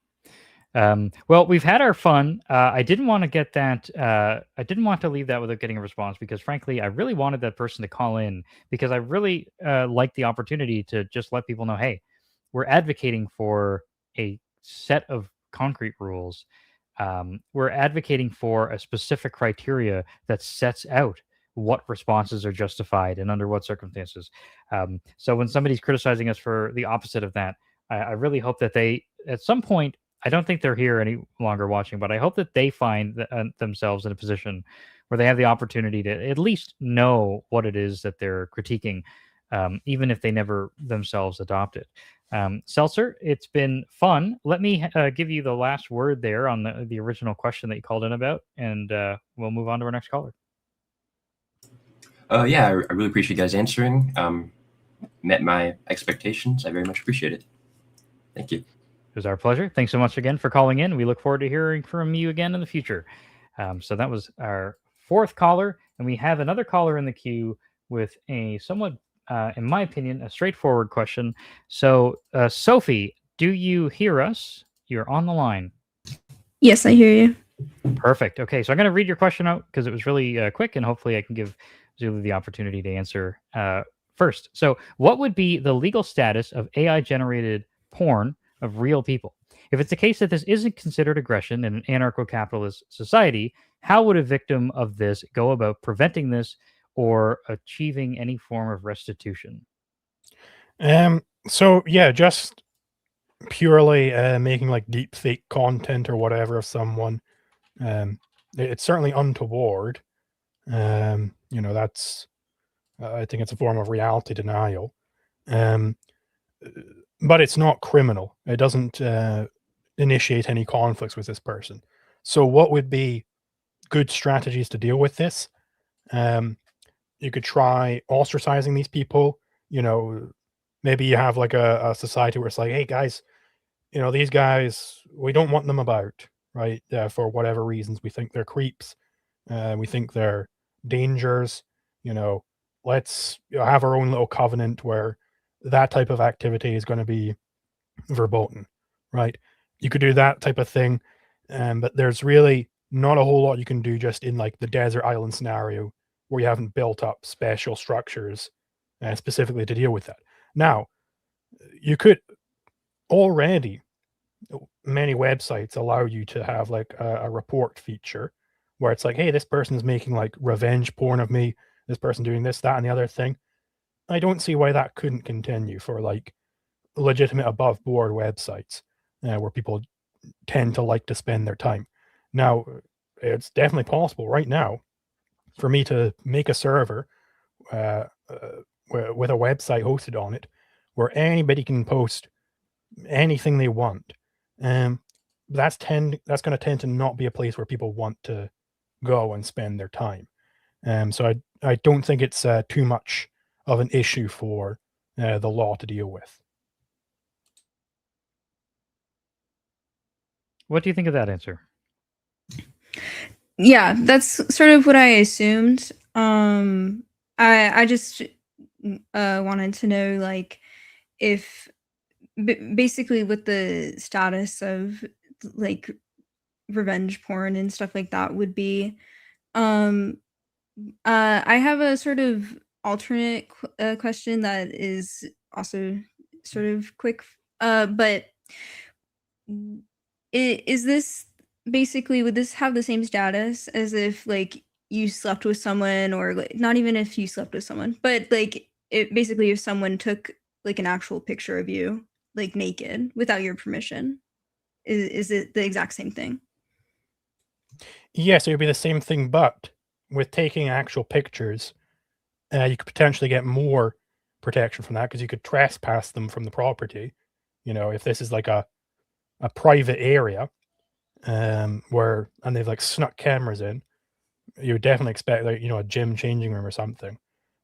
Well, we've had our fun. I didn't want to get that. I didn't want to leave that without getting a response because, frankly, I really wanted that person to call in because I really liked the opportunity to just let people know, hey, we're advocating for a set of concrete rules. We're advocating for a specific criteria that sets out what responses are justified and under what circumstances. So when somebody's criticizing us for the opposite of that, I really hope that they, at some point, I don't think they're here any longer watching, but I hope that they find themselves in a position where they have the opportunity to at least know what it is that they're critiquing, even if they never themselves adopt it. Seltzer, it's been fun. Let me give you the last word there on the original question that you called in about, and we'll move on to our next caller.
Yeah, I really appreciate you guys answering. Met my expectations. I very much appreciate it. Thank you.
It was our pleasure. Thanks so much again for calling in. We look forward to hearing from you again in the future. So that was our fourth caller, and we have another caller in the queue with a somewhat, in my opinion, a straightforward question. So, Sophie, do you hear us? You're on the line.
Yes, I hear you.
Perfect. Okay, so I'm going to read your question out because it was really quick, and hopefully I can give Zulu the opportunity to answer first. So, what would be the legal status of AI-generated porn of real people? If it's the case that this isn't considered aggression in an anarcho-capitalist society, how would a victim of this go about preventing this or achieving any form of restitution?
So yeah, just purely making like deep fake content or whatever of someone, it's certainly untoward. That's I think it's a form of reality denial. But it's not criminal. It doesn't initiate any conflicts with this person. So what would be good strategies to deal with this? You could try ostracizing these people. Maybe you have like a society where it's like, hey guys, these guys, we don't want them about, right? For whatever reasons, we think they're creeps. We think they're dangers. Let's have our own little covenant where that type of activity is going to be verboten, right? You could do that type of thing, but there's really not a whole lot you can do just in like the desert island scenario where you haven't built up special structures specifically to deal with that. Now, you could already, many websites allow you to have like a report feature where it's like, hey, this person's making like revenge porn of me, this person doing this, that, and the other thing. I don't see why that couldn't continue for like legitimate above board websites where people tend to like to spend their time. Now, it's definitely possible right now for me to make a server with a website hosted on it where anybody can post anything they want. That's going to tend to not be a place where people want to go and spend their time. So I don't think it's too much of an issue for the law to deal with.
What do you think of that answer?
Yeah, that's sort of what I assumed. I just wanted to know, like, if basically with the status of like revenge porn and stuff like that would be. I have a sort of alternate question that is also sort of quick, but is this basically, would this have the same status as if like you slept with someone, or like not even if you slept with someone, but like it basically if someone took like an actual picture of you like naked without your permission? Is it the exact same thing?
Yes, it would be the same thing, but with taking actual pictures, you could potentially get more protection from that because you could trespass them from the property. If this is like a private area and they've like snuck cameras in, you would definitely expect like a gym changing room or something.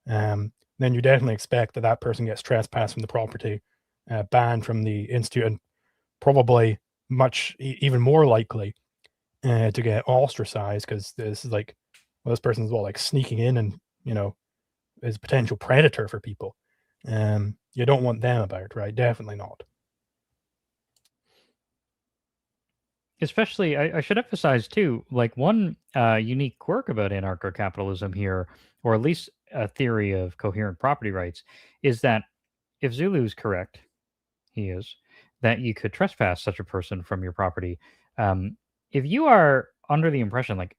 Then you definitely expect that person gets trespassed from the property, banned from the institute, and probably much even more likely to get ostracized because this is like, well, this person's like sneaking in and is a potential predator for people. You don't want them about, right? Definitely not.
Especially, I should emphasize too, like one unique quirk about anarcho-capitalism here, or at least a theory of coherent property rights, is that if Zulu's correct, he is, that you could trespass such a person from your property. If you are under the impression, like,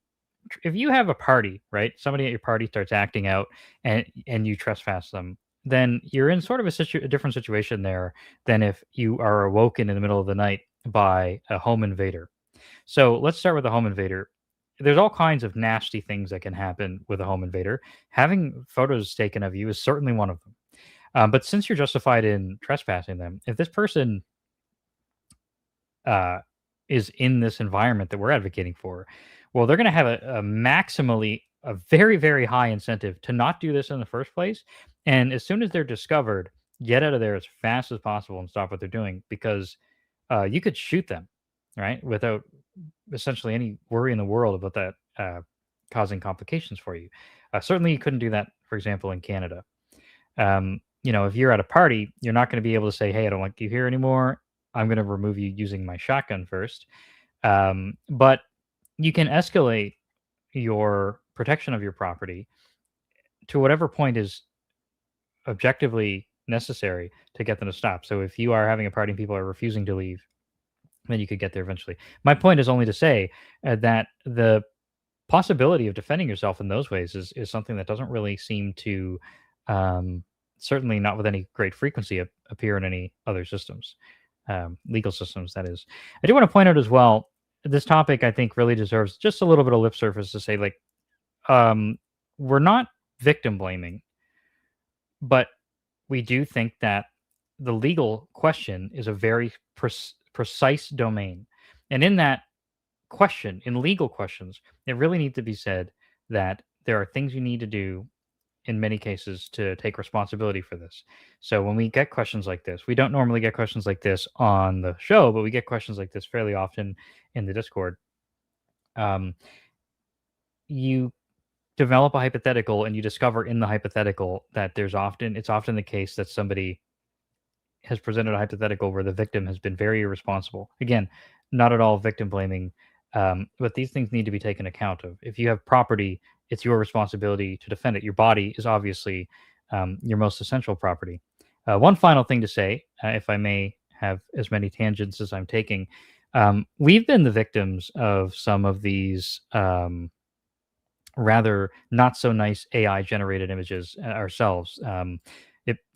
if you have a party, right? Somebody at your party starts acting out, and you trespass them, then you're in sort of a different situation there than if you are awoken in the middle of the night by a home invader. So let's start with a home invader. There's all kinds of nasty things that can happen with a home invader. Having photos taken of you is certainly one of them. But since you're justified in trespassing them, if this person is in this environment that we're advocating for, well, they're going to have a very, very high incentive to not do this in the first place. And as soon as they're discovered, get out of there as fast as possible and stop what they're doing, because you could shoot them, right, without essentially any worry in the world about that causing complications for you. Certainly, you couldn't do that, for example, in Canada. If you're at a party, you're not going to be able to say, "Hey, I don't like you here anymore. I'm going to remove you using my shotgun first." But you can escalate your protection of your property to whatever point is objectively necessary to get them to stop. So if you are having a party and people are refusing to leave, then you could get there eventually. My point is only to say that the possibility of defending yourself in those ways is something that doesn't really seem to, certainly not with any great frequency, appear in any other systems, legal systems, that is. I do want to point out as well, this topic I think really deserves just a little bit of lip service to say, like, we're not victim blaming, but we do think that the legal question is a very precise domain. And in that question, in legal questions, it really needs to be said that there are things you need to do in many cases to take responsibility for this. So when we get questions like this, we don't normally get questions like this on the show, but we get questions like this fairly often in the Discord. You develop a hypothetical and you discover in the hypothetical that it's often the case that somebody has presented a hypothetical where the victim has been very irresponsible. Again, not at all victim blaming, but these things need to be taken account of. If you have property, it's your responsibility to defend it. Your body is obviously your most essential property. One final thing to say, if I may have as many tangents as I'm taking, we've been the victims of some of these rather not so nice AI generated images ourselves.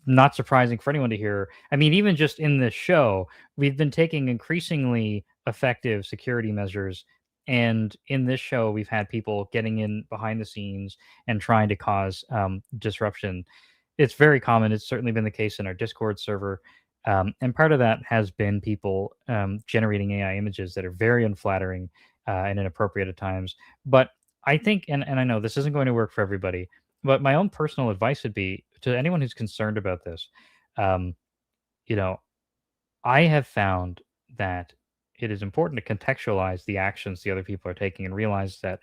Not surprising for anyone to hear. I mean, even just in this show, we've been taking increasingly effective security measures. And in this show, we've had people getting in behind the scenes and trying to cause disruption. It's very common. It's certainly been the case in our Discord server. And part of that has been people generating AI images that are very unflattering and inappropriate at times. But I think, and I know this isn't going to work for everybody, but my own personal advice would be to anyone who's concerned about this, I have found that it is important to contextualize the actions the other people are taking and realize that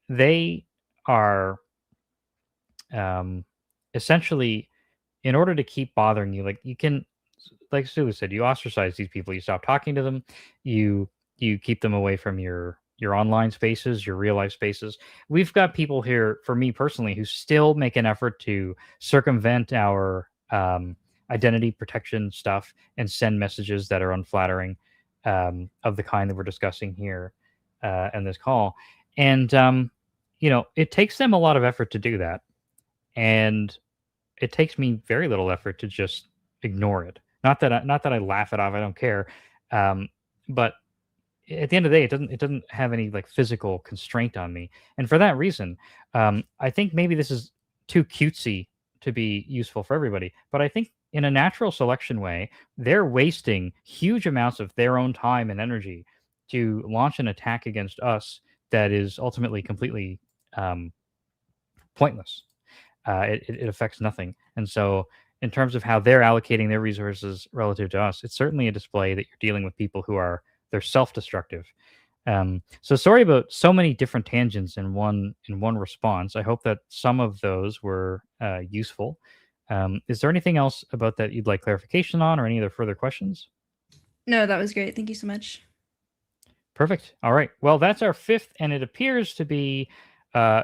they are essentially, in order to keep bothering you, like Sulu said, you ostracize these people, you stop talking to them, you keep them away from your online spaces, your real life spaces. We've got people here, for me personally, who still make an effort to circumvent our identity protection stuff and send messages that are unflattering, of the kind that we're discussing here in this call. And it takes them a lot of effort to do that, and it takes me very little effort to just ignore it. Not that I laugh it off. I don't care. But at the end of the day, it doesn't have any like physical constraint on me. And for that reason, I think maybe this is too cutesy to be useful for everybody. But I think in a natural selection way, they're wasting huge amounts of their own time and energy to launch an attack against us that is ultimately completely pointless. It affects nothing. And so in terms of how they're allocating their resources relative to us, it's certainly a display that you're dealing with people who they're self-destructive. So sorry about so many different tangents in one response. I hope that some of those were useful. Is there anything else about that you'd like clarification on, or any other further questions?
No, that was great. Thank you so much.
Perfect. All right. Well, that's our fifth, and it appears to be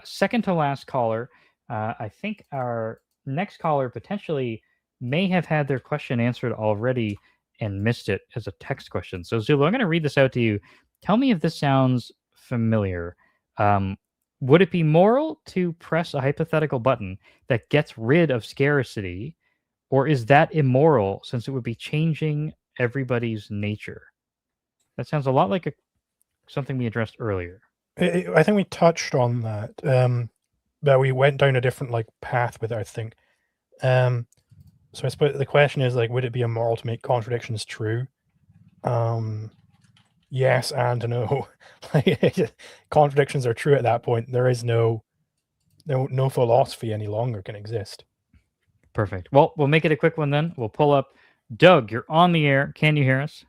second to last caller. I think our next caller potentially may have had their question answered already and missed it as a text question. So Zulu, I'm going to read this out to you. Tell me if this sounds familiar. Would it be moral to press a hypothetical button that gets rid of scarcity, or is that immoral since it would be changing everybody's nature? That sounds a lot like something we addressed earlier.
I think we touched on that, but we went down a different path with it, I think. So I suppose the question is would it be immoral to make contradictions true? Yes and no. Contradictions are true at that point. There is no philosophy any longer can exist.
Perfect. Well, we'll make it a quick one then. We'll pull up Doug. You're on the air. Can you hear us?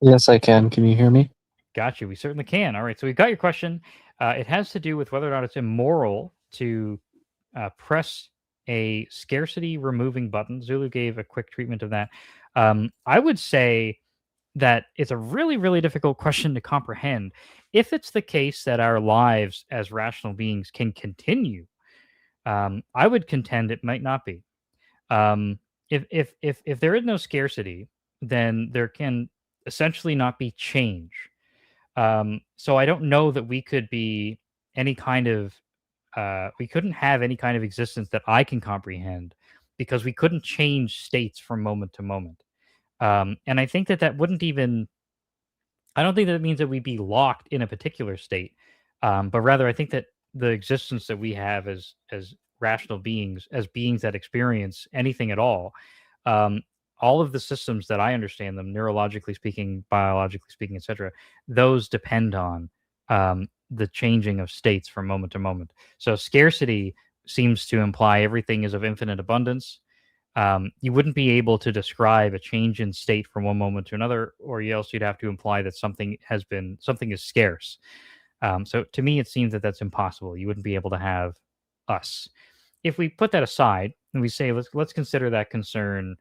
Yes, I can. Can you hear me?
Got you. We certainly can. All right. So we've got your question. It has to do with whether or not it's immoral to press a scarcity removing button. Zulu gave a quick treatment of that. I would say that it's a really, really difficult question to comprehend. If it's the case that our lives as rational beings can continue, I would contend it might not be. If there is no scarcity, then there can essentially not be change. So I don't know that we could be any kind of we couldn't have any kind of existence that I can comprehend because we couldn't change states from moment to moment. And I think that wouldn't even. I don't think that it means that we'd be locked in a particular state, but rather I think that the existence that we have as rational beings, as beings that experience anything at um, all of the systems that I understand them, neurologically speaking, biologically speaking, etc., those depend on the changing of states from moment to moment. So scarcity seems to imply everything is of infinite abundance. You wouldn't be able to describe a change in state from one moment to another, or else you'd have to imply that something is scarce. So to me, it seems that that's impossible. You wouldn't be able to have us. If we put that aside and we say let's consider that concern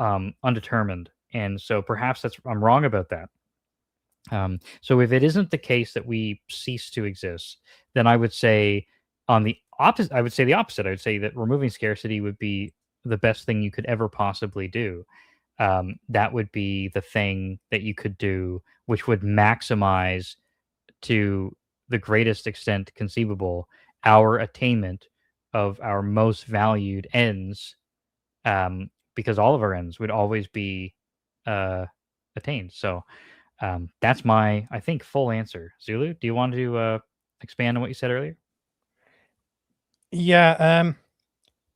undetermined, and so perhaps I'm wrong about that. So if it isn't the case that we cease to exist, then I would say the opposite. I would say that removing scarcity would be the best thing you could ever possibly do. That would be the thing that you could do, which would maximize to the greatest extent conceivable our attainment of our most valued ends, because all of our ends would always be attained. So that's my, I think, full answer. Zulu, do you want to expand on what you said earlier?
Yeah.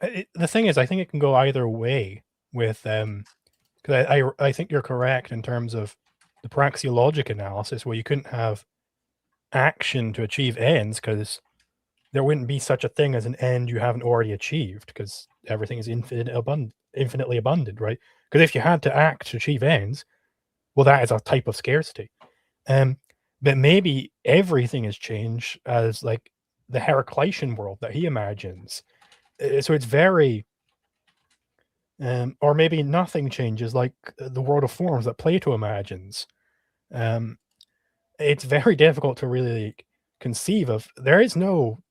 The thing is, I think it can go either way with because I think you're correct in terms of the praxeologic analysis, where you couldn't have action to achieve ends because there wouldn't be such a thing as an end you haven't already achieved, because everything is infinitely abundant, right? Because if you had to act to achieve ends, well, that is a type of scarcity. But maybe everything has changed as like the Heraclitean world that he imagines. So it's very, or maybe nothing changes, like the world of forms that Plato imagines. It's very difficult to really conceive of. There is no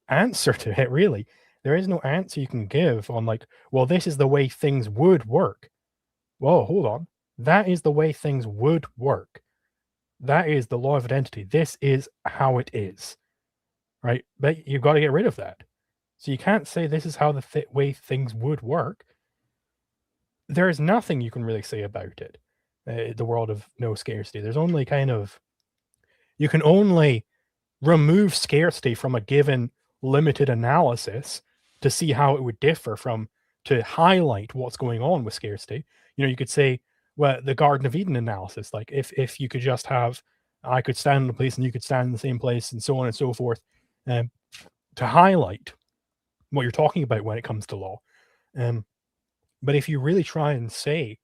answer to it, really. There is no answer you can give on like, well, this is the way things would work. Whoa, hold on. That is the way things would work. That is the law of identity. This is how it is, right? But you've got to get rid of that. So you can't say this is how the way things would work. There is nothing you can really say about it. The world of no scarcity. There's only you can only remove scarcity from a given limited analysis to see how it would differ to highlight what's going on with scarcity. You could say, well, the Garden of Eden analysis, like if you could just have, I could stand in a place and you could stand in the same place and so on and so forth, to highlight what you're talking about when it comes to law. But if you really try and say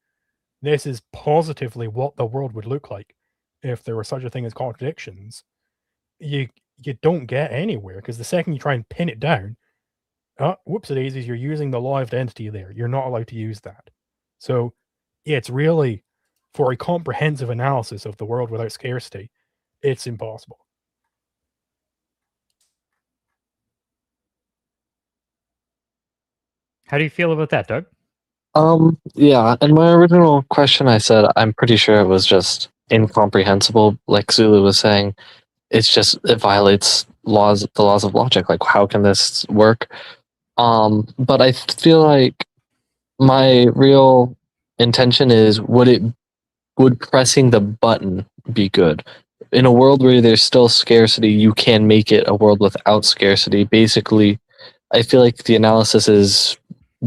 this is positively what the world would look like if there were such a thing as contradictions, you don't get anywhere, because the second you try and pin it down, whoopsie-daisies, you're using the law of identity there. You're not allowed to use that. So, yeah, it's really, for a comprehensive analysis of the world without scarcity, it's impossible.
How do you feel about that, Doug?
Yeah, in my original question, I said I'm pretty sure it was just incomprehensible. Like Zulu was saying, it violates the laws of logic. Like, how can this work? But I feel like my real intention is, would pressing the button be good? In a world where there's still scarcity, you can make it a world without scarcity. Basically, I feel like the analysis is,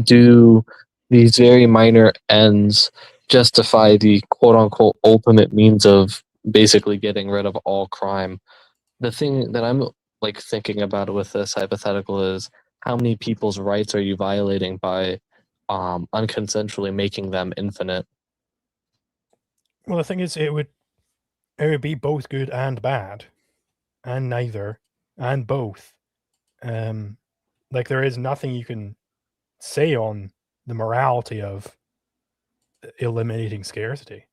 do these very minor ends justify the quote unquote ultimate means of basically getting rid of all crime? The thing that I'm like thinking about with this hypothetical is, how many people's rights are you violating by unconsensually making them infinite?
Well, the thing is, it would be both good and bad, and neither, and both. Like, there is nothing you can say on the morality of eliminating scarcity.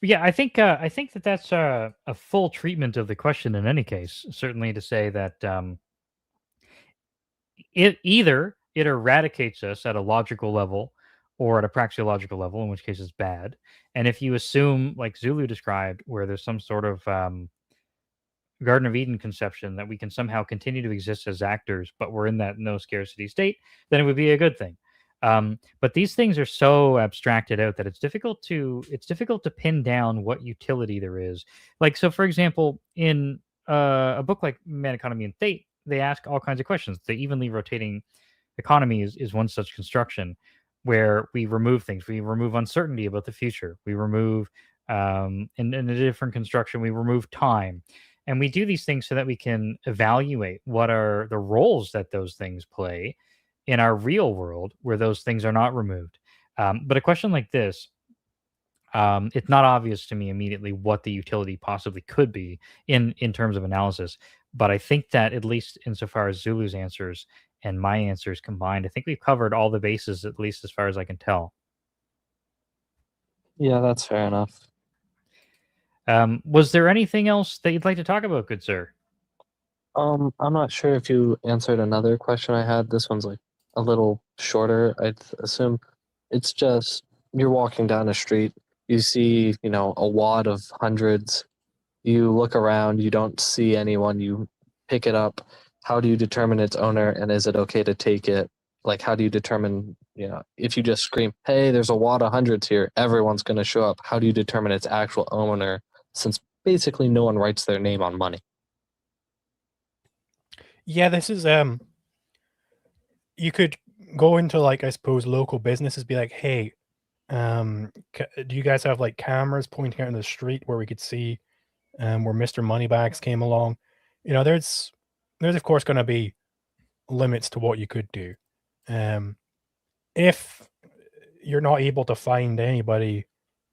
Yeah, I think that that's a full treatment of the question in any case. Certainly to say that either it eradicates us at a logical level or at a praxeological level, in which case it's bad. And if you assume, like Zulu described, where there's some sort of Garden of Eden conception that we can somehow continue to exist as actors, but we're in that no scarcity state, then it would be a good thing. But these things are so abstracted out that it's difficult to pin down what utility there is. Like, so for example, in a book like Man, Economy, and Fate, they ask all kinds of questions. The evenly rotating economy is one such construction where we remove things. We remove uncertainty about the future. We remove, in a different construction, we remove time. And we do these things so that we can evaluate what are the roles that those things play in our real world where those things are not removed. But a question like this, it's not obvious to me immediately what the utility possibly could be in terms of analysis. But I think that, at least insofar as Zulu's answers and my answers combined, I think we've covered all the bases, at least as far as I can tell.
Yeah, that's fair enough.
Was there anything else that you'd like to talk about, good sir?
I'm not sure if you answered another question I had. This one's like a little shorter, I'd assume. It's just you're walking down a street, you see, a wad of hundreds. You look around, you don't see anyone, you pick it up. How do you determine its owner, and is it okay to take it? Like, how do you determine, if you just scream, hey, there's a wad of hundreds here, everyone's going to show up. How do you determine its actual owner, since basically no one writes their name on money?
Yeah, this is you could go into, like, I suppose, local businesses, be like, hey, do you guys have like cameras pointing out in the street where we could see where Mr. Moneybags came along? There's of course going to be limits to what you could do. If you're not able to find anybody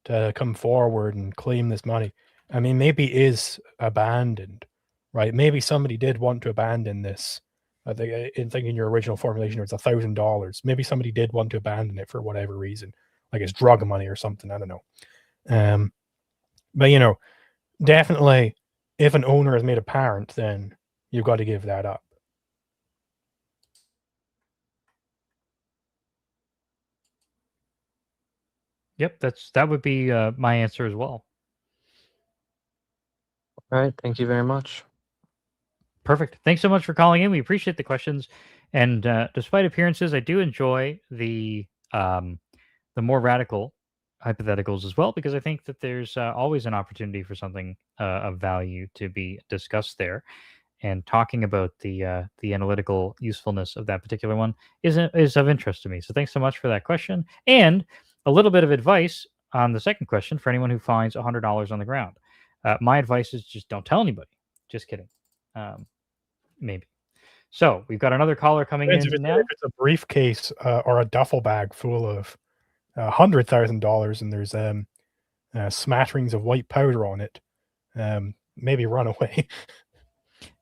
to come forward and claim this money, I mean, maybe it is abandoned, right? Maybe somebody did want to abandon this. I think in your original formulation, it was $1,000. Maybe somebody did want to abandon it for whatever reason, like it's drug money or something. I don't know. But definitely, if an owner is made apparent, then you've got to give that up.
Yep, that would be my answer as well.
All right, thank you very much.
Perfect. Thanks so much for calling in. We appreciate the questions, and despite appearances, I do enjoy the more radical hypotheticals as well, because I think that there's always an opportunity for something of value to be discussed there. And talking about the analytical usefulness of that particular one is of interest to me. So thanks so much for that question, and a little bit of advice on the second question for anyone who finds $100 on the ground. My advice is just don't tell anybody. Just kidding. Maybe. So we've got another caller coming in now.
If it's a briefcase or a duffel bag full of $100,000 and there's smatterings of white powder on it, maybe run away.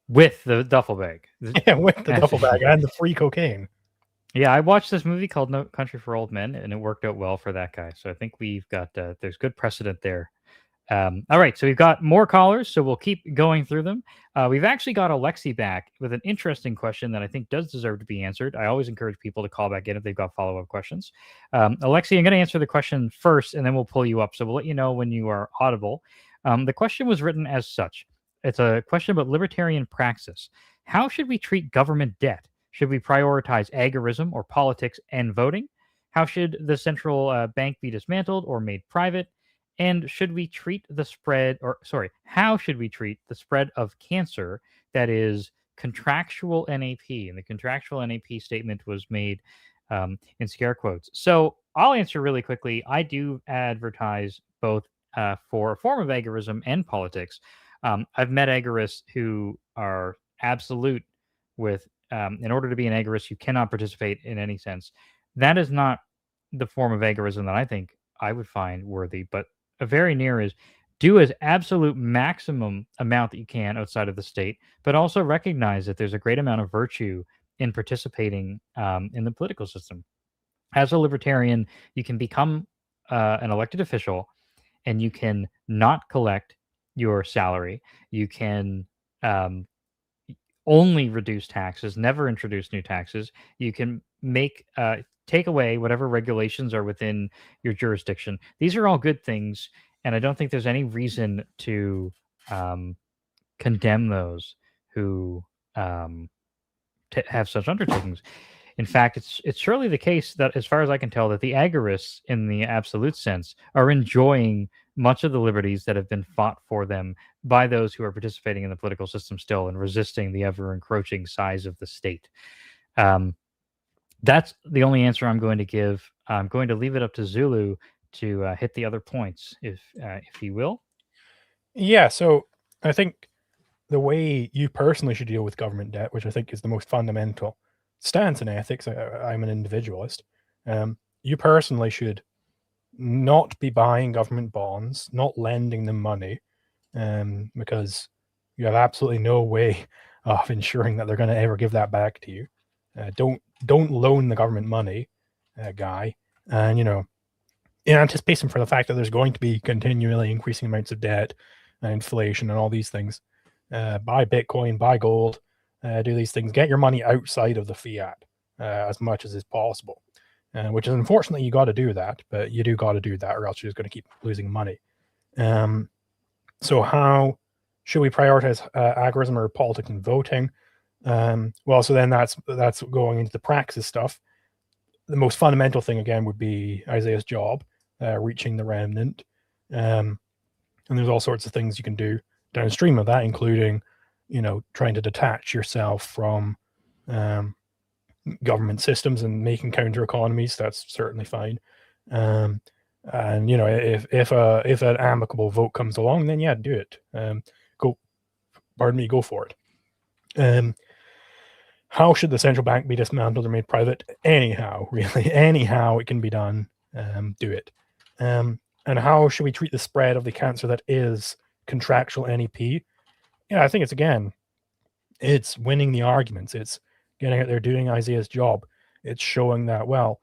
With the duffel bag.
Yeah, with the duffel bag and the free cocaine.
Yeah, I watched this movie called No Country for Old Men, and it worked out well for that guy. So I think we've got there's good precedent there. All right, so we've got more callers, so we'll keep going through them. We've actually got Alexi back with an interesting question that I think does deserve to be answered. I always encourage people to call back in if they've got follow-up questions. Alexi, I'm going to answer the question first, and then we'll pull you up. So we'll let you know when you are audible. The question was written as such. It's a question about libertarian praxis. How should we treat government debt? Should we prioritize agorism or politics and voting? How should the central bank be dismantled or made private? And should we treat the spread, how should we treat the spread of cancer that is contractual NAP? And the contractual NAP statement was made in scare quotes. So I'll answer really quickly. I do advertise both for a form of agorism and politics. I've met agorists who are absolute with, in order to be an agorist, you cannot participate in any sense. That is not the form of agorism that I think I would find worthy, but a very near is do as absolute maximum amount that you can outside of the state, but also recognize that there's a great amount of virtue in participating in the political system. As a libertarian, you can become an elected official, and you can not collect your salary. You can only reduce taxes, never introduce new taxes. You can take away whatever regulations are within your jurisdiction. These are all good things, and I don't think there's any reason to condemn those who have such undertakings. In fact, it's surely the case that, as far as I can tell, that the agorists, in the absolute sense, are enjoying much of the liberties that have been fought for them by those who are participating in the political system still and resisting the ever-encroaching size of the state. That's the only answer I'm going to give. I'm going to leave it up to Zulu to hit the other points, if he will.
Yeah, so I think the way you personally should deal with government debt, which I think is the most fundamental stance in ethics, I'm an individualist, you personally should not be buying government bonds, not lending them money, because you have absolutely no way of ensuring that they're going to ever give that back to you. Don't loan the government money, guy, and in anticipation for the fact that there's going to be continually increasing amounts of debt and inflation and all these things. Buy Bitcoin, buy gold, do these things. Get your money outside of the fiat as much as is possible, which is unfortunately you got to do that, but you do got to do that, or else you're just going to keep losing money. So how should we prioritize agorism or politics and voting? Well, so then that's going into the praxis stuff. The most fundamental thing again would be Isaiah's job, reaching the remnant, and there's all sorts of things you can do downstream of that, including trying to detach yourself from government systems and making counter economies. That's certainly fine. And if an amicable vote comes along, then yeah, do it. Go for it. How should the central bank be dismantled or made private? Anyhow, really, anyhow it can be done. Do it. And how should we treat the spread of the cancer that is contractual NEP? Yeah, I think it's winning the arguments. It's getting out there, doing Isaiah's job. It's showing that, well,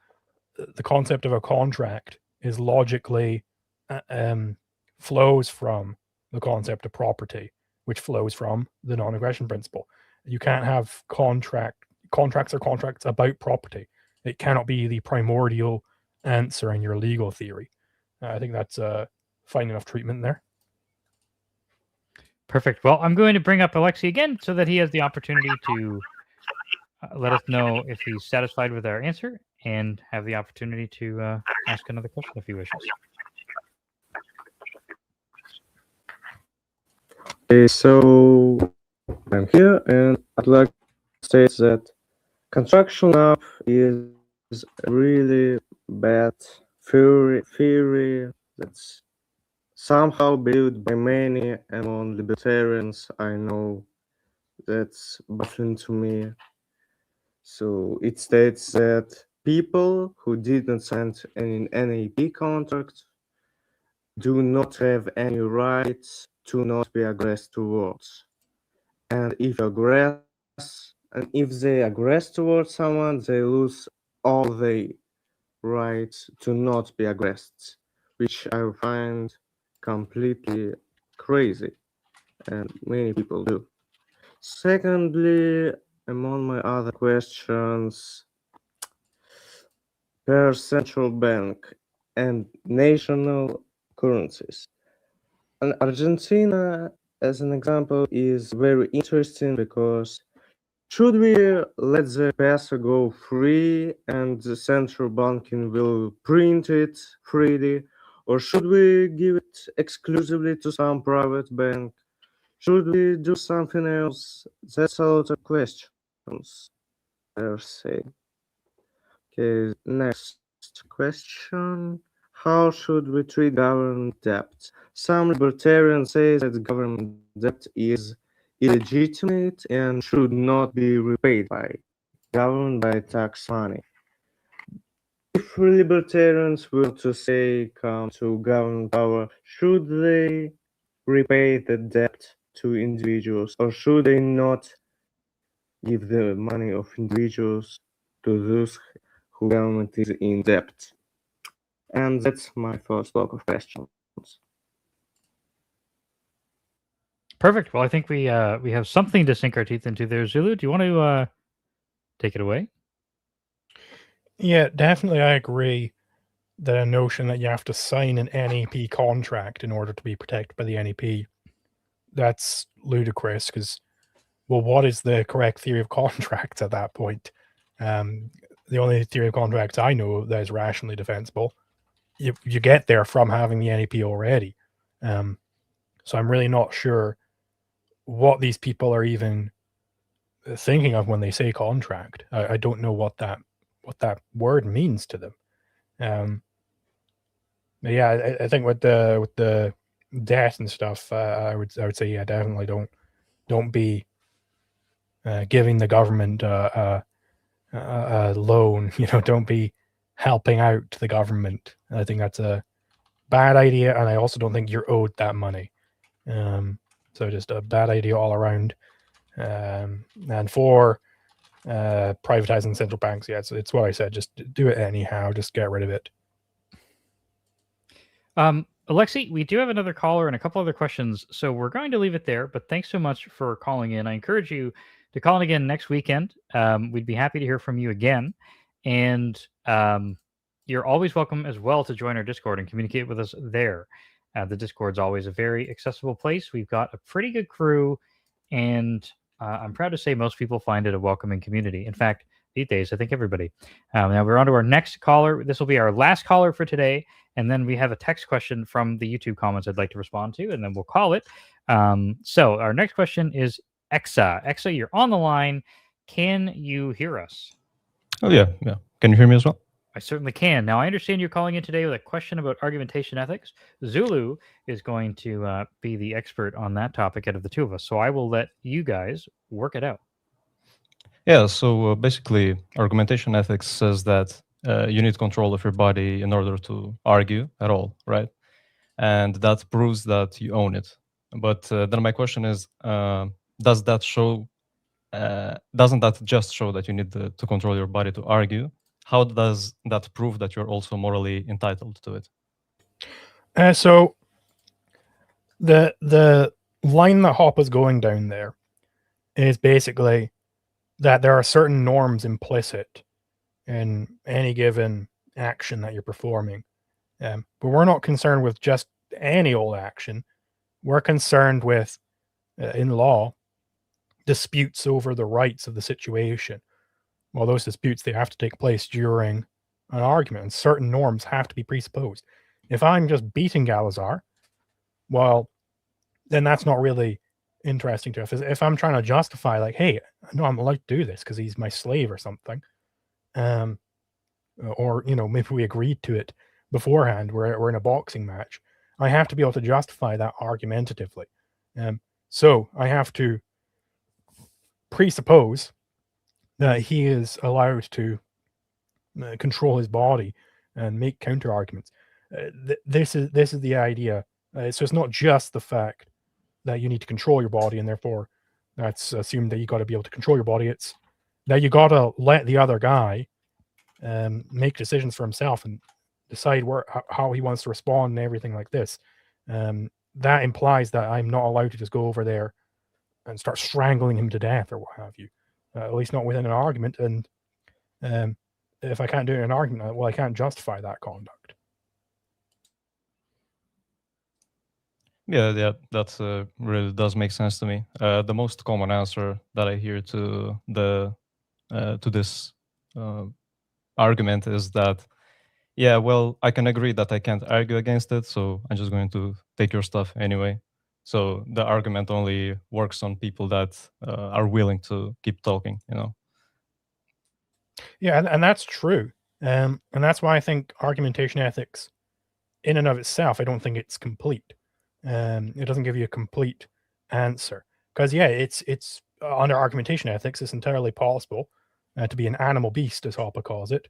the concept of a contract is logically flows from the concept of property, which flows from the non-aggression principle. You can't have contracts about property. It cannot be the primordial answer in your legal theory. I think that's fine enough treatment there.
Perfect. Well, I'm going to bring up Alexei again so that he has the opportunity to let us know if he's satisfied with our answer and have the opportunity to ask another question if he wishes.
Okay, so I'm here and I'd like to state that construction up is a really bad theory that's somehow believed by many among libertarians. I know that's baffling to me. So it states that people who did not sign an NAP contract do not have any rights to not be aggressed towards. And if they aggress towards someone, they lose all the rights to not be aggressed, which I find completely crazy, and many people do. Secondly, among my other questions, per central bank and national currencies. And Argentina, as an example, is very interesting because should we let the peso go free and the central banking will print it freely, or should we give it exclusively to some private bank? Should we do something else? That's a lot of questions, per se. Okay, next question. How should we treat government debt? Some libertarians say that government debt is illegitimate and should not be repaid by government by tax money. If libertarians were to say come to government power, should they repay the debt to individuals, or should they not give the money of individuals to those who government is in debt? And that's my first block of questions.
Perfect. Well, I think we have something to sink our teeth into there. Zulu, do you want to take it away?
Yeah, definitely. I agree. The notion that you have to sign an NAP contract in order to be protected by the NAP, that's ludicrous because, well, what is the correct theory of contracts at that point? The only theory of contracts I know that is rationally defensible, you get there from having the NAP already. So I'm really not sure what these people are even thinking of when they say contract. I don't know what that word means to them. But yeah, I think with the debt and stuff, I would say yeah, definitely don't be giving the government a loan. Don't be helping out the government. I think that's a bad idea, and I also don't think you're owed that money. So just a bad idea all around. And for privatizing central banks, yeah, it's what I said. Just do it anyhow. Just get rid of it.
Alexi, we do have another caller and a couple other questions, so we're going to leave it there. But thanks so much for calling in. I encourage you to call in again next weekend. We'd be happy to hear from you again, and you're always welcome as well to join our Discord and communicate with us there. The Discord's always a very accessible place. We've got a pretty good crew, and I'm proud to say most people find it a welcoming community. In fact, these days, I think everybody. Now we're on to our next caller. This will be our last caller for today. And then we have a text question from the YouTube comments I'd like to respond to, and then we'll call it. So our next question is Exa. Exa, you're on the line. Can you hear us?
Oh, yeah. Can you hear me as well?
I certainly can. Now, I understand you're calling in today with a question about argumentation ethics. Zulu is going to be the expert on that topic out of the two of us. So I will let you guys work it out.
Yeah, so basically, argumentation ethics says that you need control of your body in order to argue at all, right? And that proves that you own it. But then my question is, doesn't that just show that you need to control your body to argue? How does that prove that you're also morally entitled to it?
So the line that Hop is going down there is basically that there are certain norms implicit in any given action that you're performing. But we're not concerned with just any old action. We're concerned with, in law, disputes over the rights of the situation. Well, those disputes, they have to take place during an argument, and certain norms have to be presupposed. If I'm just beating Galazar, well, then that's not really interesting to us. If I'm trying to justify, like, hey, no, I'm allowed to do this because he's my slave or something, or maybe we agreed to it beforehand, we're in a boxing match, I have to be able to justify that argumentatively. So I have to presuppose that he is allowed to control his body and make counter arguments. This is the idea. So it's not just the fact that you need to control your body, and therefore that's assumed that you got to be able to control your body. It's that you got to let the other guy make decisions for himself and decide how he wants to respond and everything like this. That implies that I'm not allowed to just go over there and start strangling him to death or what have you. At least not within an argument. And if I can't do it in an argument, well, I can't justify that conduct.
Yeah, that really does make sense to me. The most common answer that I hear to this argument is that, yeah, well, I can agree that I can't argue against it, so I'm just going to take your stuff anyway. So the argument only works on people that are willing to keep talking,
Yeah, and that's true. And that's why I think argumentation ethics, in and of itself, I don't think it's complete. It doesn't give you a complete answer. Because, yeah, it's under argumentation ethics, it's entirely possible to be an animal beast, as Hopper calls it,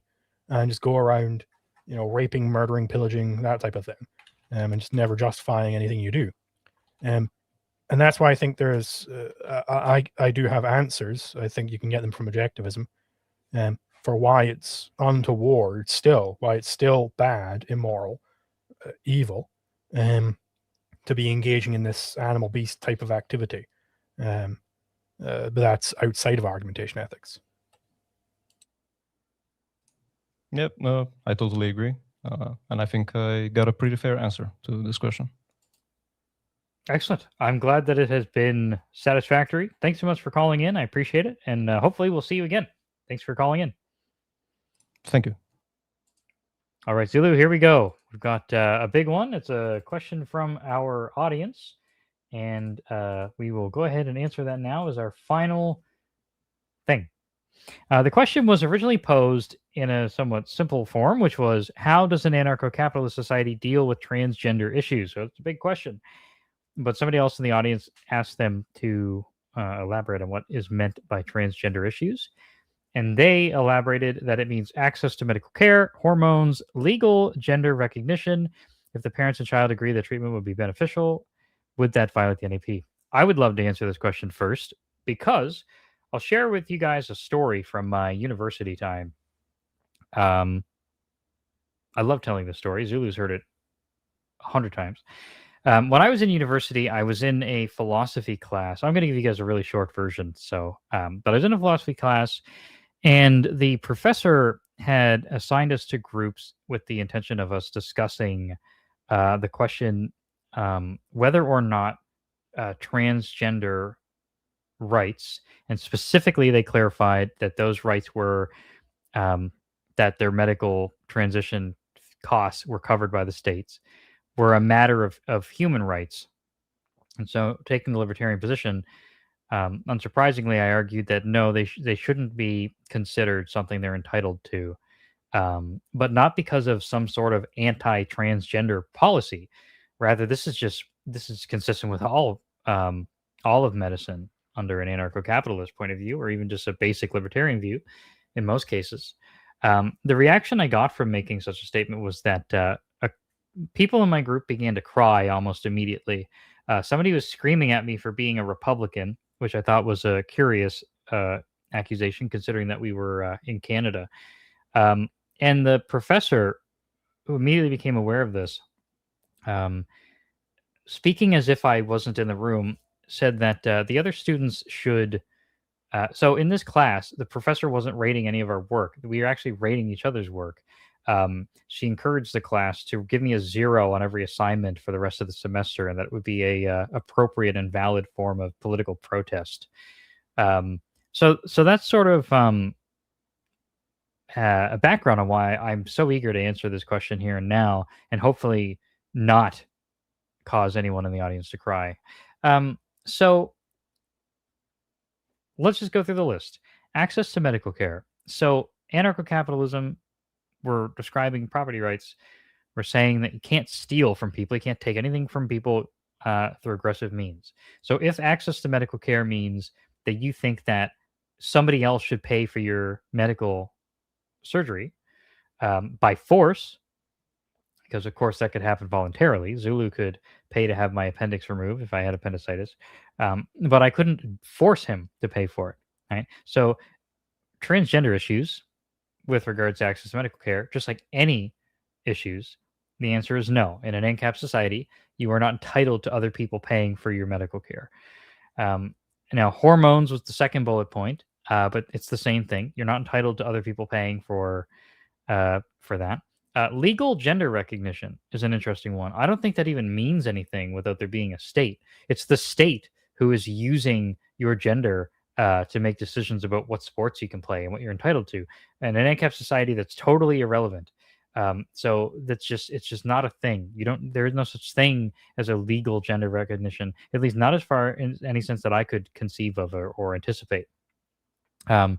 and just go around, raping, murdering, pillaging, that type of thing, and just never justifying anything you do. And that's why I think there's, I do have answers. I think you can get them from objectivism, for why it's untoward still, why it's still bad, immoral, evil, to be engaging in this animal beast type of activity. But that's outside of argumentation ethics.
Yep, I totally agree. And I think I got a pretty fair answer to this question.
Excellent. I'm glad that it has been satisfactory. Thanks so much for calling in. I appreciate it. And hopefully we'll see you again. Thanks for calling in.
Thank you.
All right, Zulu, here we go. We've got a big one. It's a question from our audience. And we will go ahead and answer that now as our final thing. The question was originally posed in a somewhat simple form, which was, how does an anarcho-capitalist society deal with transgender issues? So it's a big question. But somebody else in the audience asked them to elaborate on what is meant by transgender issues. And they elaborated that it means access to medical care, hormones, legal gender recognition. If the parents and child agree that treatment would be beneficial, would that violate the NAP? I would love to answer this question first, because I'll share with you guys a story from my university time. I love telling this story. Zulu's heard it 100 times. When I was in university, I was in a philosophy class. I'm going to give you guys a really short version. So, but I was in a philosophy class, and the professor had assigned us to groups with the intention of us discussing the question whether or not transgender rights, and specifically they clarified that those rights were that their medical transition costs were covered by the states, were a matter of human rights. And so, taking the libertarian position, unsurprisingly, I argued that no, they shouldn't be considered something they're entitled to, but not because of some sort of anti-transgender policy. Rather, this is consistent with all of medicine under an anarcho-capitalist point of view, or even just a basic libertarian view in most cases. The reaction I got from making such a statement was that people in my group began to cry almost immediately. Somebody was screaming at me for being a Republican, which I thought was a curious accusation, considering that we were in Canada. And the professor, who immediately became aware of this, speaking as if I wasn't in the room, said that the other students should... so in this class, the professor wasn't rating any of our work. We were actually rating each other's work. She encouraged the class to give me a 0 on every assignment for the rest of the semester, and that it would be a appropriate and valid form of political protest. So that's sort of a background on why I'm so eager to answer this question here and now, and hopefully not cause anyone in the audience to cry. So let's just go through the list. Access to medical care. So anarcho-capitalism, we're describing property rights. We're saying that you can't steal from people. You can't take anything from people through aggressive means. So if access to medical care means that you think that somebody else should pay for your medical surgery by force, because of course that could happen voluntarily. Zulu could pay to have my appendix removed if I had appendicitis, but I couldn't force him to pay for it. Right? So transgender issues with regards to access to medical care, just like any issues, the answer is no. In an Ancap society, you are not entitled to other people paying for your medical care. Now, hormones was the second bullet point, but it's the same thing. You're not entitled to other people paying for that. Legal gender recognition is an interesting one. I don't think that even means anything without there being a state. It's the state who is using your gender to make decisions about what sports you can play and what you're entitled to. And in an ANCAP society, that's totally irrelevant. So it's just not a thing. There is no such thing as a legal gender recognition, at least not as far in any sense that I could conceive of or anticipate. Now,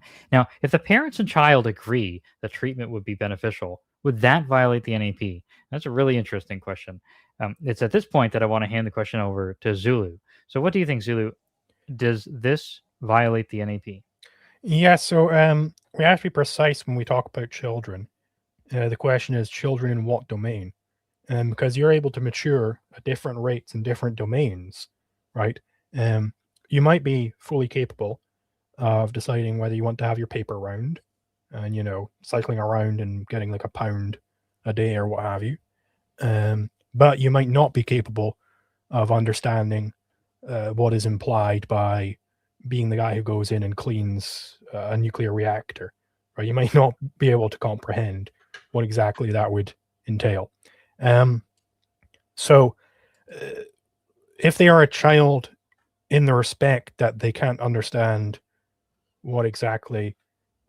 if the parents and child agree that treatment would be beneficial, would that violate the NAP? That's a really interesting question. It's at this point that I want to hand the question over to Zulu. So what do you think, Zulu? Does this violate the NAP?
Yeah, so we have to be precise when we talk about children. The question is children in what domain? Because you're able to mature at different rates in different domains, right? You might be fully capable of deciding whether you want to have your paper round and, cycling around and getting like £1 a day or what have you. But you might not be capable of understanding what is implied by being the guy who goes in and cleans a nuclear reactor. Right? You might not be able to comprehend what exactly that would entail. So, if they are a child in the respect that they can't understand what exactly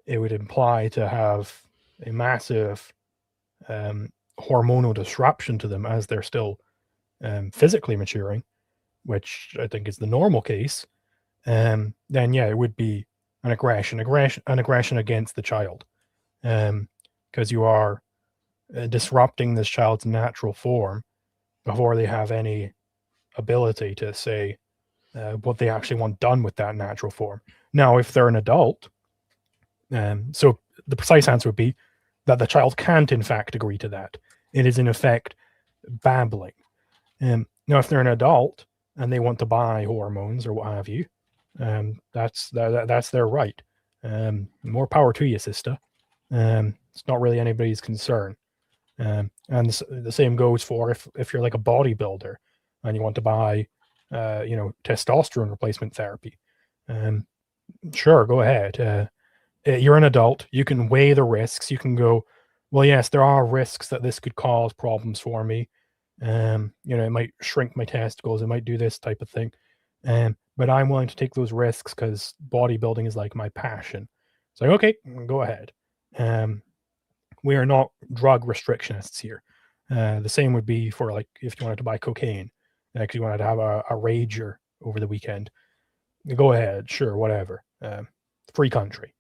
it would imply to have a massive hormonal disruption to them as they're still physically maturing, which I think is the normal case, then yeah, it would be an aggression against the child, because you are disrupting this child's natural form before they have any ability to say what they actually want done with that natural form. Now, if they're an adult, so the precise answer would be that the child can't, in fact, agree to that. It is, in effect, babbling. Now, if they're an adult and they want to buy hormones or what have you, that's their right. More power to you, sister. It's not really anybody's concern. And the same goes for if you're like a bodybuilder and you want to buy, testosterone replacement therapy. Sure, go ahead. You're an adult. You can weigh the risks. You can go, well, yes, there are risks that this could cause problems for me. It might shrink my testicles. It might do this type of thing. But I'm willing to take those risks because bodybuilding is like my passion. It's like, okay, go ahead. We are not drug restrictionists here. The same would be for like if you wanted to buy cocaine, because you wanted to have a rager over the weekend. Go ahead, sure, whatever. Free country.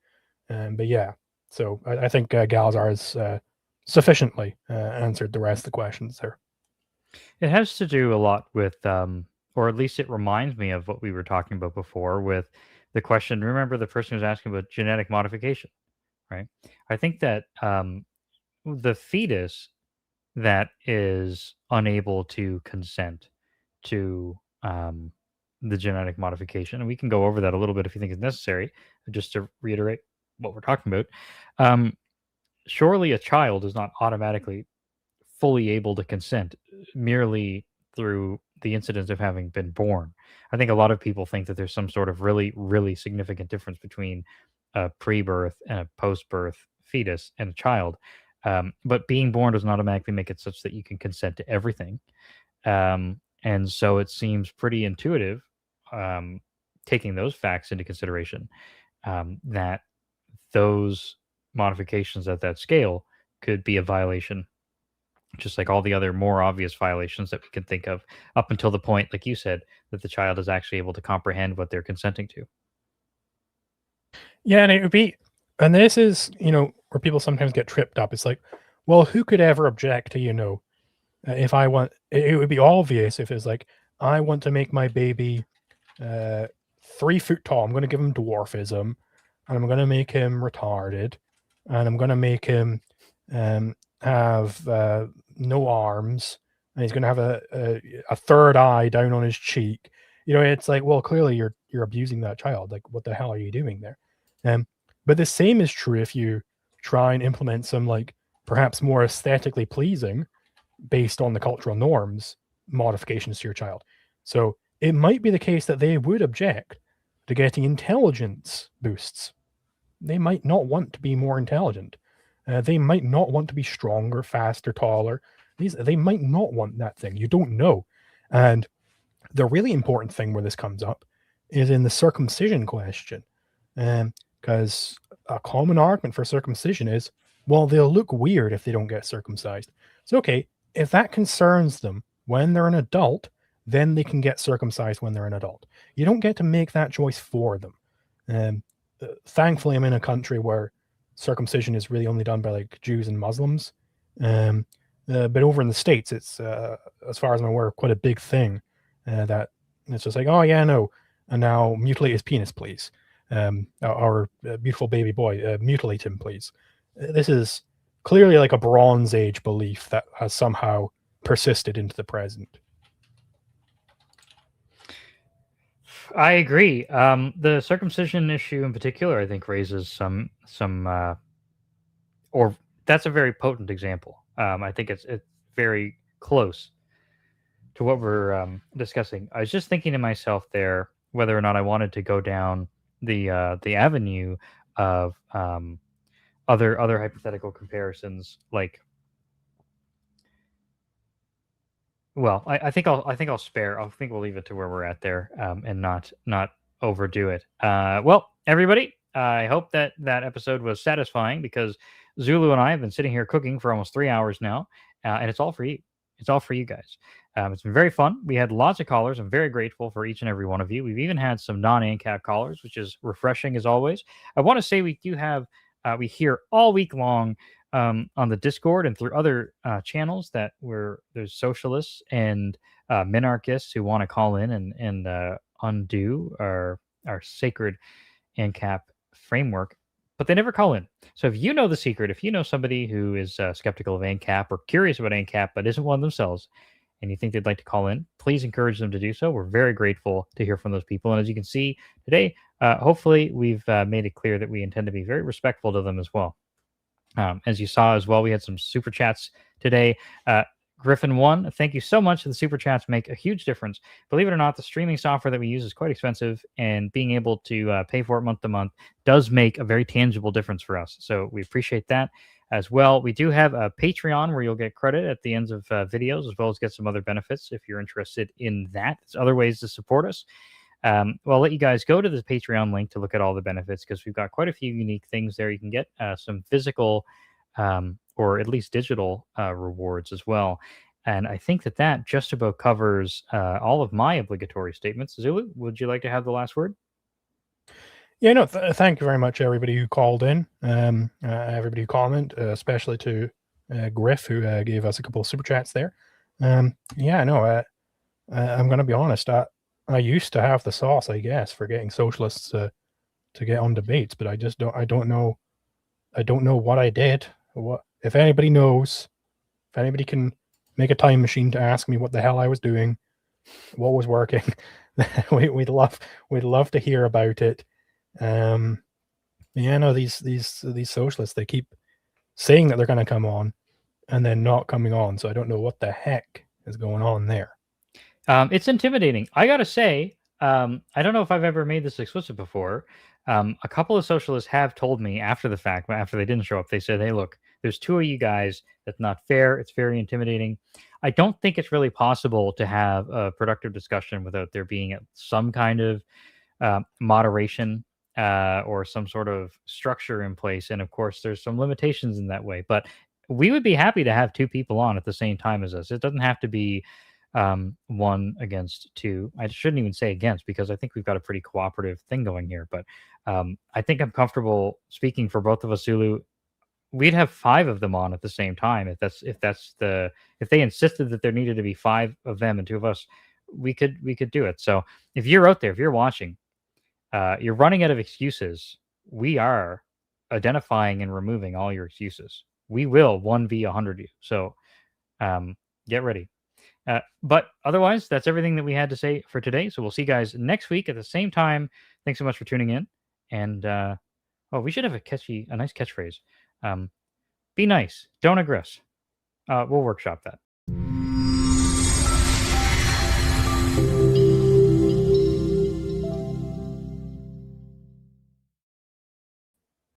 But yeah, so I think Galzar has sufficiently answered the rest of the questions there.
It has to do a lot with, or at least it reminds me of what we were talking about before with the question. Remember the person who was asking about genetic modification, right? I think that the fetus that is unable to consent to the genetic modification, and we can go over that a little bit if you think it's necessary, just to reiterate what we're talking about. Surely a child is not automatically fully able to consent merely through the incidence of having been born. I think a lot of people think that there's some sort of really, really significant difference between a pre-birth and a post-birth fetus and a child. But being born doesn't automatically make it such that you can consent to everything. And so it seems pretty intuitive, taking those facts into consideration, that those modifications at that scale could be a violation, just like all the other more obvious violations that we can think of, up until the point, like you said, that the child is actually able to comprehend what they're consenting to.
Yeah, and it would be, and this is, where people sometimes get tripped up. It's like, well, who could ever object to, if I want, it would be obvious if it's like, I want to make my baby 3 foot tall. I'm going to give him dwarfism, and I'm going to make him retarded, and I'm going to make him have no arms, and he's going to have a third eye down on his cheek. It's like, well, clearly you're abusing that child. Like, what the hell are you doing there? But the same is true if you try and implement some, like, perhaps more aesthetically pleasing, based on the cultural norms, modifications to your child. So it might be the case that they would object to getting intelligence boosts. They might not want to be more intelligent. They might not want to be stronger, faster, taller. They might not want that thing. You don't know. And the really important thing where this comes up is in the circumcision question. Because a common argument for circumcision is, well, they'll look weird if they don't get circumcised. So, okay, if that concerns them when they're an adult, then they can get circumcised when they're an adult. You don't get to make that choice for them. Thankfully, I'm in a country where circumcision is really only done by like Jews and Muslims. But over in the States, it's, as far as I'm aware, quite a big thing, that it's just like, oh yeah, no, and now mutilate his penis, please. Our beautiful baby boy, mutilate him, please. This is clearly like a Bronze Age belief that has somehow persisted into the present.
I agree. The circumcision issue in particular, I think, raises some or that's a very potent example. I think it's very close what we're discussing, I was just thinking to myself there whether or not I wanted to go down the avenue of other hypothetical comparisons, like. Well, I think I'll spare. I think we'll leave it to where we're at there, and not overdo it. Well, everybody, I hope that episode was satisfying, because Zulu and I have been sitting here cooking for almost 3 hours now, and it's all for you. It's all for you guys. It's been very fun. We had lots of callers. I'm very grateful for each and every one of you. We've even had some non-Ancap callers, which is refreshing as always. I want to say we do have we hear all week long on the Discord and through other channels that there's socialists and minarchists who want to call in and undo our sacred Ancap framework, but they never call in. So if you know the secret, if you know somebody who is skeptical of Ancap or curious about Ancap but isn't one themselves, and you think they'd like to call in, please encourage them to do so. We're very grateful to hear from those people. And as you can see today, hopefully we've made it clear that we intend to be very respectful to them as well. As you saw as well, we had some super chats today. Griffin1, thank you so much. The super chats make a huge difference. Believe it or not, the streaming software that we use is quite expensive, and being able to pay for it month to month does make a very tangible difference for us. So we appreciate that as well. We do have a Patreon where you'll get credit at the ends of videos, as well as get some other benefits if you're interested in that. There's other ways to support us. Well, I'll let you guys go to the Patreon link to look at all the benefits, because we've got quite a few unique things there. You can get some physical or at least digital rewards as well. And I think that just about covers all of my obligatory statements. Zulu, would you like to have the last word?
Yeah, no, thank you very much, everybody who called in, everybody who commented, especially to Griff, who gave us a couple of super chats there. Yeah, no, I'm going to be honest. I used to have the sauce, I guess, for getting socialists to get on debates, but I don't know what I did. What if anybody knows? If anybody can make a time machine to ask me what the hell I was doing, what was working, we'd love to hear about it. Yeah, no, these socialists, they keep saying that they're going to come on and then not coming on. So I don't know what the heck is going on there.
It's intimidating. I gotta say, I don't know if I've ever made this explicit before. A couple of socialists have told me after the fact, after they didn't show up, they said, "Hey, look, there's two of you guys. That's not fair. It's very intimidating." I don't think it's really possible to have a productive discussion without there being some kind of moderation or some sort of structure in place. And of course, there's some limitations in that way. But we would be happy to have two people on at the same time as us. It doesn't have to be one against two. I shouldn't even say against, because I think we've th a pretty cooperative thing going here. But I think I'm comfortable speaking for both of us, Zulu. We'd have 5 of them on at the same time if they insisted that there needed to be 5 of them and 2 of us. We could do it. So if you're out there, if you're watching, you're running out of excuses. We are identifying and removing all your excuses. We will 1v100 you. So get ready. But otherwise, that's everything that we had to say for today. So we'll see you guys next week at the same time. Thanks so much for tuning in. And we should have a nice catchphrase. Be nice. Don't aggress. We'll workshop that.